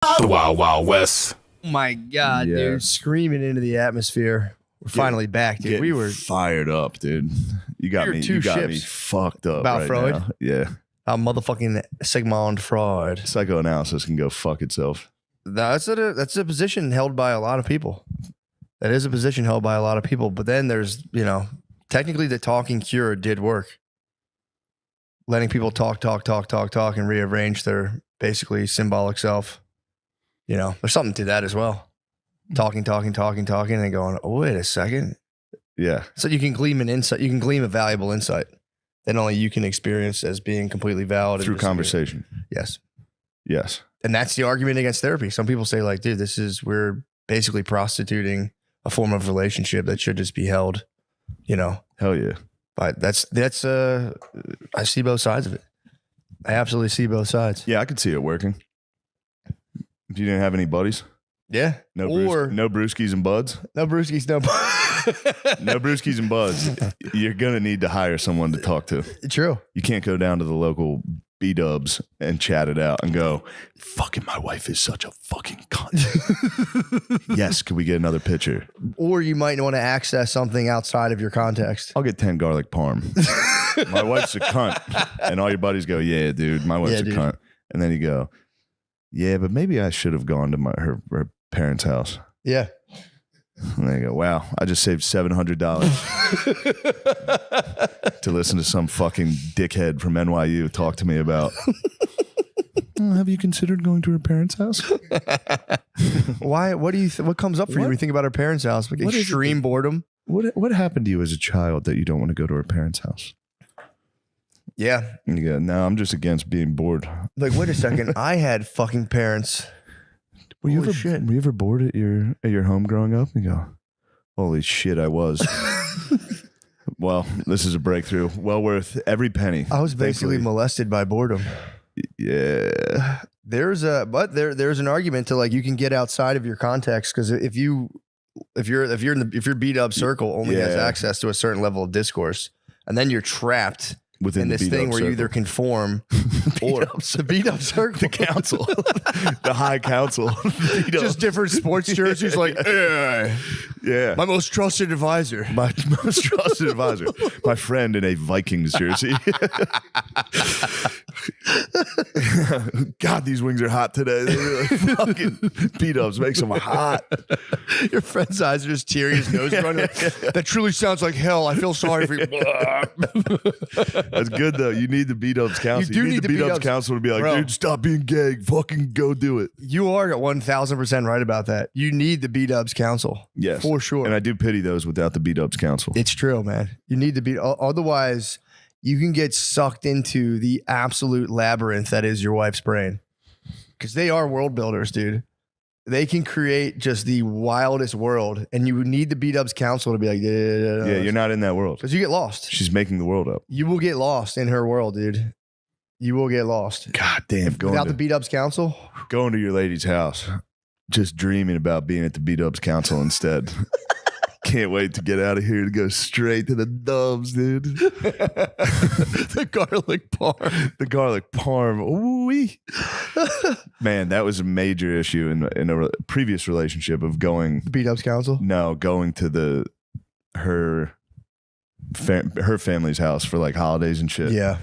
The Wild Wild West. Oh my God, Yeah. dude. Screaming into the atmosphere. We're finally back, dude. Getting We were fired up, dude. You got We were me. two You got me ships fucked up about right Freud. now. Yeah, motherfucking Sigmund Freud. psychoanalysis can go fuck itself. That's a position held by a lot of people. That is a position held by a lot of people. But then there's, technically the talking cure did work. Letting people talk, and rearrange their basically symbolic self. There's something to that as well. Talking, and then going, oh, wait a second. Yeah, So you can glean an insight. You can glean a valuable insight that only you can experience as being completely valid. through conversation. Yes. Yes. And that's the argument against therapy. Some people say like, dude, we're basically prostituting a form of relationship that should just be held, Hell yeah. but that's I see both sides of it. I absolutely see both sides. Yeah, I could see it working. If you didn't have any buddies, Yeah. no brewskis and buds, no brewskis, no. no brewskis and buds. You're gonna need to hire someone to talk to. True. You can't go down to the local B-dubs and chat it out and go, fucking my wife is such a fucking cunt. Yes, could we get another picture? Or you might want to access something outside of your context. I'll get 10 garlic parm. My wife's a cunt. And all your buddies go, yeah, dude, my wife's a dude. cunt. And then you go, yeah, but maybe I should have gone to her parents' house. Yeah. And they go, wow, I just saved $700 to listen to some fucking dickhead from NYU talk to me about, have you considered going to her parents' house? Why? What do you? What comes up for you when you think about our parents' house? Like What is it extreme boredom. What happened to you as a child that you don't want to go to her parents' house? Yeah. And you go, no, I'm just against being bored. Like, wait a second. I had fucking parents. Were you Holy ever shit. Were you ever bored at your home growing up? And you go, holy shit, I was. Well, this is a breakthrough. Well worth every penny. I was basically Thankfully. molested by boredom. Yeah. There's an argument to like you can get outside of your context because if your beat up circle only has Yeah. access to a certain level of discourse, and then you're trapped Within in the this beat-up thing where you circle. either conform or the beat up circle, The council, the high council, just different sports jerseys. Like, yeah. my most trusted advisor. My most trusted advisor, my friend in a Vikings jersey. God, these wings are hot today. They're like fucking beat-ups makes them hot. Your friend's eyes are just teary, his nose running. That truly sounds like hell. I feel sorry for you. That's good though. You need the beat-ups council. You do need need the the beat-ups beat-ups. council to be like, Bro. dude, stop being gay. Fucking go do it. You are 1,000% right about that. You need the B-Dubs Council. Yes, For sure. And I do pity those without the beat-ups council. It's true, man. You need to be, otherwise, you can get sucked into the absolute labyrinth that is your wife's brain. Because they are world builders, dude. They can create just the wildest world, and you need the B-Dubs Council to be like, Yeah, you're not in that world. because you get lost. She's making the world up. You will get lost in her world, dude. You will get lost. God damn, Without the B-Dubs Council, going to your lady's house, just dreaming about being at the beat-ups council instead. Can't wait to get out of here to go straight to the Dubs, dude. the garlic parm. The garlic parm. Ooh-wee. Man, that was a major issue in a previous relationship of going B-Dubs Council. going to her family's house for like holidays and shit. Yeah.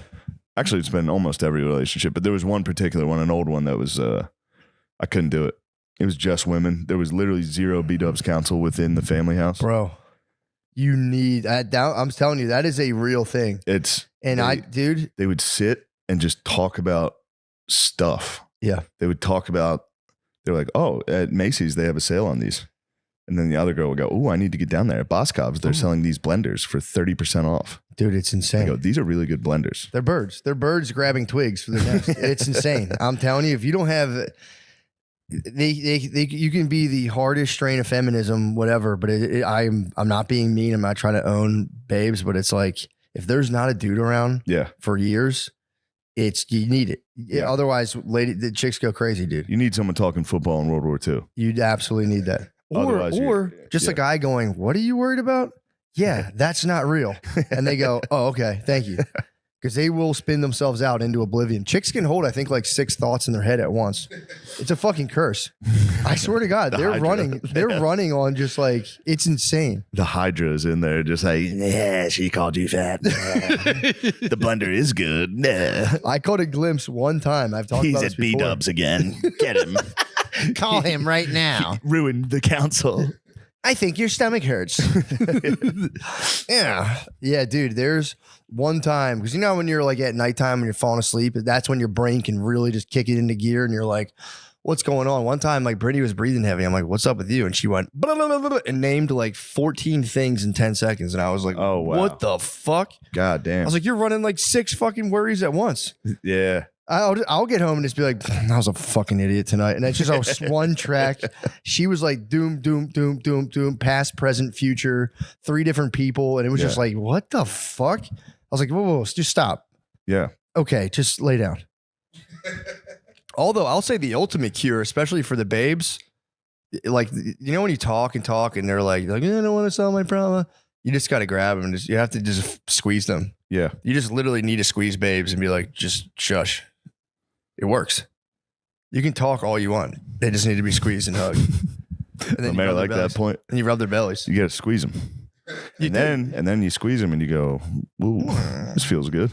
Actually, it's been almost every relationship, but there was one particular one, an old one that was I couldn't do it. It was just women. There was literally zero B-Dubs council within the family house. Bro, you need that. I'm telling you, that is a real thing. It's And dude, they would sit and just talk about stuff. yeah. They would talk about, they're like, oh, at Macy's, they have a sale on these. And then the other girl would go, oh, I need to get down there. At Boscov's, they're selling these blenders for 30% off. Dude, it's I insane. go, these are really good blenders. They're birds. They're birds grabbing twigs for their nest. It's insane. I'm telling you, if you don't have, you can be the hardest strain of feminism, whatever. But I'm not being mean. I'm not trying to own babes. But it's like if there's not a dude around Yeah. for years, you need it. Yeah. Otherwise, the chicks go crazy, dude. You need someone talking football in World War II. You'd absolutely need that. Otherwise, Or just a guy going, "What are you worried about?" Yeah, that's not real. And they go, "Oh, okay, thank you." because they will spin themselves out into oblivion. Chicks can hold, I think, like 6 thoughts in their head at once. It's a fucking curse. I swear to God, they're Hydra. running. They're running on just like, it's insane. The Hydra's in there, just like, yeah, she called you fat. The blender is good. Yeah. I caught a glimpse one time. I've talked about this before. again. Get him. Call him right now. Ruined the council. I think your stomach hurts. Yeah. Yeah, dude, there's one time, because you know when you're like at nighttime when you're falling asleep, that's when your brain can really just kick it into gear and you're like, what's going on? One time, like Brittany was breathing heavy. I'm like, what's up with you? And she went, blah, blah, blah, blah, and named like 14 things in 10 seconds. And I was like, Oh, wow. what the fuck? God damn. I was like, you're running like 6 fucking worries at once. yeah. I'll get home and just be like, I was a fucking idiot tonight. And it's just one track. She was like doom, doom, doom, doom, doom, past, present, future, 3 different people. And it was just like, what the fuck? I was like, whoa, just stop. Yeah. Okay, just lay down. Although I'll say the ultimate cure, especially for the babes, like, you know, when you talk and they're like, I don't want to solve my problem. You just got to grab them. You have to just squeeze them. Yeah. You just literally need to squeeze babes and be like, just shush. It works. You can talk all you want. They just need to be squeezed and hugged. And then I like that point. And you rub their bellies. You got to squeeze them. And then you squeeze them and you go, ooh, this feels good.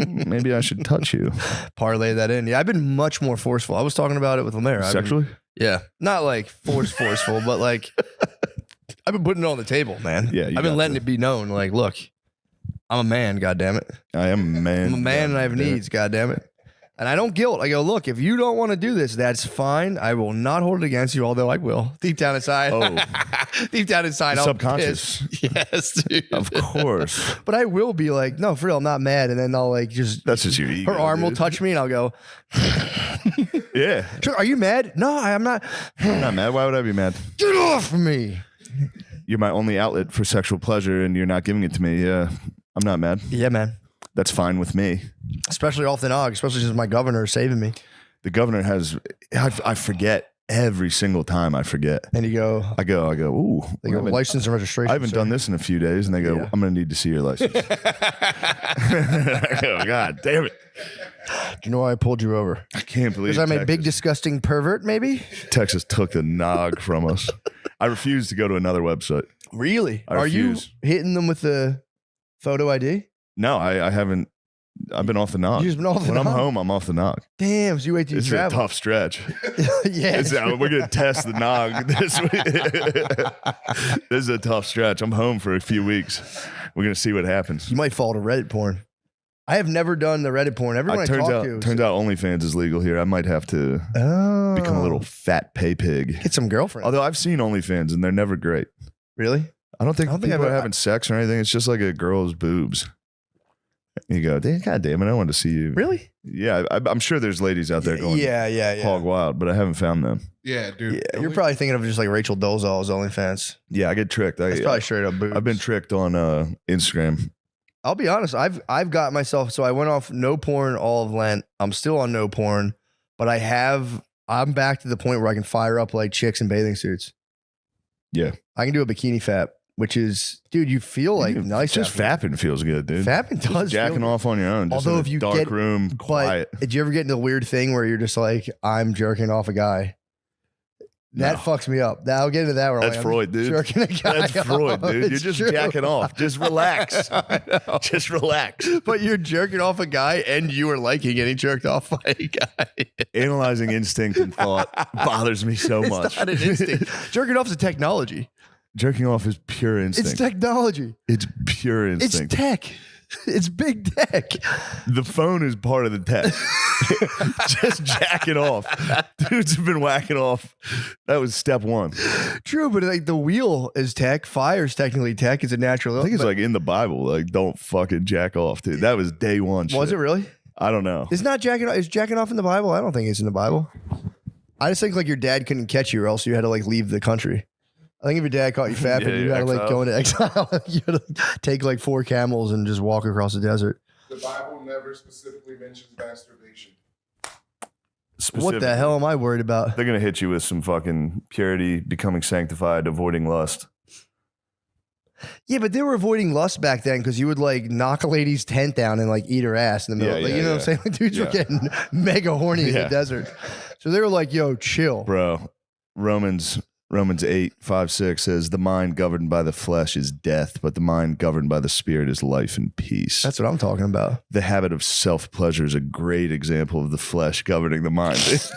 Maybe I should touch you. Parlay that in. Yeah, I've been much more forceful. I was talking about it with Lemaire. Sexually? Yeah. Not like forceful, but like I've been putting it on the table, man. Yeah, I've been letting it be known. Like, look, I'm a man, goddammit. I am a man. I'm a man and I have needs, goddammit. And I don't guilt. I go, look, if you don't want to do this, that's fine. I will not hold it against you, although I will. Deep down inside. Oh. Deep down inside. I'll Subconscious. piss. Yes, dude. Of course. But I will be like, no, for real, I'm not mad. And then I'll like just. That's just your ego. Her arm will dude. touch me and I'll go, Yeah. sure, are you mad? No, I'm not. I'm not mad. Why would I be mad? Get off me. You're my only outlet for sexual pleasure and you're not giving it to me. Yeah. I'm not mad. Yeah, man. That's fine with me. Especially off the nog, especially since my governor is saving me. The governor has, I forget every single time I forget. And you go, I go, ooh. they go, license and registration. I haven't done this in a few days. And they go, Yeah. I'm going to need to see your license. I go, God damn it. Do you know why I pulled you over? I can't believe Because I'm a big, Texas- disgusting pervert, maybe? Texas took the nog from us. I refuse to go to another website. Really? I Are refuse. you hitting them with the photo ID? No, I haven't. I've been off the nog. You've just been off the When I'm nog? home, I'm off the nog. Damn, so you wait till you This is a travel. tough stretch. Yeah. We're going to test the nog this week. This is a tough stretch. I'm home for a few weeks. We're going to see what happens. You might fall to Reddit porn. I have never done the Reddit porn. Everyone I turns talk out to. OnlyFans is legal here. I might have to Oh. become a little fat pay pig. Get some girlfriend. Although I've seen OnlyFans and they're never great. Really? I don't think I don't think people I've- are having sex or anything. It's just like a girl's boobs. You go, God damn it, I want to see you. Really? Yeah, I'm sure there's ladies out there going Yeah. hog wild, but I haven't found them. Yeah, dude. Yeah, you're probably thinking of just like Rachel Dolezal's OnlyFans. Yeah, I get tricked. That's probably straight up boobs. I've been tricked on Instagram. I'll be honest. I've got myself. So I went off no porn all of Lent. I'm still on no porn, but I'm back to the point where I can fire up like chicks in bathing suits. Yeah. I can do a bikini fap, which is, dude, you feel like nice. Just after. fapping feels good, dude. Fapping Just does. jacking feel off on your own. Just Although in if a you dark get- room, But quiet. did you ever get into the weird thing where you're just like, I'm jerking off a guy? That No. fucks me up. I'll get into that. Where I'm That's like, Freud, I'm dude. Jerking a guy That's off. Freud, dude. You're It's just true. jacking off. Just relax. I know. Just relax. But you're jerking off a guy and you are liking getting jerked off by a guy. Analyzing instinct and thought bothers me so much. It's not an instinct. Jerking off is a technology. Jerking off is pure instinct. It's technology. It's pure instinct. It's tech. It's big tech. The phone is part of the tech. Just jacking off. Dudes have been whacking off. That was step one. True, but like the wheel is tech. Fire's technically tech. It's a natural. I think it's like in the Bible, like don't fucking jack off, dude. That was day one. Was shit. it really? I don't know. It's not jacking off. Is jacking off in the Bible? I don't think it's in the Bible. I just think like your dad couldn't catch you or else you had to like leave the country. I think if your dad caught you fapping, Yeah, you had to like exile. go into exile. You had to take like 4 camels and just walk across the desert. The Bible never specifically mentions masturbation. What the hell am I worried about? They're gonna hit you with some fucking purity, becoming sanctified, avoiding lust. Yeah, but they were avoiding lust back then because you would like knock a lady's tent down and like eat her ass in the middle. Yeah, Like, yeah, you know yeah. what I'm saying? Like, dudes were Yeah. getting mega horny in the Yeah. desert. So they were like, yo, chill. Bro, Romans 8:5-6 says, the mind governed by the flesh is death, but the mind governed by the spirit is life and peace. That's what I'm talking about. The habit of self-pleasure is a great example of the flesh governing the mind. The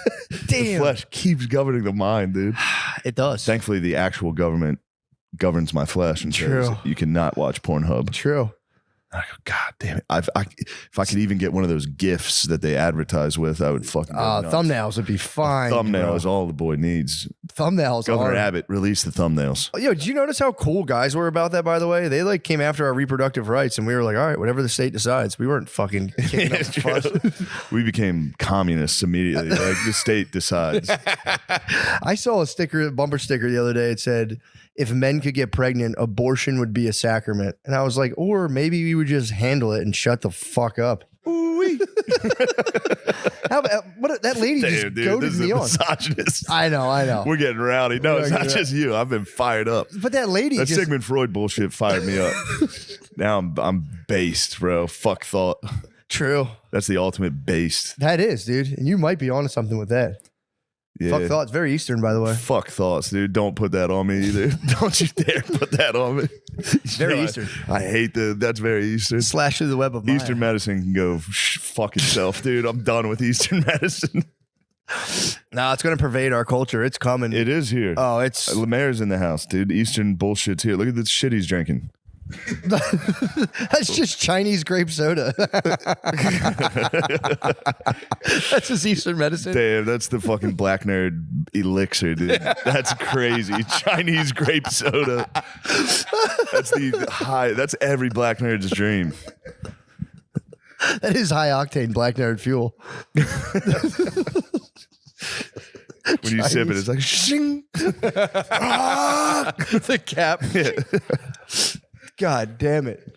Damn. flesh keeps governing the mind, dude. It does. Thankfully, the actual government governs my flesh and says True. you cannot watch Pornhub. True. I go, God damn it. If I could even get one of those gifts that they advertise with, I would fucking go nuts. Thumbnails would be fine. Thumbnail bro. is all the boy needs. Thumbnails Governor are. Abbott, release the thumbnails. Yo, did you notice how cool guys were about that, by the way? They like came after our reproductive rights and we were like, all right, whatever the state decides. We weren't fucking kicking up a fuss. We became communists immediately. Like the state decides. I saw a bumper sticker the other day. It said, if men could get pregnant, abortion would be a sacrament. And I was like, or maybe we would just handle it and shut the fuck up. Ooh-wee. That lady just Damn, dude, goaded this is me a on. misogynist. I know. We're getting rowdy. No, it's not just you. I've been fired up. But that lady That just, Sigmund Freud bullshit fired me up. Now I'm based, bro. Fuck thought. true. That's the ultimate based. That is, dude. And you might be onto something with that. Yeah. Fuck thoughts. Very Eastern, by the way. Fuck thoughts, dude. Don't put that on me either. Don't you dare put that on me. Very You know, Eastern. I hate that's very Eastern. Slash through the web of Maya. Eastern medicine can go fuck itself, dude. I'm done with Eastern medicine. No, it's going to pervade our culture. It's coming. It is here. Oh, it's Lemaire's in the house, dude. Eastern bullshit's here. Look at this shit he's drinking. that's just Chinese grape soda. That's just Eastern medicine. Damn, that's the fucking black nerd elixir, dude. That's crazy. Chinese grape soda. That's every black nerd's dream. That is high octane black nerd fuel. When you sip it, it's like shing. The cap. God damn it.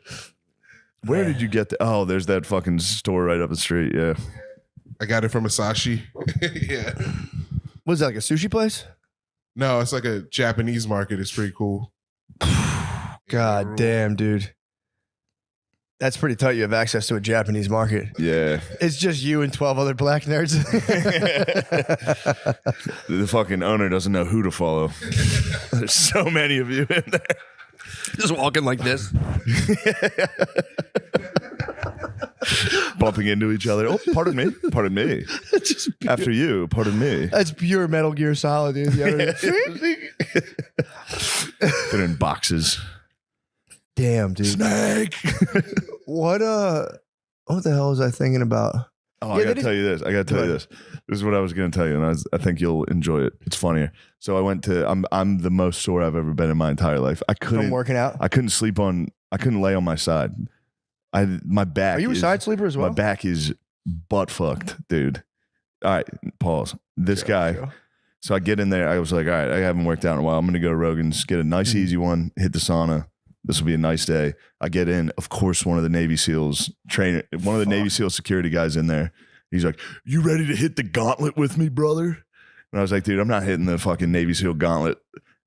Where did you get the? Oh, there's that fucking store right up the street. Yeah. I got it from Asashi. Yeah. Was that like a sushi place? No, it's like a Japanese market. It's pretty cool. God damn, dude. That's pretty tight. You have access to a Japanese market. Yeah. It's just you and 12 other black nerds. The fucking owner doesn't know who to follow. There's so many of you in there. Just walking like this. Bumping into each other. Oh, pardon me. Pardon me. After you, pardon me. That's pure Metal Gear Solid, dude. They're in boxes. Damn, dude. Snake. What the hell was I thinking about? Oh, Yeah, I that gotta is- tell you this. I gotta tell you this. This is what I was gonna tell you, and I think you'll enjoy it. It's funnier. So I went to. I'm the most sore I've ever been in my entire life. I From couldn't. working out? I couldn't sleep on. I couldn't lay on my side. My back. Are you a is- side sleeper as well? My back is butt fucked, dude. All right, pause. This guy. Go. So I get in there. I was like, all right, I haven't worked out in a while. I'm gonna go to Rogan's, get a nice Mm-hmm. easy one, hit the sauna. This will be a nice day. I get in. Of course, one of the Navy SEALs Navy SEAL security guys in there. He's like, "You ready to hit the gauntlet with me, brother?" And I was like, "Dude, I'm not hitting the fucking Navy SEAL gauntlet."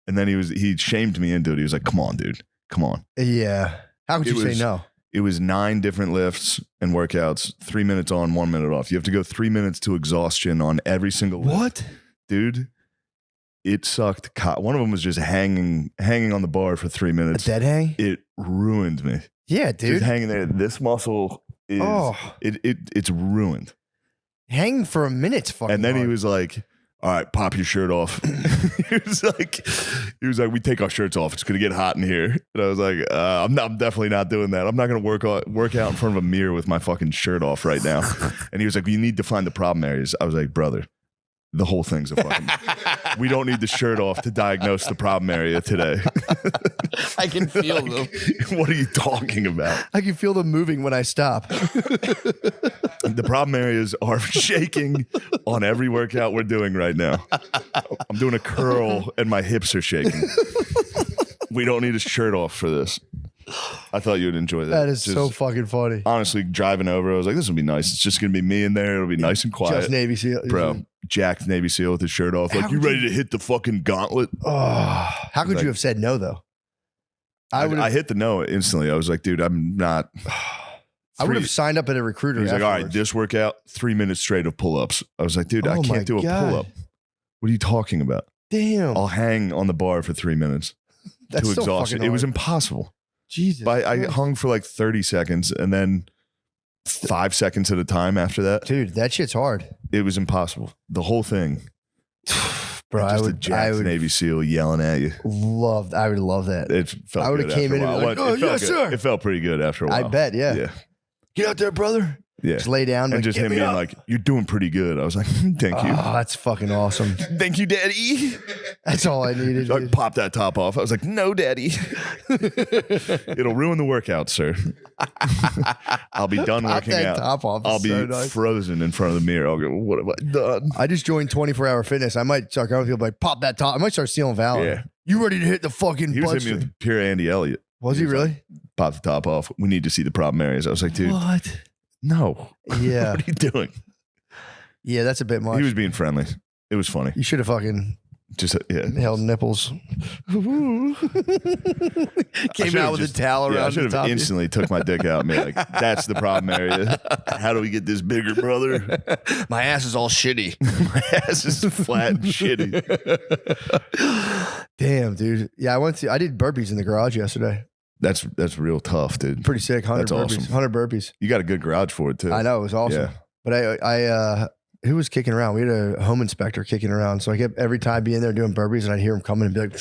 And then he shamed me into it. He was like, "Come on, dude, come on." Yeah. How could It you say was- no? It was 9 different lifts and workouts, 3 minutes on, 1 minute off. You have to go 3 minutes to exhaustion on every single lift. What? Dude? It sucked. One of them was just hanging on the bar for 3 A minutes. dead hang? It ruined me. Yeah, Just dude. hanging there. This muscle is it's ruined. Hanging for a minute's fucking And then he hard. was like, "All right, pop your shirt off." he was like, "We take our shirts off. It's gonna get hot in here." And I was like, I'm definitely not doing that. I'm not gonna work out in front of a mirror with my fucking shirt off right now." And he was like, "You need to find the problem areas." I was like, "Brother, the whole thing's a fucking. We don't need the shirt off to diagnose the problem area today." I can feel them. What are you talking about? I can feel them moving when I stop. The problem areas are shaking on every workout we're doing right now. I'm doing a curl and my hips are shaking. We don't need a shirt off for this. I thought you would enjoy that. That is Just- so fucking funny. honestly, driving over, I was like, this will be nice. It's just going to be me in there. It'll be nice and quiet. Just Navy SEAL. Bro, Jack Navy SEAL with his shirt off. Like, How you would ready to hit the fucking gauntlet? Oh, how could Like- you have said no, though? I hit the no instantly. I was like, dude, I'm not. I would have signed up at a recruiter. He's like, all right, afterwards. this workout, 3 minutes straight of pull-ups. I was like, dude, I Oh my can't do a God. pull-up. What are you talking about? Damn. I'll hang on the bar for 3 minutes That's to so exhaustion. fucking It was hard. impossible. Jesus. But I Christ. hung for like 30 seconds and then 5 seconds at a time after that. Dude, that shit's hard. It was impossible. The whole thing. Bro, Just I a would jacked Navy SEAL yelling at you. love that. It felt I would've good came after in a and while. like, It "Oh, felt yes, good. sir." It felt pretty good after a I while. bet, yeah. Yeah. Get out there, brother. Yeah. Just lay down And like, just "Get him me being up." like, you're doing pretty good. I was like, thank you. Oh, that's fucking awesome. Thank you, daddy. That's all I needed. Like, dude. pop that top off. I was like, no, daddy. It'll ruin the workout, sir. I'll be done Pop working that out. top off. I'll It's be so nice. frozen in front of the mirror. I'll go, what have I done? I just joined 24-hour fitness. I might start going with people like, pop that top. I might start stealing Valor. Yeah. You ready to hit the fucking He was punch? hitting me with pure Andy Elliott. Was he he was really? Pop the top off. We need to see the problem areas. I was like, dude, What? no. Yeah. What are you doing? Yeah, that's a bit much. He was being friendly. It was funny. You should have fucking Just, yeah. held nipples. Came should've out with just- a towel Yeah, I around should the top. have of you. instantly took my dick out and be like, that's the problem area. How do we get this bigger, brother? My ass is all shitty. My ass is flat and shitty. Damn, dude. Yeah, I did burpees in the garage yesterday. That's real tough, dude. Pretty sick. 100 That's burpees. awesome. 100 burpees. You got a good garage for it too. I know, it was awesome. Yeah. But who was kicking around? We had a home inspector kicking around. So I kept every time being there doing burpees and I'd hear him coming and be like,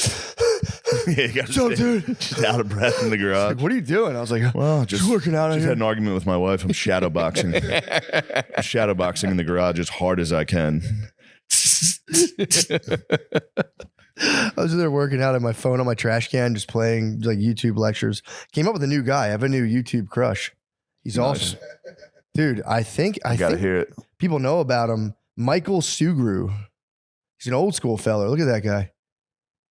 Yeah, you got What's up, dude? Just out of breath in the garage. like, what are you doing? I was like, Well, just working out. Just Here. had an argument with my wife. I'm shadowboxing. I'm shadowboxing in the garage as hard as I can. I was there working out on my phone on my trash can, just playing like YouTube lectures. Came up with a new guy. I have a new YouTube crush. He's Nice. awesome. Dude, I think You gotta think hear it. people know about him. Michael Sugru. He's an old school fella. Look at that guy.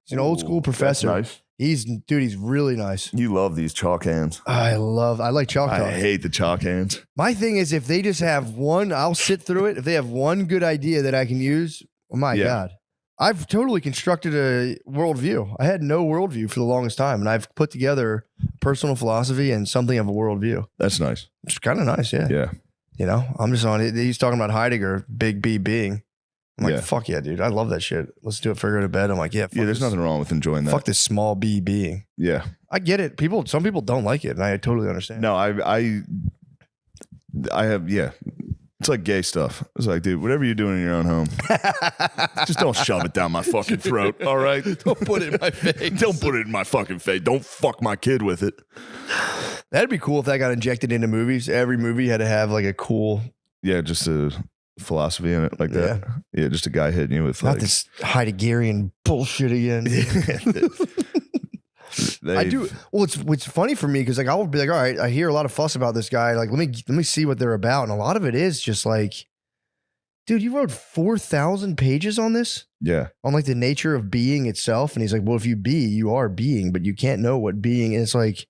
He's an old school Ooh, professor. that's nice. He's really nice. You love these chalk hands. I like chalk I talk. hate the chalk hands. My thing is if they just have one, I'll sit through it. If they have one good idea that I can use, oh my Yeah. God. I've totally constructed a worldview. I had no worldview for the longest time, and I've put together personal philosophy and something of a worldview. That's nice. It's kind of nice, yeah. Yeah. You know, I'm just on it. He's talking about Heidegger, big B being. I'm like, Yeah. fuck yeah, dude. I love that shit. Let's do it for go to bed. I'm like, yeah, fuck Yeah, there's this, nothing wrong with enjoying that. fuck this small B being. Yeah. I get it. Some people don't like it, and I totally understand. No, I have, yeah. It's like gay stuff. It's like, dude, whatever you're doing in your own home, just don't shove it down my fucking throat. All right. Don't put it in my face. Don't put it in my fucking face. Don't fuck my kid with it. That'd be cool if that got injected into movies. Every movie had to have like a cool, Yeah, just a philosophy in it like that. Yeah, just a guy hitting you with not like this Heideggerian bullshit again. I do. Well, it's funny for me because like I'll be like, all right, I hear a lot of fuss about this guy. Like, let me see what they're about, and a lot of it is just like, dude, you wrote 4,000 pages on this, Yeah. on like the nature of being itself, and he's like, well, if you be, you are being, but you can't know what being is. Like,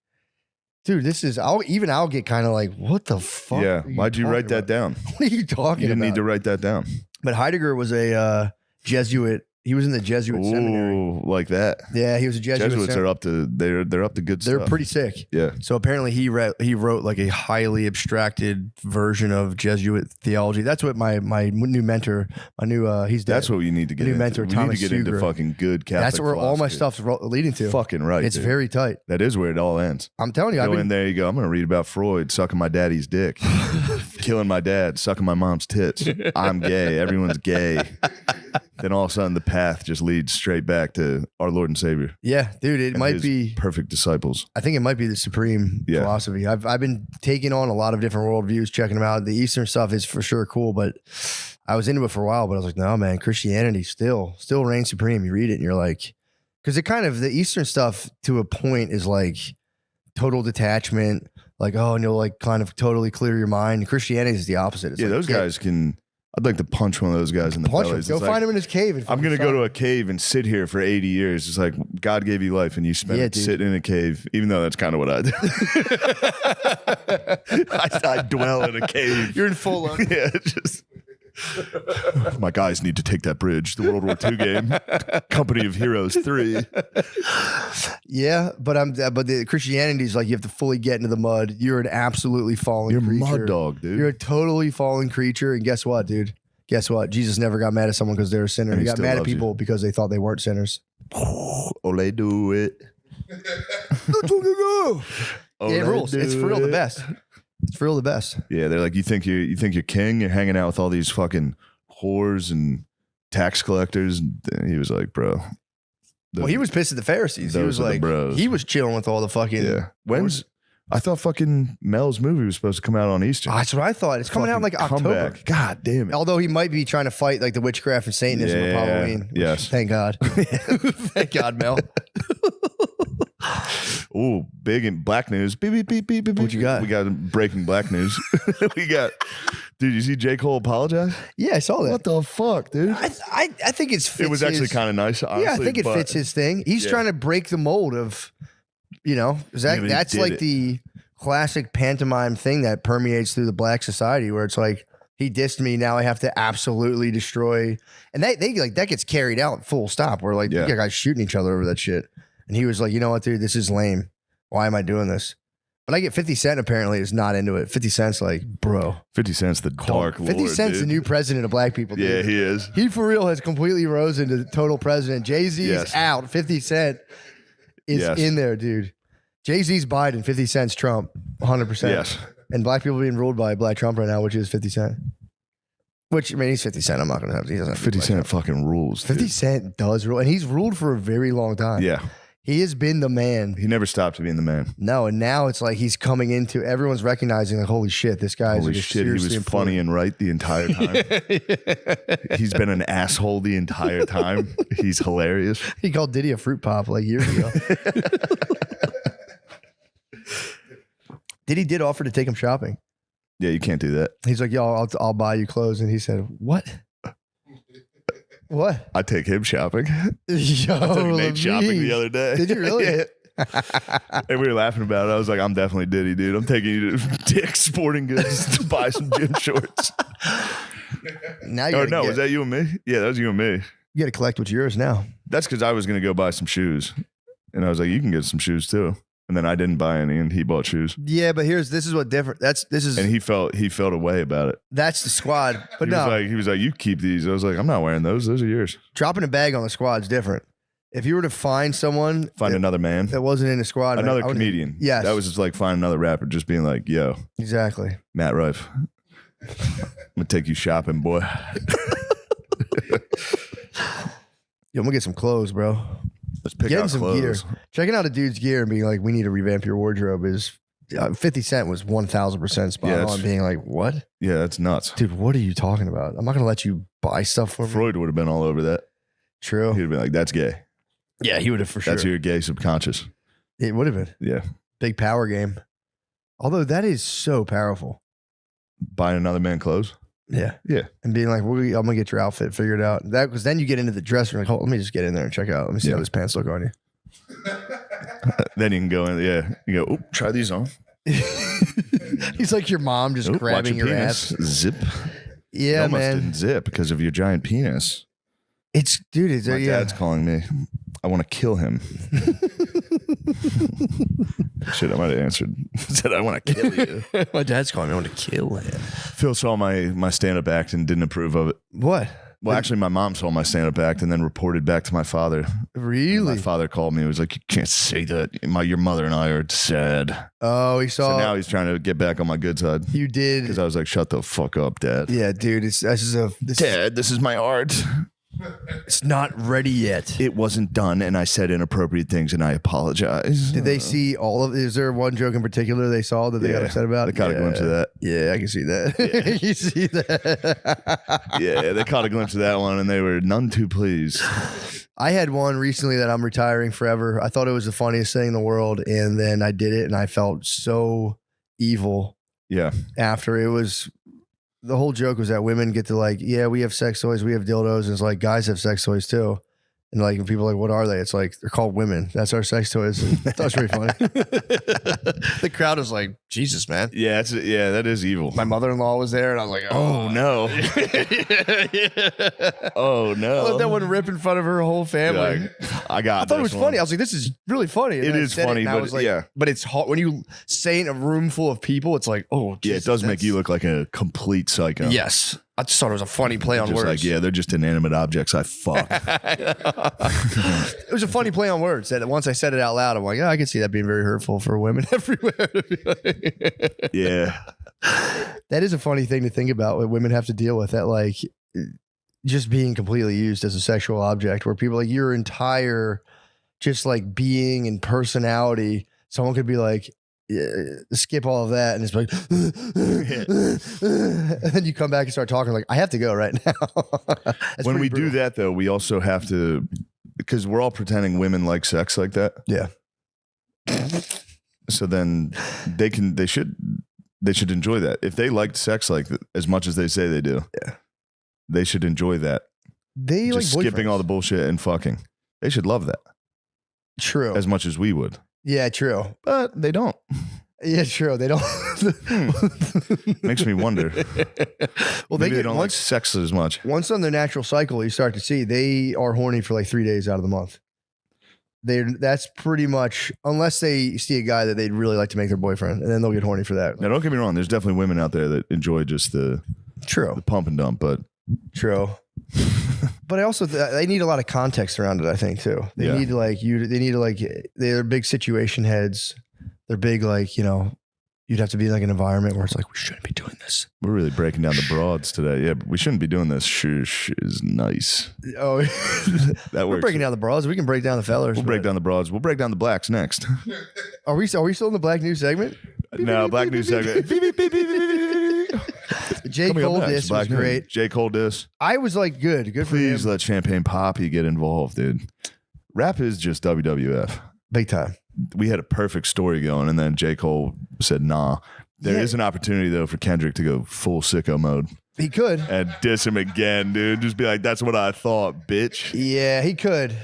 dude, this is. I'll get kind of like, what the fuck? Yeah. are Why'd you talking write that about? down? What are you talking You didn't about? need to write that down. But Heidegger was a Jesuit. He was in the Jesuit seminary. Ooh, like that. Yeah, he was a Jesuit. Jesuits are up to they're up to good They're stuff. pretty sick. Yeah. So apparently he wrote like a highly abstracted version of Jesuit theology. That's what my new mentor, he's dead. That's what you need to get New into. mentor, we Thomas need to get into Suger. fucking good Catholic That's where all my philosophy. stuff's leading to. Fucking right. It's dude. very tight. That is where it all ends. I'm telling you, I've Go in been there, you go, I'm going to read about Freud sucking my daddy's dick, killing my dad, sucking my mom's tits. I'm gay. Everyone's gay. Then all of a sudden, the path just leads straight back to our Lord and Savior. yeah, dude. It and might his be. perfect disciples. I think it might be the supreme Yeah. philosophy. I've been taking on a lot of different worldviews, checking them out. The Eastern stuff is for sure cool, but I was into it for a while. But I was like, no, man, Christianity still reigns supreme. You read it and you're like, because it kind of the Eastern stuff to a point is like total detachment, like and you'll like kind of totally clear your mind. Christianity is the opposite. It's Yeah, like, those guys can. I'd like to punch one of those guys in the punch him. bellies. Go It's find like, him in his cave. And I'm going to go to a cave and sit here for 80 years. It's like God gave you life and you spent Yeah, it dude. sitting in a cave, even though that's kind of what I do. I dwell in a cave. You're in full on. Yeah, just My guys need to take that bridge. The World War II game, Company of Heroes 3. Yeah, but the Christianity is like you have to fully get into the mud. You're an absolutely fallen You're a creature. mud dog, dude. You're a totally fallen creature. And guess what, dude? Guess what? Jesus never got mad at someone because they're a sinner. And He he got still mad at loves you. people because they thought they weren't sinners. Ole do it. Yeah, it rules. It's for real the best. It's for real the best. Yeah, they're like, you think you're king? You're hanging out with all these fucking whores and tax collectors. And he was like, bro. Well, he was pissed at the Pharisees. He those was are the like, bros. he was chilling with all the fucking. Yeah. I thought fucking Mel's movie was supposed to come out on Easter. That's what I thought. It's coming out in like Fucking October. comeback. God damn it. Although he might be trying to fight like the witchcraft and Satanism of Yeah, Halloween. which, yes. Thank God. Thank God, Mel. Ooh, big in black news. Beep, beep, beep, beep, beep, What you got? We got breaking black news. We got, dude, you see J. Cole apologize? Yeah, I saw that. What the fuck, dude? I think it's It was actually kind of nice, honestly. yeah, I think it but fits his thing. He's Yeah. trying to break the mold of, is Yeah, that but he that's did like it. the classic pantomime thing that permeates through the black society where it's like he dissed me, now I have to absolutely destroy, and that gets carried out full stop. Where like Yeah. you got guys shooting each other over that shit, and he was like, you know what, dude, this is lame. Why am I doing this? But I get 50 Cent apparently is not into it. 50 Cent's like, bro, 50 Cent's the dark lord, 50 Cent's dude. the new president of black people. Dude. Yeah, he is. He for real has completely rose into total president. Jay-Z's Yes. out. 50 Cent is Yes. in there, dude. Jay-Z's Biden, 50 Cent's Trump, 100%. Yes. And black people being ruled by Black Trump right now, which is 50 Cent. Which, I mean, he's 50 Cent. I'm not going to have, he doesn't have to be 50 Black Cent Trump. fucking rules. 50 dude. Cent does rule. And he's ruled for a very long time. Yeah. He has been the man. He never stopped being the man. No, and now it's like he's coming into, everyone's recognizing like, holy shit, this guy Holy is like, shit, he was seriously funny and right the entire time. He's been an asshole the entire time. He's hilarious. He called Diddy a fruit pop like years ago. Diddy did offer to take him shopping. Yeah, you can't do that. He's like, yo, I'll buy you clothes. And he said, what? What? I take him shopping. Yo, I took Nate shopping Lamese. the other day. Did you really? Yeah. And we were laughing about it. I was like, I'm definitely Diddy, dude. I'm taking you to Dick's Sporting Goods to buy some gym shorts. Now you Or gotta no, get, was that you and me? Yeah, that was you and me. you got to collect what's yours now. That's because I was going to go buy some shoes. And I was like, you can get some shoes too. And then I didn't buy any and he bought shoes. Yeah, but this is what different. This is And he felt a way about it. that's the squad. But He no, was like, you keep these. I was like, I'm not wearing those. Those are yours. dropping a bag on the squad's different. If you were to find someone Find another man. that wasn't in the squad, Another I would- comedian. Yes, That was just like find another rapper, just being like, yo, exactly. Matt Rife. I'm gonna take you shopping, boy. Yo, I'm gonna get some clothes, bro. Let's pick Getting out some clothes. gear. Checking out a dude's gear and being like, we need to revamp your wardrobe is 50 Cent was 1000% spot Yeah, on. it's- Being like, what? Yeah, that's nuts. Dude, what are you talking about? I'm not gonna let you buy stuff for me. Freud would have been all over that. True. He'd have been like, that's gay. Yeah, he would have for sure. That's your gay subconscious. It would have been. Yeah. Big power game. Although that is so powerful. Buying another man clothes. Yeah. Yeah. And being like, I'm gonna get your outfit figured out. That because then you get into the dress and you're like, oh, let me just get in there and check it out. Let me see Yeah. how this pants look on you. Then you can go in. Yeah. You go, oop, try these on. He's like your mom just Oop, watch grabbing your penis. ass. Zip. Yeah, Almost man. didn't zip because of your giant penis. It's dude, it's My yeah. dad's calling me. I want to kill him. Shit, I might have answered. Said I want to kill you. My dad's calling me. I want to kill him. Phil saw my stand-up act and didn't approve of it. What? Well, actually, my mom saw my stand-up act and then reported back to my father. Really? My father called me. He was like, "You can't say that. Your mother and I are sad." Oh, he So saw. now he's trying to get back on my good side you did. because I was like, "Shut the fuck up, Dad." Yeah, dude. Dad, this is my art. It's not ready yet. It wasn't done, and I said inappropriate things, and I apologize. Did they see all of? Is there one joke in particular they saw that they got Yeah, upset about? They caught a glimpse of that. Yeah, I can see that. you see that? Yeah, they caught a glimpse of that one, and they were none too pleased. I had one recently that I'm retiring forever. I thought it was the funniest thing in the world, and then I did it, and I felt so evil Yeah, after. It was the whole joke was that women get to like, yeah, we have sex toys, we have dildos, and it's like guys have sex toys too. And like, people are like, what are they? It's like, they're called women. That's our sex toys. That was pretty funny. The crowd was like, Jesus, man. Yeah, that is evil. My mother-in-law was there, and I was like, Oh no. Oh I no. let that one rip in front of her whole family. Like, I got I thought it was this funny. one. I was like, this is really funny. And It then I is said funny, and I but was like, yeah. But it's hard when you say it in a room full of people. It's like, oh, Yeah, Jesus, it does make that's- you look like a complete psycho. Yes, I just thought it was a funny play on Just words. like, yeah, they're just inanimate objects. I fuck. It was a funny play on words. That once I said it out loud, I'm like, yeah, I can see that being very hurtful for women everywhere. Yeah. That is a funny thing to think about. What women have to deal with, that like just being completely used as a sexual object, where people like your entire just like being and personality. Someone could be like, skip all of that, and it's like, and then you come back and start talking like, I have to go right now. That's When pretty we brutal. do that though, we also have to, because we're all pretending women like sex like that. Yeah. So then they should enjoy that. If they liked sex like as much as they say they do, Yeah. they should enjoy that. They Just like skipping boyfriends. all the bullshit and fucking. They should love that True. as much as we would, Yeah, true. but they don't. Yeah, true. They don't. Makes me wonder. Well, Maybe they get don't like sex as much. once on their natural cycle, you start to see they are horny for like 3 days out of the month. That's pretty much, unless they see a guy that they'd really like to make their boyfriend, and then they'll get horny for that. Now, don't get me wrong. There's definitely women out there that enjoy just the True, pump and dump, but true. But I also they need a lot of context around it. I think too. They Yeah. need like you. They need to like they're big situation heads. They're big like you'd have to be in like an environment where it's like we shouldn't be doing this. we're really breaking down the broads today. Yeah, but we shouldn't be doing this. Shush is nice. Oh, That we're works. breaking down the bras. We can break down the fellers. We'll break down the broads. We'll break down the blacks next. Are we still in the black news segment? No, black news segment. J. Coming up Cole next, diss was Black News. great. J. Cole diss. I was like, good for Please him. let Champagne Poppy get involved, dude. Rap is just WWF. Big time. We had a perfect story going, and then J. Cole said, nah. There is Yeah. an opportunity, though, for Kendrick to go full sicko mode He could. and diss him again, dude. Just be like, that's what I thought, bitch. Yeah, he could.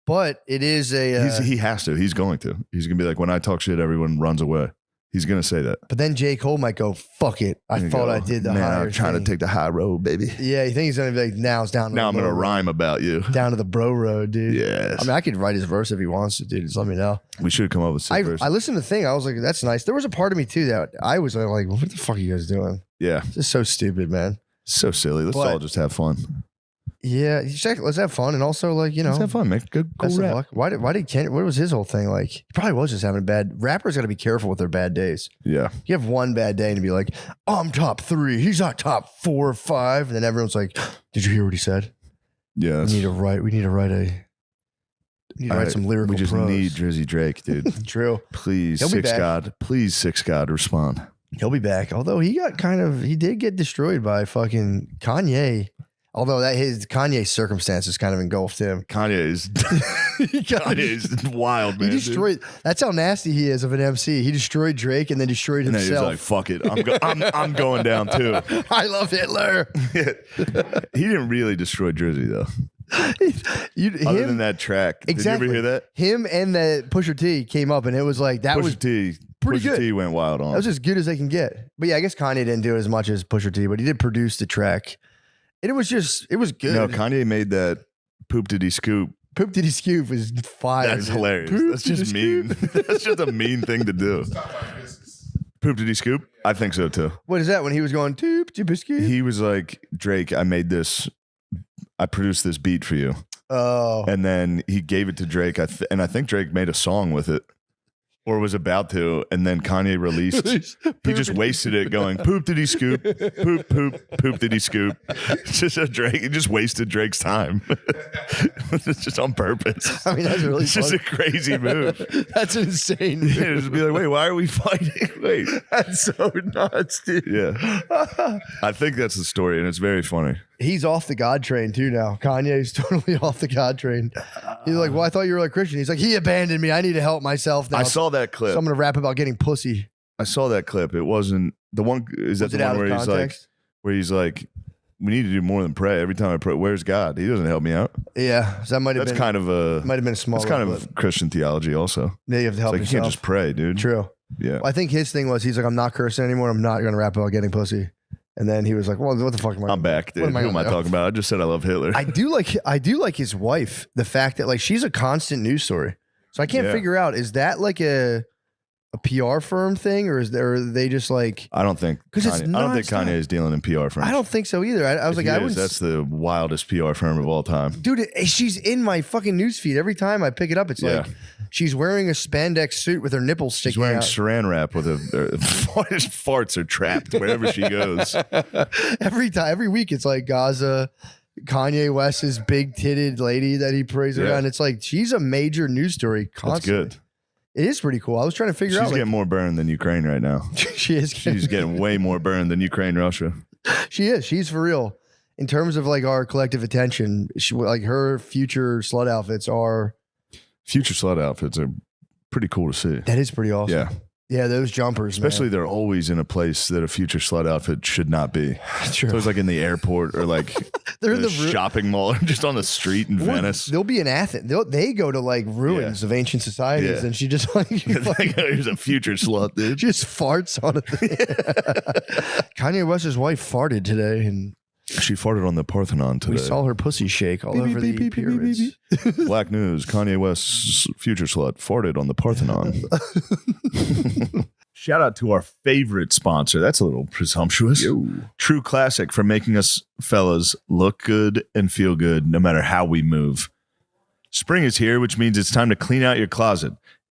But it is a. He has to. He's going to. He's going to be like, when I talk shit, everyone runs away. He's going to say that. but then J. Cole might go, fuck it. I You thought go, I did the Man, higher I'm trying thing." to take the high road, baby. Yeah, you think he's going to be like, now it's down to Now the I'm going to bro road. rhyme about you. Down to the bro road, dude. Yes. I mean, I could write his verse if he wants to, dude. Just let me know. We should come up with I sick verses. listened to the thing. I was like, that's nice. There was a part of me, too, that I was like, what the fuck are you guys doing? Yeah. This is so stupid, man. So silly. Let's But- all just have fun. Yeah, let's have fun. And also, like, Let's have fun. Make good, cool best of rap. luck. Why did Ken? What was his whole thing? Like, he probably was just having a bad. Rappers got to be careful with their bad days. Yeah. You have one bad day and be like, I'm top 3. He's not top 4 or 5. And then everyone's like, did you hear what he said? Yeah. We need to write some lyrical We just prose. need Drizzy Drake, dude. True. Please, He'll be Six back. God. Please, Six God, respond. He'll be back. Although he did get destroyed by fucking Kanye. Although his Kanye circumstances kind of engulfed him. Kanye is He Kanye is wild, man. He dude. destroyed. That's how nasty he is of an MC. He destroyed Drake and then destroyed And then he was himself. like, "Fuck it, I'm going down too." I love Hitler. He didn't really destroy Drizzy though. Other than that track, Exactly. Did you ever hear that? Him and the Pusha T came up, and it was like that was Pusha pretty good. T went wild on. that was as good as they can get. But yeah, I guess Kanye didn't do it as much as Pusha T, but he did produce the track, and it was good. No, Kanye made that Poop Diddy Scoop. Poop Diddy Scoop was fire. That's dude. hilarious. Poop That's just Diddy mean. Scoop. That's just a mean thing to do. Top 5 business. Poop Diddy Scoop? I think so too. What is that? When he was going Toop Diddy Scoop? He was like, Drake, I produced this beat for you. Oh, And then he gave it to Drake. And I think Drake made a song with it or was about to. And then Kanye released, he just wasted it going, poop did he scoop, poop, poop did he scoop. It's just he just wasted Drake's time. It's just on purpose. I mean, that's really It's just fun. a crazy move. That's insane. Dude. Yeah, just be like, wait, why are we fighting? Wait. That's so nuts, dude. Yeah. I think that's the story, and it's very funny. He's off the God train too now. Kanye's totally off the God train. He's like, well, I thought you were like Christian. He's like, he abandoned me. I need to help myself now. I saw that clip. So I'm gonna rap about getting pussy. I saw that clip. It wasn't the one. Is that Was the it out one of where context? he's like, We need to do more than pray. Every time I pray, where's God? He doesn't help me out. Yeah, so that might have That's been kind of a might have been a small. that's kind but of Christian theology also. yeah, you have to help Like you can't yourself. just pray, dude. True. Yeah. Well, I think his thing was he's like, I'm not cursing anymore. I'm not gonna rap about getting pussy. And then he was like, well, what the fuck am I? I'm back, dude. What Who am I gonna do? talking about? I just said I love Hitler. I do like his wife. The fact that like she's a constant news story. So I can't Yeah. figure out, is that like a PR firm thing, or are they just like? I don't think 'Cause it's Kanye, I don't think nonstop. Kanye is dealing in PR firms. I don't think so either. I was If like, he I is, wouldn't. that's the wildest PR firm of all time. Dude, she's in my fucking newsfeed every time I pick it up. It's Yeah. like she's wearing a spandex suit with her nipples sticking She's wearing out. saran wrap with his farts are trapped wherever she goes. Every week, it's like Gaza, Kanye West's big titted lady that he prays Yeah. around. It's like she's a major news story That's constantly. good. It is pretty cool. I was trying to figure She's out. Like, getting more burned than Ukraine right now. she is. She's getting way more burned than Ukraine, Russia. She is. She's for real. In terms of like our collective attention, like her future slut outfits are. Future slut outfits are pretty cool to see. That is pretty awesome. Yeah. Yeah, those jumpers, Especially they're always in a place that a future slut outfit should not be. man. True. So it's like in the airport or like They're in the the ru- shopping mall or just on the street in Or Venice. They'll be in Athens. They go to like ruins of ancient societies, Yeah. and she just like Here's a future slut, dude. just farts on it. Kanye West's wife farted today, and She farted on the Parthenon today. we saw her pussy shake all Beep, over beep, the beep, beep, pyramids. Black news: Kanye West's future slut farted on the Parthenon. Shout out to our favorite sponsor. That's a little presumptuous. True Classic, for making us fellas look good and feel good no matter how we move. Spring is here, which means it's time to clean out your closet.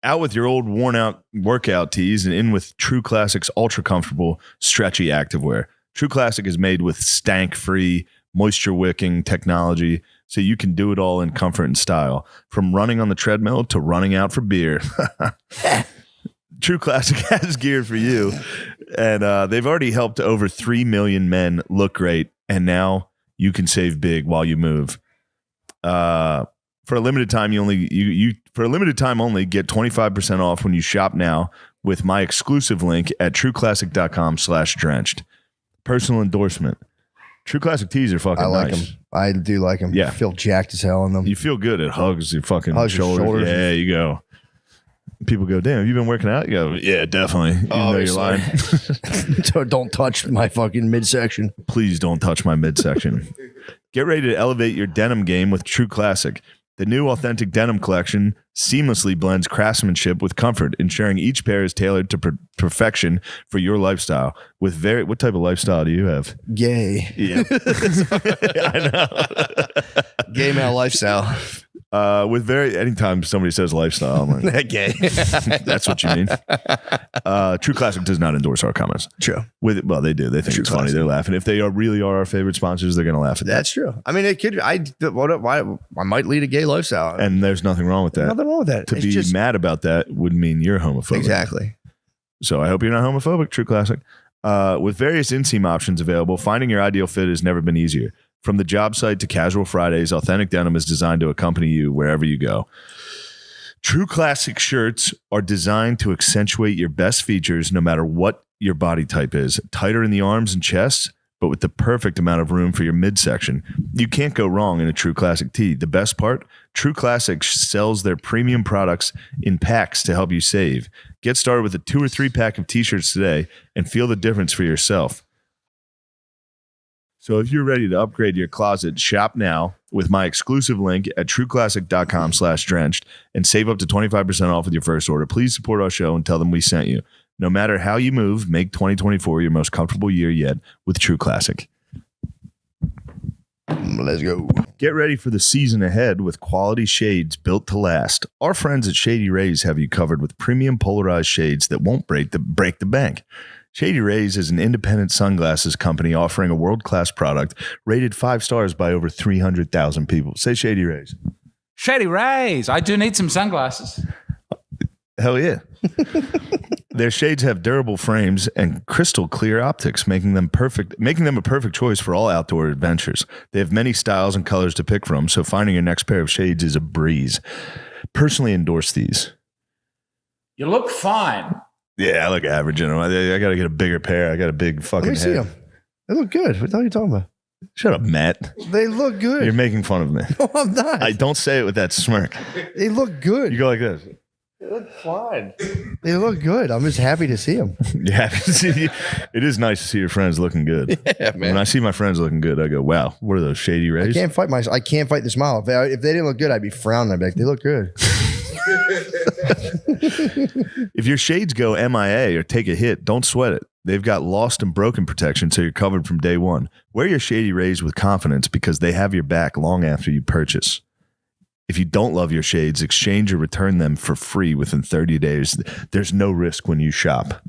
Out with your old worn out workout tees and in with True Classic's ultra comfortable, stretchy activewear. True Classic is made with stank free, moisture wicking technology so you can do it all in comfort and style. From running on the treadmill to running out for beer. True Classic has gear for you. And they've already helped over 3 million men look great. And now you can save big while you move. For a limited time, for a limited time only, get 25% off when you shop now with my exclusive link at trueclassic.com/drenched. Personal endorsement. True Classic tees are fucking I like nice. them. I do like them. Yeah. I feel jacked as hell in them. You feel good. It hugs your fucking Hugs your shoulders. shoulders. Yeah, there you go. People go, damn, have you been working out? You go, yeah, definitely. Even though you're lying. So don't touch my fucking midsection. Please don't touch my midsection. Get ready to elevate your denim game with True Classic. The new authentic denim collection seamlessly blends craftsmanship with comfort, ensuring each pair is tailored to perfection for your lifestyle. What type of lifestyle do you have? Gay. Yeah, I know. Gay male lifestyle. Anytime somebody says lifestyle, I'm like, Gay. that's what you mean. True Classic does not endorse our comments. True. Well, they do. They think True it's funny. Classic. They're laughing. If they really are our favorite sponsors, they're going to laugh at that. That's true. I mean, it could. I might lead a gay lifestyle. And there's nothing wrong with that. Nothing wrong with that. To It's be just mad about that would mean you're homophobic. exactly. So I hope you're not homophobic, True Classic. With various inseam options available, finding your ideal fit has never been easier. From the job site to casual Fridays, authentic denim is designed to accompany you wherever you go. True Classic shirts are designed to accentuate your best features no matter what your body type is. Tighter in the arms and chest, but with the perfect amount of room for your midsection. You can't go wrong in a True Classic tee. The best part? True Classic sells their premium products in packs to help you save. Get started with a 2 or 3 pack of t-shirts today and feel the difference for yourself. So if you're ready to upgrade your closet, shop now with my exclusive link at trueclassic.com/drenched and save up to 25% off with your first order. Please support our show and tell them we sent you. No matter how you move, make 2024 your most comfortable year yet with True Classic. Let's go. Get ready for the season ahead with quality shades built to last. Our friends at Shady Rays have you covered with premium polarized shades that won't break the bank. Shady Rays is an independent sunglasses company offering a world-class product rated 5 stars by over 300,000 people. Say Shady Rays. Shady Rays. I do need some sunglasses. Hell yeah. Their shades have durable frames and crystal clear optics, making them a perfect choice for all outdoor adventures. They have many styles and colors to pick from, so finding your next pair of shades is a breeze. Personally endorse these. You look fine. Yeah, I look average in them. I got to get a bigger pair. I got a big fucking Let me see head. them. They look good. What the hell are you talking about? Shut up, Matt. They look good. You're making fun of me. No, I'm not. I don't say it with that smirk. They look good. You go like this. They look fine. They look good. I'm just happy to see them. You happy to see? It is nice to see your friends looking good. Yeah, When I see my friends looking good, I go, "Wow, what are those shady rays?" I can't fight the smile. If they didn't look good, I'd be frowning. I'd be like, they look good. If your shades go MIA or take a hit, don't sweat it. They've got lost and broken protection, so you're covered from day one. Wear your Shady Rays with confidence because they have your back long after you purchase. If you don't love your shades, exchange or return them for free within 30 days. There's no risk when you shop.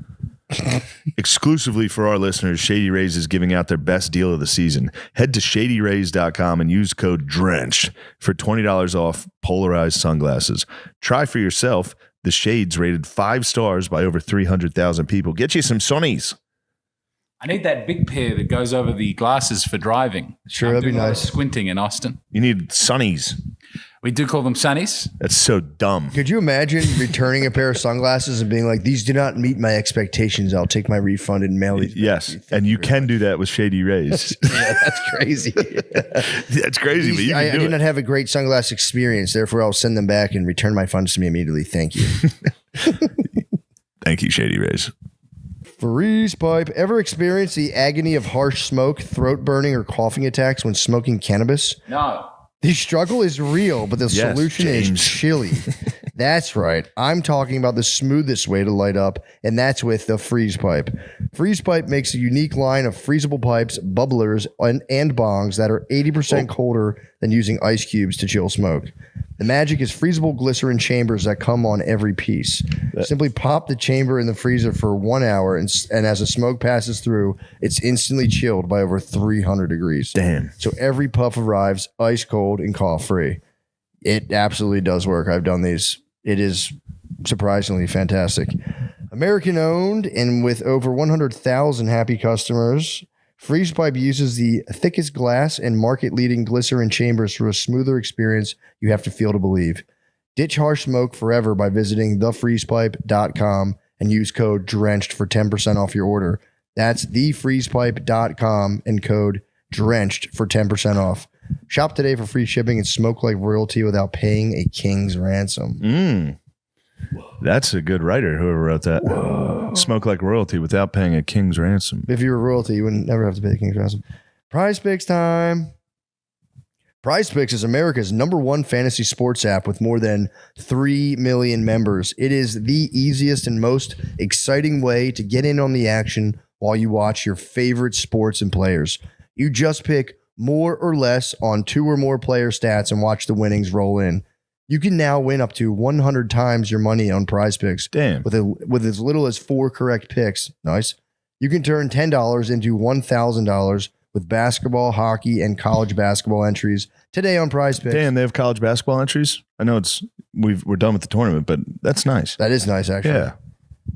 Exclusively for our listeners, Shady Rays is giving out their best deal of the season. Head to shadyrays.com and use code DRENCHED for $20 off polarized sunglasses. Try for yourself the shades rated 5 stars by over 300,000 people. Get you some Sonnies. I need that big pair that goes over the glasses for driving. Sure, I'm that'd be doing a lot of nice. Squinting in Austin. You need Sonnies. We do call them sunnies. That's so dumb. Could you imagine returning a pair of sunglasses and being like, these do not meet my expectations. I'll take my refund and mail these. Yes, and you can do that with Shady Rays. Yeah, that's crazy. That's crazy, but you I can do did it. not have a great sunglass experience. Therefore, I'll send them back and return my funds to me immediately. Thank you. Thank you, Shady Rays. Freeze pipe. Ever experienced the agony of harsh smoke, throat burning, or coughing attacks when smoking cannabis? No. The struggle is real, but the Yes, solution James. is chili. That's right. I'm talking about the smoothest way to light up, and that's with the freeze pipe. Freeze pipe makes a unique line of freezable pipes, bubblers, and bongs that are 80% colder than using ice cubes to chill smoke. The magic is freezable glycerin chambers that come on every piece. Simply pop the chamber in the freezer for 1 hour, and as the smoke passes through, it's instantly chilled by over 300 degrees. Damn. So every puff arrives ice cold and cough free. It absolutely does work. I've done these. It is surprisingly fantastic. American owned and with over 100,000 happy customers, Freeze Pipe uses the thickest glass and market leading glycerin chambers for a smoother experience you have to feel to believe. Ditch harsh smoke forever by visiting thefreezepipe.com and use code DRENCHED for 10% off your order. That's thefreezepipe.com and code DRENCHED for 10% off. Shop today for free shipping and smoke like royalty without paying a king's ransom. That's a good writer, whoever wrote that. Whoa. Smoke like royalty without paying a king's ransom. If you were royalty, you wouldn't never have to pay the king's ransom. Prize Picks time. Prize Picks is America's #1 fantasy sports app with more than 3 million members. It is the easiest and most exciting way to get in on the action while you watch your favorite sports and players. You just pick more or less on 2 or more player stats and watch the winnings roll in. You can now win up to 100 times your money on Prize Picks. Damn. With as little as 4 correct picks. Nice. You can turn $10 into $1,000 with basketball, hockey, and college basketball entries today on Prize Picks. Damn, they have college basketball entries? I know we're done with the tournament, but that's nice. That is nice, actually. Yeah.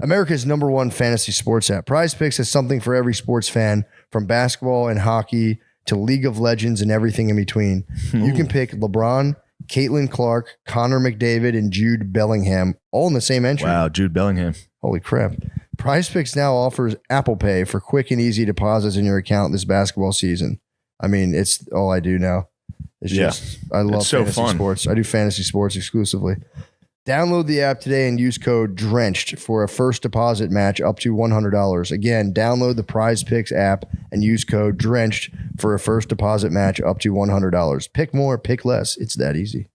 America's #1 fantasy sports app. Prize Picks has something for every sports fan, from basketball and hockey to League of Legends and everything in between. You can pick LeBron, Caitlin Clark, Connor McDavid, and Jude Bellingham all in the same entry. Wow, Jude Bellingham. Holy crap. Prize Picks now offers Apple Pay for quick and easy deposits in your account this basketball season. I mean, it's all I do now. It's just, I love It's so fantasy fun. sports. I do fantasy sports exclusively. Download the app today and use code DRENCHED for a first deposit match up to $100. Again, download the Prize Picks app and use code DRENCHED for a first deposit match up to $100. Pick more, pick less. It's that easy.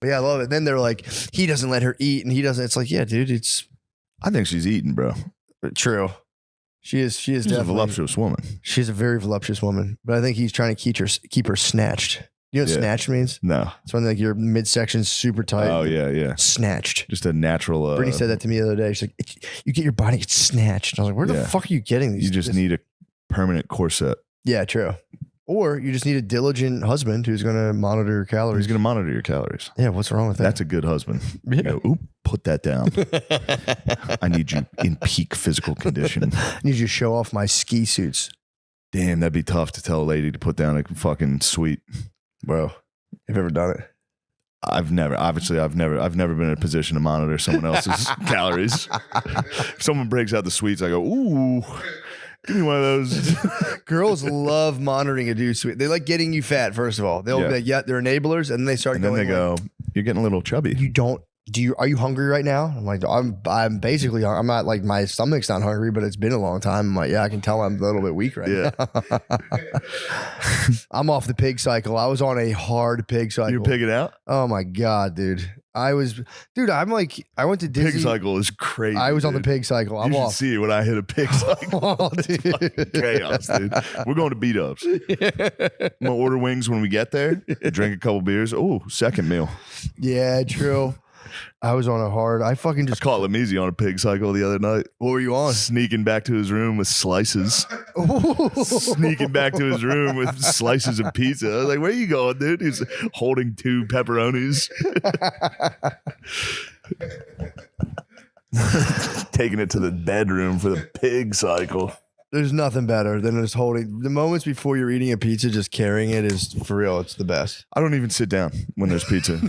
But yeah, I love it. Then they're like, he doesn't let her eat and he doesn't. It's like, yeah, dude, it's I think she's eating, bro. true. She is She's a definitely voluptuous woman. She's a very voluptuous woman, but I think he's trying to keep her snatched. You know what Yeah. snatched means? No. It's when like your midsection super tight. Oh, yeah. Snatched. Just a natural. Brittany said that to me the other day. She's like, you get your body gets snatched. And I was like, where the Yeah. fuck are you getting these? You just need a permanent corset. Yeah, true. Or you just need a diligent husband who's going to monitor your calories. He's going to monitor your calories. Yeah, what's wrong with that? That's a good husband. You go, oop, put that down. I need you in peak physical condition. I need you to show off my ski suits, Damn, that'd be tough to tell a lady to put down a fucking sweet. bro. Have you ever done it? I've never been in a position to monitor someone else's calories. If someone breaks out the sweets, I go, ooh. Give me one of those. Girls love monitoring a dude's weight. They like getting you fat. First of all, they'll Yeah. be like, yeah, they're enablers, and then they start And then going. they go, "You're getting a little chubby." you don't. Are you hungry right now? I'm like, I'm basically. I'm not like my stomach's not hungry, but it's been a long time. I'm like, yeah, I can tell I'm a little bit weak right Yeah. now. I'm off the pig cycle. I was on a hard pig cycle. You're pigging out. Oh my god, dude. I'm like, I went to Disney. Pig cycle is crazy. I was on the dude. pig cycle. I'm You should off. see when I hit a pig cycle. Oh, dude. Chaos, dude. We're going to beat ups. I'm gonna order wings when we get there. Drink a couple beers. Oh, second meal. Yeah, true. I was on a hard. I fucking I just. caught Lamisi on a pig cycle the other night. What were you on? Sneaking back to his room with slices. Sneaking back to his room with slices of pizza. I was like, "Where you going, dude?" He's holding 2 pepperonis. Taking it to the bedroom for the pig cycle. There's nothing better than just holding the moments before you're eating a pizza. Just carrying it is for real. It's the best. I don't even sit down when there's pizza.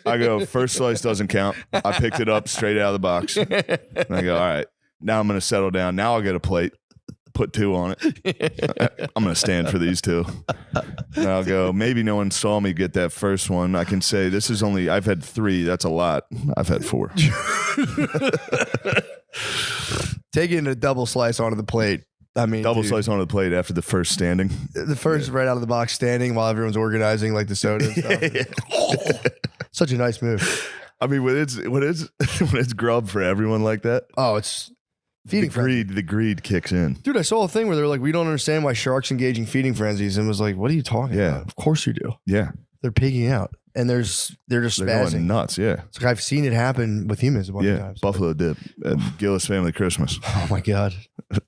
I go, first slice doesn't count. I picked it up straight out of the box. And I go, all right, now I'm going to settle down. Now I'll get a plate, put 2 on it. I'm going to stand for these 2. And I'll go, maybe no one saw me get that first one. I can say, this is only, I've had 3. That's a lot. I've had 4. Taking a double slice onto the plate. I mean, Double dude, slice onto the plate after the first standing. The first right out of the box standing while everyone's organizing like the soda and stuff. Such a nice move. I mean, when it's grub for everyone like that, Oh, it's feeding frenzy. the greed kicks in. Dude, I saw a thing where they were like, we don't understand why sharks engage in feeding frenzies, and was like, what are you talking Yeah. about? Of course you do. Yeah. They're pigging out. And they're just They're spazzing. going nuts. Yeah. It's like I've seen it happen with humans a bunch of Yeah. times. Buffalo dip at Gillis Family Christmas. Oh my God.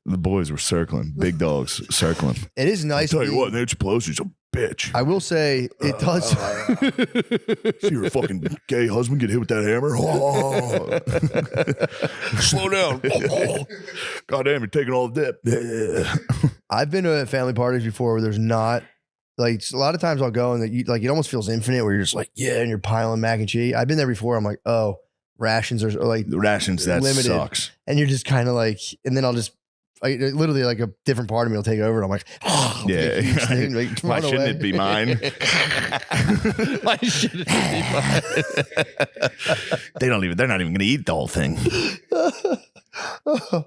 The boys were circling, big dogs circling. It is nice. Tell you being- what, Nancy Pelosi's a bitch. I will say it does. See your fucking gay husband get hit with that hammer. Oh. Slow down. God damn, you're taking all the dip. Yeah. I've been to family parties before where there's not like a lot of times I'll go and it almost feels infinite where you're just like, yeah, and you're piling mac and cheese. I've been there before. I'm like, oh, rations are like, The rations, that Limited. sucks. and you're just kind of like, and then I'll just literally like a different part of me will take over and I'm like, oh, Yeah. huge thing, like, Why run shouldn't away. it be mine? Why shouldn't it They're not even going to eat the whole thing. be mine?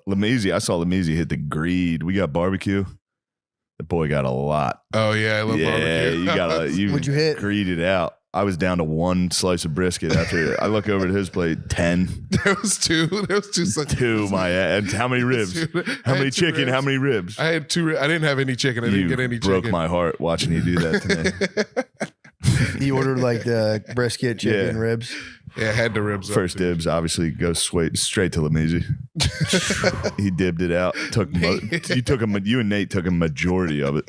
Lamisi, I saw Lamisi hit the greed. We got barbecue. The boy got a lot. Oh yeah, I love barbecue. you What'd you hit? greeded out. I was down to 1 slice of brisket after I look over at his plate, 10. There was two. Such 2, my ass. How many ribs? How many chicken? How many ribs? I had 2. I didn't have any chicken. I didn't get any broke chicken. my heart watching you do that to me. He ordered like the brisket, chicken, Yeah. ribs. Yeah, I had the ribs. up, First dude. dibs obviously goes straight to Lamisi. He dibbed it out. You and Nate took a majority of it.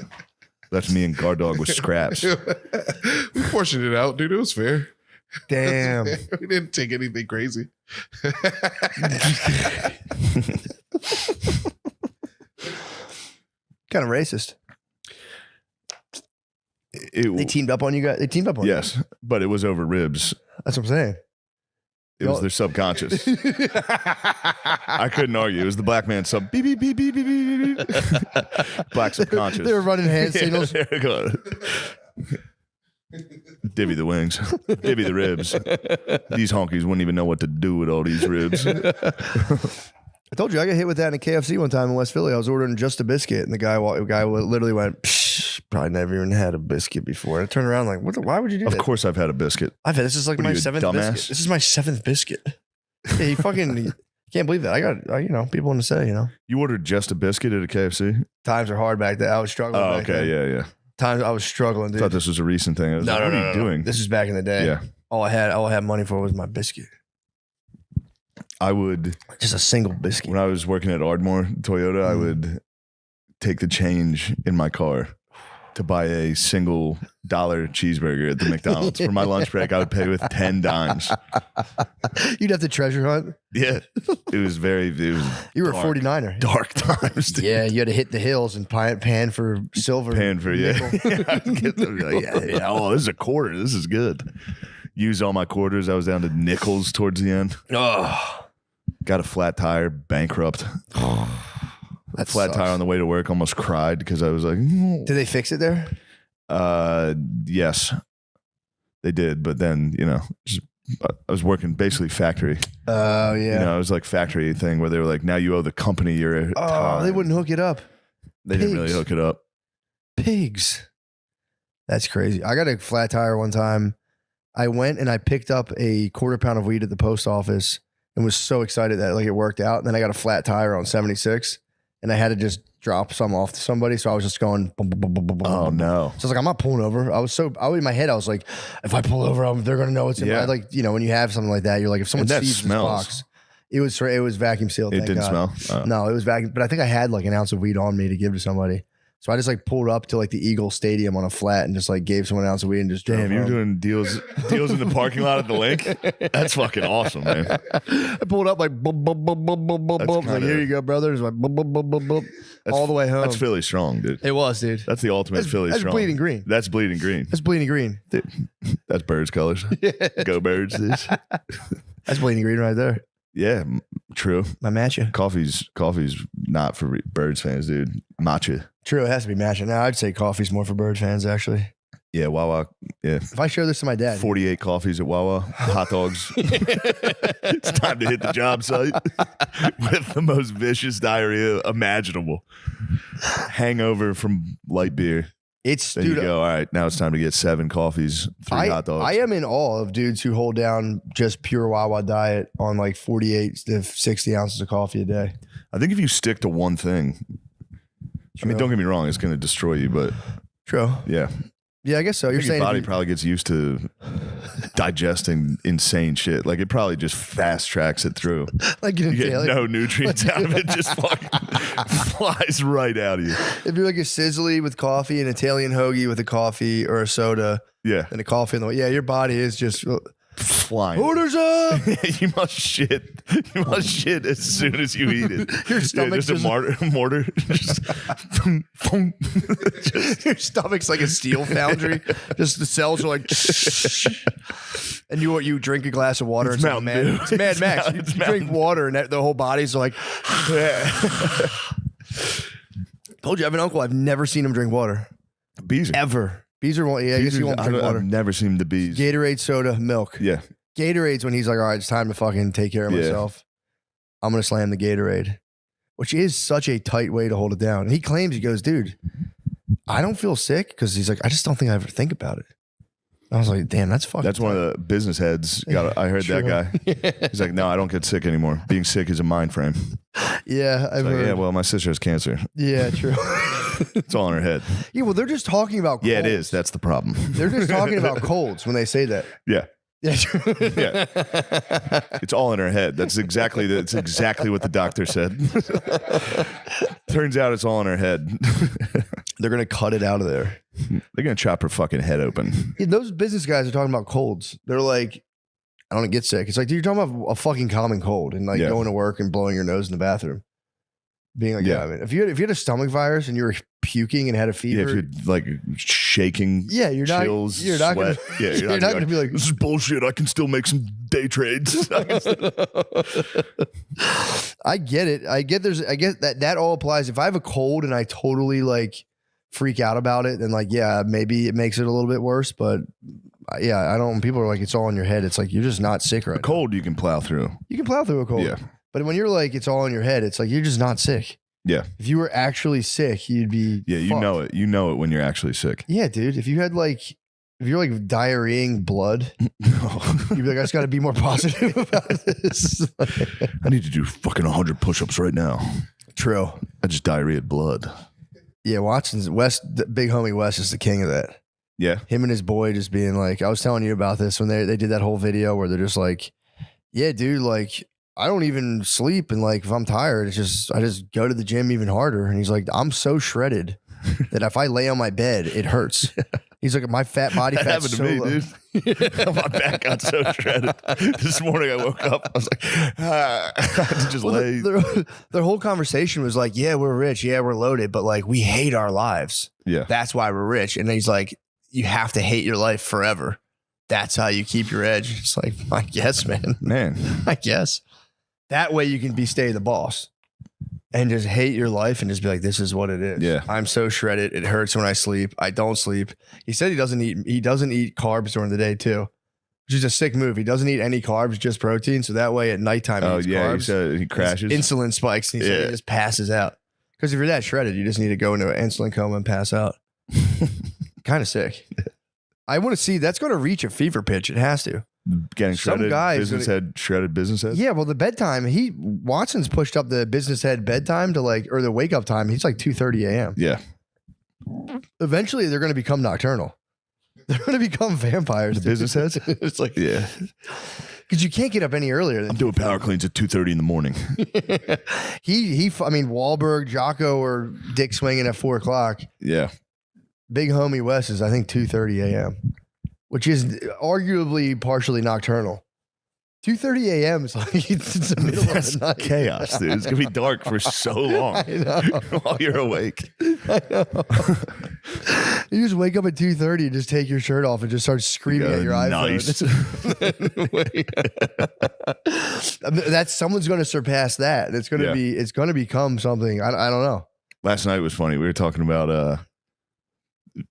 Left me and Guard Dog with scraps. We portioned it out, dude. It was fair. Damn. We didn't take anything crazy. Kind of racist. They It, teamed up on you guys. They teamed up on yes, but it was over ribs. you. That's what I'm saying. It was their subconscious. I couldn't argue. It was the black man sub beep beep beep beep beep beep. Beep. Black subconscious. They were running hand signals. Yeah, go on. Divvy the wings. Divvy the ribs. These honkies wouldn't even know what to do with all these ribs. I told you I got hit with that in a KFC one time in West Philly. I was ordering just a biscuit, and the guy literally went, Psh, probably never even had a biscuit before. And I turned around like, why would you do Of that? course I've had a biscuit. I've had this is like What are my you, a 7th dumbass? biscuit. This is my 7th biscuit. Yeah, he fucking can't believe that. I got people want to say, You ordered just a biscuit at a KFC? times are hard back then. I was struggling. Oh, back okay. then. Yeah. Times I was struggling, I dude. thought this was a recent thing. I was like, what are you doing? This is back in the day. Yeah. All I had money for was my biscuit. I would, Just a single biscuit. when I was working at Ardmore Toyota, I would take the change in my car to buy a $1 cheeseburger at the McDonald's. For my lunch break, I would pay with 10 dimes. You'd have to treasure hunt. Yeah. It was You were dark. a 49er. dark times. Dude. Yeah, you had to hit the hills and pan for silver. Pan for, yeah. nickel. Get them, like, yeah. Oh, this is a quarter. This is good. Used all my quarters. I was down to nickels towards the end. Oh, Got a flat tire, bankrupt. That flat sucks. tire on the way to work. Almost cried because I was like, "Mm." Did they fix it there? Yes, they did. But then, I was working basically factory. Oh yeah. It was like factory thing where they were like, now you owe the company your Oh, time. they wouldn't hook it up. They didn't really Pigs. hook it up. Pigs. That's crazy. I got a flat tire one time. I went and I picked up a 1/4 pound of weed at the post office and was so excited that like it worked out. And then I got a flat tire on 76 and I had to just drop some off to somebody. So I was just going, boom, boom, boom, boom, boom, boom, Oh boom. no. So I was like, I'm not pulling over. I was in my head, I was like, if I pull over, they're going to know it's in Yeah. my, like, when you have something like that, you're like, if someone And that sees smells. this box, it was vacuum sealed. It thank didn't God. smell. Oh. No, it was vacuum, but I think I had like an ounce of weed on me to give to somebody. So I just like pulled up to like the Eagle Stadium on a flat and just like gave someone an ounce of weed and just drove Damn, you're home. doing deals in the parking lot at the link? That's fucking awesome, man. I pulled up like boom, boom, boom, boom, boom, boom, That's boom. Like, kinda- here you go, brother. Just like boom, boom, boom, boom, boom, That's- all the way home. That's Philly strong, dude. It was, dude. That's the ultimate Philly That's strong. bleeding green. That's bleeding green. That's bleeding green. That's birds colors. Go birds. Dude. That's bleeding green right there. Yeah, true. My matcha. Coffee's not for birds fans, dude. Matcha. True, it has to be matcha. Now I'd say coffee's more for bird fans, actually. Yeah, Wawa. Yeah. If I show this to my dad, 48 coffees at Wawa, hot dogs. It's time to hit the job site with the most vicious diarrhea imaginable. Hangover from light beer. it's Then dude. you go, all right, now it's time to get 7 coffees, 3 hot dogs. I am in awe of dudes who hold down just pure Wawa diet on like 48 to 60 ounces of coffee a day. I think if you stick to one thing, I mean, True. don't get me wrong, it's going to destroy you, but True. yeah. Yeah, I guess so. I You're think your saying body if you- probably gets used to digesting insane shit. Like it probably just fast tracks it through. like an You get Italian. no nutrients out of it, just fucking flies right out of you. If you're like a sizzly with coffee, an Italian hoagie with a coffee or a soda, Yeah, and a coffee in the yeah, your body is just flying. orders up. You must shit. You must shit as soon as you eat it. Your stomach just a mortar. Just, Your stomach's like a steel foundry. Just the cells are like, and you drink a glass of water. It's like Mountain Dew. It's Mad It's Max. Mount- You it's drink Mountain- water, and the whole body's like. Told you, I have an uncle. I've never seen him drink water Beezer. ever. Beezer won't. Yeah, I guess he won't drink water. I've never seen the bees. Gatorade, soda, milk. Yeah. Gatorade's when he's like, all right, it's time to fucking take care of Yeah. myself. I'm gonna slam the Gatorade, which is such a tight way to hold it down. And he claims, he goes, dude, I don't feel sick because he's like, I just don't think I ever think about it. I was like, damn, that's fucking. That's one of the business heads. I heard that guy. He's like, no, I don't get sick anymore. Being sick is a mind frame. Yeah, I've Like, heard. yeah, well, my sister has cancer. Yeah, true. It's all in her head. Yeah, well, they're just talking about colds. Yeah, it is. That's the problem. They're just talking about colds when they say that. Yeah. Yeah, true. Yeah. It's all in her head. That's exactly what the doctor said. Turns out it's all in her head. They're gonna cut it out of there. They're gonna chop her fucking head open. Yeah, those business guys are talking about colds. They're like, I don't get sick. It's like, dude, you're talking about a fucking common cold and like Yeah. going to work and blowing your nose in the bathroom. Being like, yeah, Yeah. I mean, if you had a stomach virus and you were puking and had a Yeah, if fever, you're like shaking, you're not, chills, you're not sweat. gonna, Yeah, you're not gonna be like, this is bullshit. I can still make some day trades. I get it. I get that all applies. If I have a cold and I totally like freak out about it, then like, yeah, maybe it makes it a little bit worse. But yeah, I don't. When people are like, it's all in your head. It's like you're just not sick right A cold you can plow through. now. You can plow through a cold. Yeah. But when you're like, it's all in your head. It's like you're just not sick. Yeah. If you were actually sick, you'd be. Yeah, you fucked. know it. You know it when you're actually sick. Yeah, dude. If you had like. If you're like diarrheaing blood, you'd be like, I just got to be more positive about this. I need to do fucking 100 push-ups right now. True. I just diarrheaed blood. Yeah, the big homie Wes is the king of that. Yeah. Him and his boy just being like, I was telling you about this when they did that whole video where they're just like, yeah, dude, like I don't even sleep. And like, if I'm tired, I just go to the gym even harder. And he's like, I'm so shredded that if I lay on my bed, it hurts. He's like, my fat body That fat's happened to so me, low. dude. My back got so shredded. This morning I woke up, I was like, I had to just Well, lay. their whole conversation was like, yeah, we're rich. Yeah, we're loaded. But like, we hate our lives. Yeah. That's why we're rich. And he's like, you have to hate your life forever. That's how you keep your edge. It's like, I guess, man. Man. I guess. That way you can stay the boss. and just hate your life and just be like, this is what it is. Yeah. I'm so shredded. It hurts when I sleep. I don't sleep. He said he doesn't eat carbs during the day too, which is a sick move. He doesn't eat any carbs, just protein. So that way at nighttime, he eats He carbs. said he crashes. His insulin spikes and he said he just passes out. Because if you're that shredded, you just need to go into an insulin coma and pass out. Kind of sick. I want to see that's going to reach a fever pitch. It has to. Getting Some shredded guys business head, shredded business head. Yeah, well, the bedtime, Watson's pushed up the business head bedtime to or the wake up time. He's like 2:30 a.m. Yeah. Eventually, they're going to become nocturnal. They're going to become vampires. The business heads? It's like, Yeah. because you can't get up any earlier I'm than doing power cleans at 2:30 in the morning. I mean, Wahlberg, Jocko, or Dick swinging at 4 o'clock. Yeah. Big homie Wes is, I think, 2:30 a.m., which is arguably partially nocturnal. 2:30 a.m. is like it's the middle That's of the night. chaos, dude. It's gonna be dark for so long I know. while you're awake. I know. You just wake up at 2:30 and just take your shirt off and just start screaming Go, at your nice. iPhone. That's someone's going to surpass that. It's going to Yeah. it's going to become something. I don't know. Last night was funny. We were talking about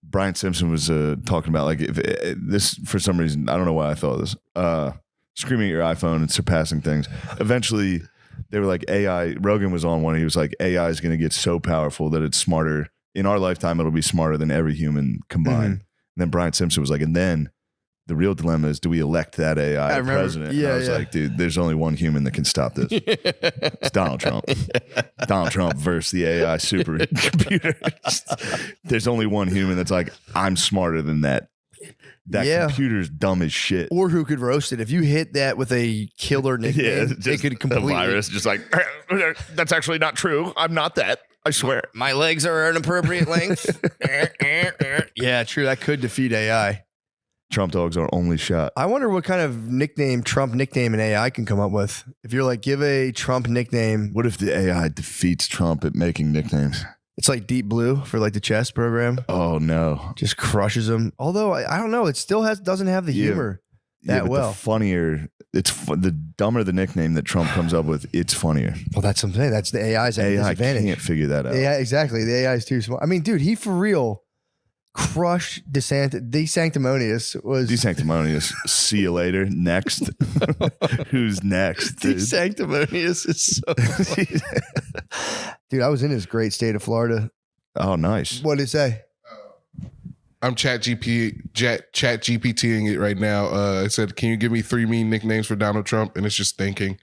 Brian Simpson was talking about like if this for some reason I don't know why I thought this screaming at your iPhone and surpassing things. Eventually, they were like AI. Rogan was on one. He was like AI is going to get so powerful that it's smarter in our lifetime. It'll be smarter than every human combined. And then Brian Simpson was like, and then the real dilemma is, do we elect that AI remember. president? Yeah, and I was yeah. like, dude, there's only one human that can stop this. It's Donald Trump. Donald Trump versus the AI supercomputer. There's only one human that's like, I'm smarter than that. That Yeah. computer's dumb as shit. Or who could roast it? If you hit that with a killer nickname, they just could completely. the virus, just like that's actually not true. I'm not that. I swear. My legs are an appropriate length. Yeah, true. That could defeat AI. Trump dog's our only shot. I wonder what kind of Trump nickname an AI can come up with. If you're like, give a Trump nickname, What if the AI defeats Trump at making nicknames? it's like Deep Blue for like the chess program. Oh no. Just crushes them. Although I don't know, it still doesn't have the Yeah. humor that but well. the funnier, the dumber the nickname that Trump comes up with, it's funnier. Well, that's what I'm saying. That's the AI's at a AI disadvantage. can't figure that out. Yeah, exactly. The AI is too small. I mean, dude, he for real crushed DeSanctimonious was Desanctimonious. See you later. Next. Who's next? Dude? DeSanctimonious is so dude, I was in his great state of Florida. Oh, nice. What did it say? I'm chat GPTing it right now. It said, can you give me 3 mean nicknames for Donald Trump? And it's just thinking.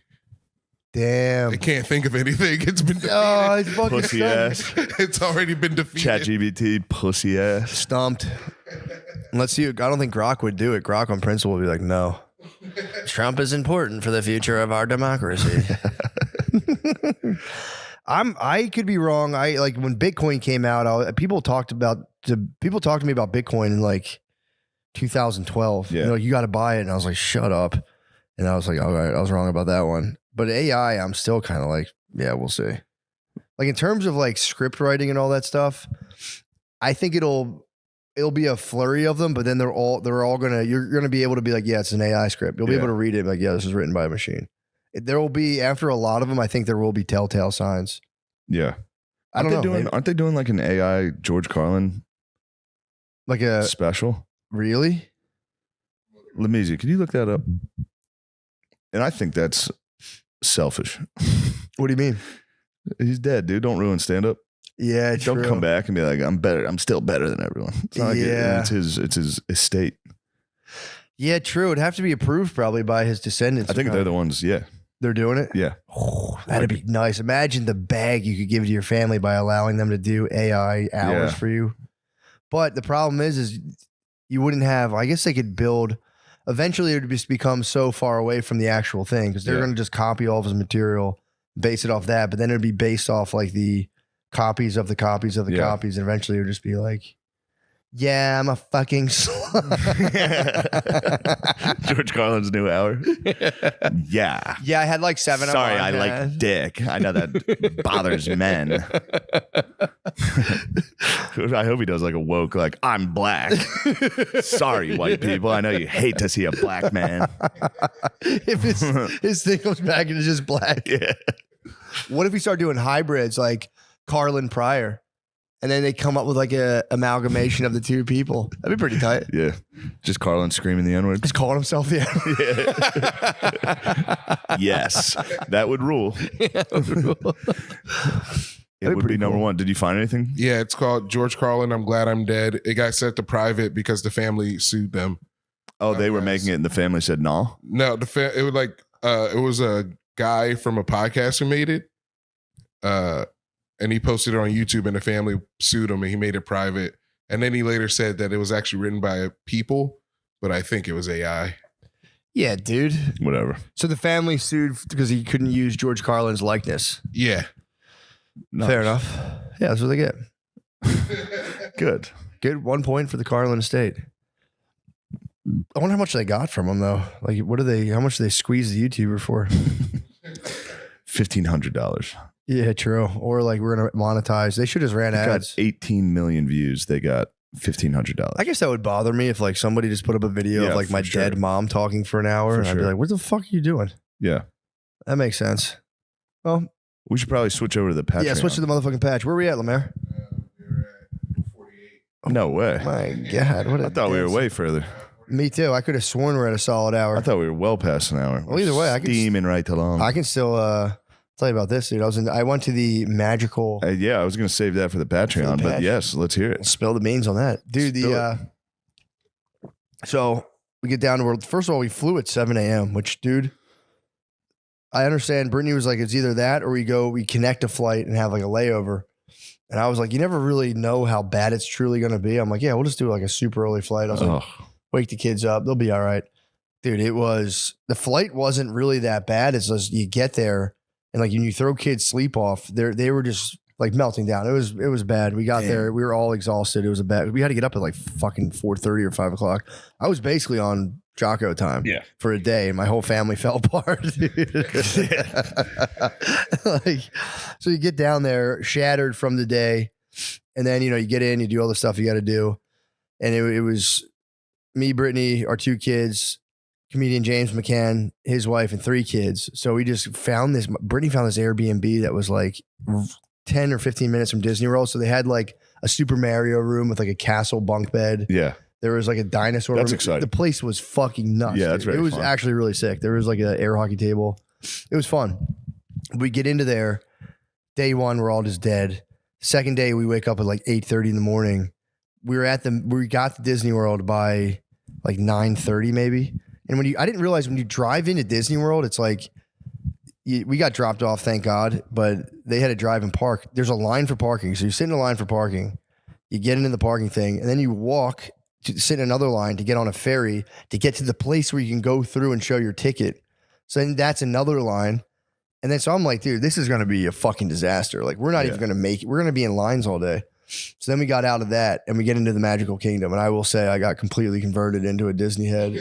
Damn. It can't think of anything. It's been defeated. Oh, it's fucking Pussy stumped. ass. It's already been defeated. Chat GBT, pussy ass. Stumped. Let's see. I don't think Grok would do it. Grok on principle would be like, no. Trump is important for the future of our democracy. I could be wrong. I like when Bitcoin came out. People talked to me about Bitcoin in like 2012. Yeah. You know, you got to buy it, and I was like, shut up. And I was like, all right, I was wrong about that one. But AI, I'm still kind of like, yeah, we'll see. Like in terms of like script writing and all that stuff, I think it'll be a flurry of them. But then you're gonna be able to be like, yeah, it's an AI script. You'll be Yeah. able to read it and be like, yeah, this is written by a machine. There will be, after a lot of them, I think there will be telltale signs. Yeah. I don't know. Aren't they doing like an AI George Carlin Like a special? really? Lemizzi, can you look that up? And I think that's selfish. What do you mean? He's dead, dude. Don't ruin stand up. Yeah, Don't come back and be like, I'm better. I'm still better than everyone. It's not like Yeah. it's his estate. Yeah, true. It'd have to be approved probably by his descendants. I think they're the ones. Yeah. They're doing it. Yeah. Oh, that'd be nice. Imagine the bag you could give to your family by allowing them to do AI hours Yeah. for you. But the problem is you wouldn't have. I guess they could build. Eventually, it would just become so far away from the actual thing because they're Yeah. going to just copy all of his material, base it off that. But then it would be based off like the copies of the copies of the Yeah. copies, and eventually it would just be like, yeah, I'm a fucking slut. George Carlin's new hour. Yeah. Yeah, I had like 7. Sorry, I like dick. I know that bothers men. I hope he does like a woke, like, I'm black. Sorry, white people. I know you hate to see a black man. If his thing comes back and it's just black. Yeah. What if we start doing hybrids like Carlin Pryor? And then they come up with like a amalgamation of the two people. That'd be pretty tight. Yeah. Just Carlin screaming the N-word. Just calling himself the Yes. That would rule. It would be pretty number cool. one. Did you find anything? Yeah, it's called George Carlin, I'm Glad I'm Dead. It got set to private because the family sued them. Oh, they were Yes. making it and the family said no. No, it was like it was a guy from a podcast who made it. And he posted it on YouTube and the family sued him and he made it private. And then he later said that it was actually written by people, but I think it was AI. Yeah, dude. Whatever. So the family sued because he couldn't use George Carlin's likeness. Yeah. No. Fair enough. Yeah, that's what they get. Good. Good 1 point for the Carlin estate. I wonder how much they got from him though. Like, how much do they squeeze the YouTuber for? $1,500. Yeah, true. Or like we're gonna monetize. They should just ran Got ads. 18 million views. They got $1,500. I guess that would bother me if like somebody just put up a video Yeah, of like my for sure. dead mom talking for an hour, For and I'd be sure. like, "What the fuck are you doing?" Yeah. That makes sense. Well, We should probably switch over to the Patreon. yeah, switch to the motherfucking patch. Where are we at, Lemaire? No way. My God, what a I thought we were way further. Me too. I could have sworn we're at a solid hour. I thought we were well past an hour. Well, either way, I can steaming right along. I can still tell you about this, dude. I went to the magical. Yeah, I was going to save that for the Patreon, but patch. yes, let's hear it. Spill the beans on that, dude. Spill So we get down to where first of all we flew at 7 a.m. Which, dude, I understand. Brittany was like, it's either that or we connect a flight and have like a layover. And I was like, you never really know how bad it's truly going to be. I'm like, yeah, we'll just do like a super early flight. I was like, Oh, wake the kids up, they'll be all right, dude. The flight wasn't really that bad. It's just you get there and like when you throw kids sleep off, they were just like melting down. It was bad. We got there, we were all exhausted. It was we had to get up at like fucking 4:30 or 5 o'clock. I was basically on Jocko time for a day, and my whole family fell apart. Like, so you get down there shattered from the day, and then you get in, you do all the stuff you got to do, and it was me, Brittany, our 2 kids, comedian James McCann, his wife, and 3 kids. So we just found this. Brittany found this Airbnb that was like 10 or 15 minutes from Disney World. So they had like a Super Mario room with like a castle bunk bed. yeah. There was like a dinosaur That's room. exciting. The place was fucking nuts. Yeah, that's dude. very It was fun. actually really sick. There was like an air hockey table. It was fun. We get into there. Day 1, we're all just dead. Second day, we wake up at like 8:30 in the morning. We got to Disney World by like 9:30 maybe. And I didn't realize when you drive into Disney World, it's like we got dropped off, thank God, but they had to drive and park. There's a line for parking. So you sit in a line for parking, you get into the parking thing, and then you walk to sit in another line to get on a ferry to get to the place where you can go through and show your ticket. So then that's another line. And then so I'm like, dude, this is going to be a fucking disaster. Like we're not even going to make it. We're going to be in lines all day. So then we got out of that and we get into the Magical Kingdom. And I will say I got completely converted into a Disney head.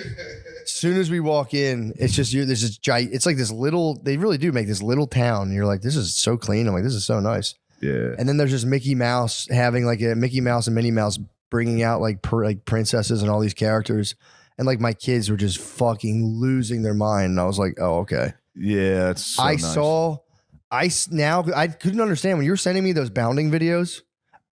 As soon as we walk in, it's just there's this giant, it's like this little, they really do make this little town. And you're like, this is so clean. I'm like, this is so nice. Yeah. And then there's just Mickey Mouse having like a Mickey Mouse and Minnie Mouse bringing out like princesses and all these characters. And like my kids were just fucking losing their mind. And I was like, oh, okay. Yeah. It's so nice. I couldn't understand when you were sending me those bounding videos.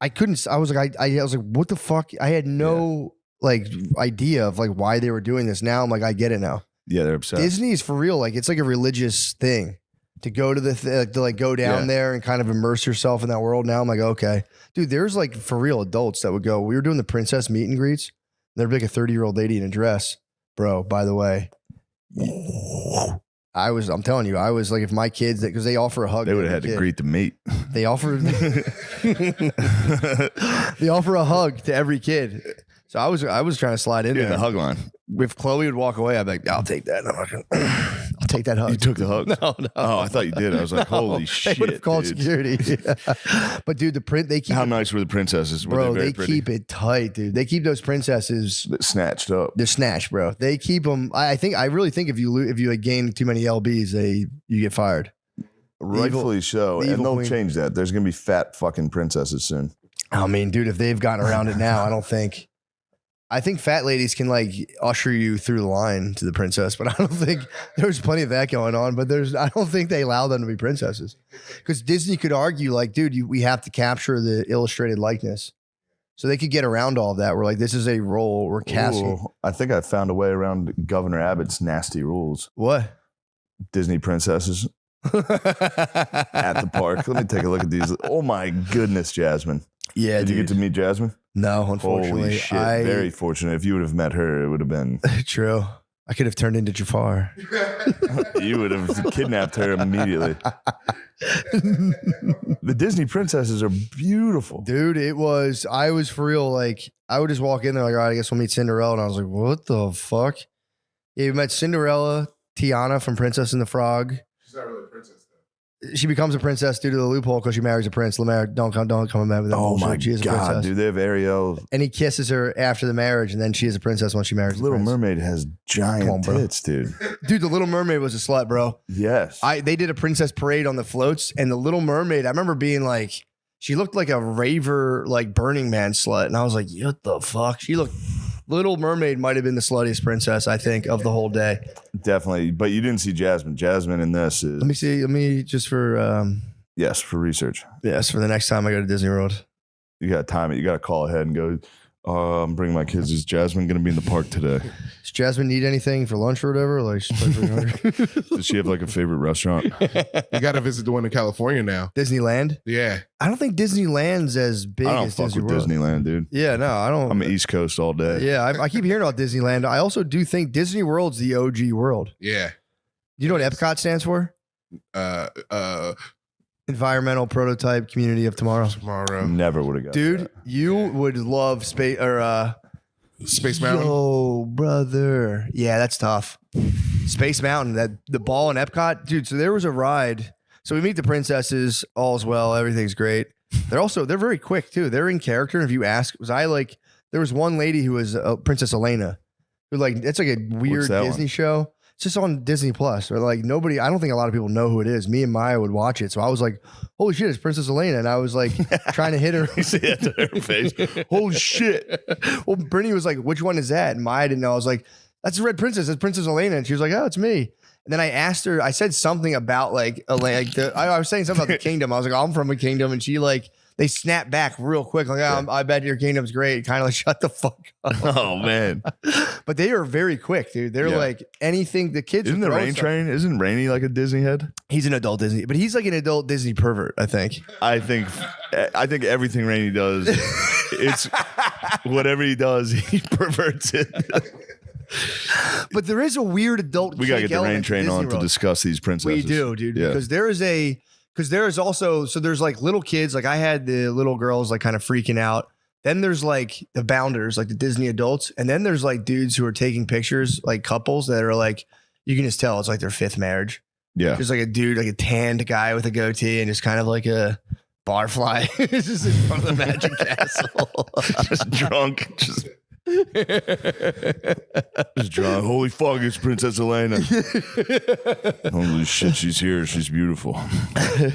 I was like, what the fuck? I had no like idea of like why they were doing this. Now I'm like, I get it now. Yeah, they're obsessed. Disney is for real. Like it's like a religious thing to go to to like go down there and kind of immerse yourself in that world. Now I'm like, okay, dude, there's like for real adults that would go. We were doing the princess meet and greets. There'd be like a 30-year-old lady in a dress, bro. By the way, I'm telling you, I was like, if my kids, because they offer a hug, They would to have had every to kid. greet the meat. They offer they offer a hug to every kid. So I was trying to slide in In there. the hug line. If Chloe would walk away, I'd be like, I'll take that. I'm not gonna, I'll take that hug. You took the hug? No. Oh, I thought you did. I was like, holy They shit. would have called dude. security. But dude, they keep How it, nice were the princesses? Were bro. very They pretty? keep it tight, dude. They keep those princesses. Snatched up. They're snatched, bro. They keep them. I really think if you like, gain too many lbs, you get fired. Rightfully so. the And evil they'll queen. change that. There's going to be fat fucking princesses soon. I mean, dude, if they've gotten around it now, I don't think. I think fat ladies can like usher you through the line to the princess, but I don't think there's plenty of that going on. But I don't think they allow them to be princesses because Disney could argue like, dude, we have to capture the illustrated likeness, so they could get around all of that. We're like, this is a role we're casting. Ooh, I think I found a way around Governor Abbott's nasty rules. What? Disney princesses at the park. Let me take a look at these. Oh my goodness, Jasmine. Yeah, Did you get to meet Jasmine? No, unfortunately. Holy shit. Very fortunate. If you would have met her, it would have been. True. I could have turned into Jafar. You would have kidnapped her immediately. The Disney princesses are beautiful. Dude, I was for real. Like, I would just walk in there like, all right, I guess we'll meet Cinderella. And I was like, what the fuck? Yeah, we met Cinderella, Tiana from Princess and the Frog. She's not really a princess, though. She becomes a princess due to the loophole because she marries a prince. Lemaire, don't come back with that Oh bullshit. my She is a God, princess. dude. They have Ariel. And he kisses her after the marriage, and then she is a princess when she marries the Little prince. Mermaid has giant Come on, bro. tits, dude. Dude, the Little Mermaid was a slut, bro. Yes. They did a princess parade on the floats, and the Little Mermaid, I remember being like, she looked like a raver, like Burning Man slut. And I was like, what the fuck? Little Mermaid might have been the sluttiest princess, I think, of the whole day. Definitely. But you didn't see Jasmine. Jasmine in this is. Let me see. Let me just for, Yes, for research. yes, for the next time I go to Disney World. You got to time it. You got to call ahead and go, I'm bringing my kids. Is Jasmine going to be in the park today? Does Jasmine need anything for lunch or whatever? Like, she's probably hungry. Does she have like a favorite restaurant? You got to visit the one in California now. Disneyland? Yeah. I don't think Disneyland's as big I don't as fuck Disney with World. Disneyland, dude. Yeah, no, I don't. I'm East Coast all day. Yeah, I keep hearing about Disneyland. I also do think Disney World's the OG world. Yeah. Do you know what EPCOT stands for? Environmental Prototype Community of Tomorrow. Tomorrow. Never would have got Dude, that. you would love Space Space Mountain. Yo, brother. Yeah, that's tough. Space Mountain, that the ball in Epcot. Dude, so there was a ride. So we meet the princesses, all's well, everything's great. They're very quick too. They're in character. If you ask, there was one lady who was Princess Elena, who like, it's like a weird that Disney one? show. It's just on Disney Plus. Or like nobody, I don't think a lot of people know who it is. Me and Maya would watch it. So I was like, holy shit, it's Princess Elena. And I was like trying to hit her. You see that to her face. Holy shit. Well, Brittany was like, which one is that? And Maya didn't know. I was like, that's the Red Princess. That's Princess Elena. And she was like, oh, it's me. And then I asked her, I said something about like Elena. I was saying something about the kingdom. I was like, I'm from a kingdom. And she like, they snapped back real quick. Like, oh, I bet your kingdom's great. Kind of like, shut the fuck up. Oh, man. But they are very quick, dude. They're Yeah. like anything. The kids. Isn't would the throw Rain stuff. Train? Isn't Rainy like a Disney head? He's an adult Disney, but he's like an adult Disney pervert, I think. I think everything Rainy does, it's whatever he does, he perverts it. But there is a weird adult. We got to kink get the Rain element Train Disney on to World. discuss these princesses. We do, dude. Yeah. Because there's also, so there's like little kids. Like I had the little girls like kind of freaking out. Then there's like the bounders, like the Disney adults. And then there's like dudes who are taking pictures, like couples that are like, you can just tell it's like their fifth marriage. Yeah. Just like a dude, like a tanned guy with a goatee and just kind of like a barfly. It's just in front of the Magic Castle. Just drunk. Just drunk. Holy fuck, it's Princess Elena. Holy shit, she's here. She's beautiful. He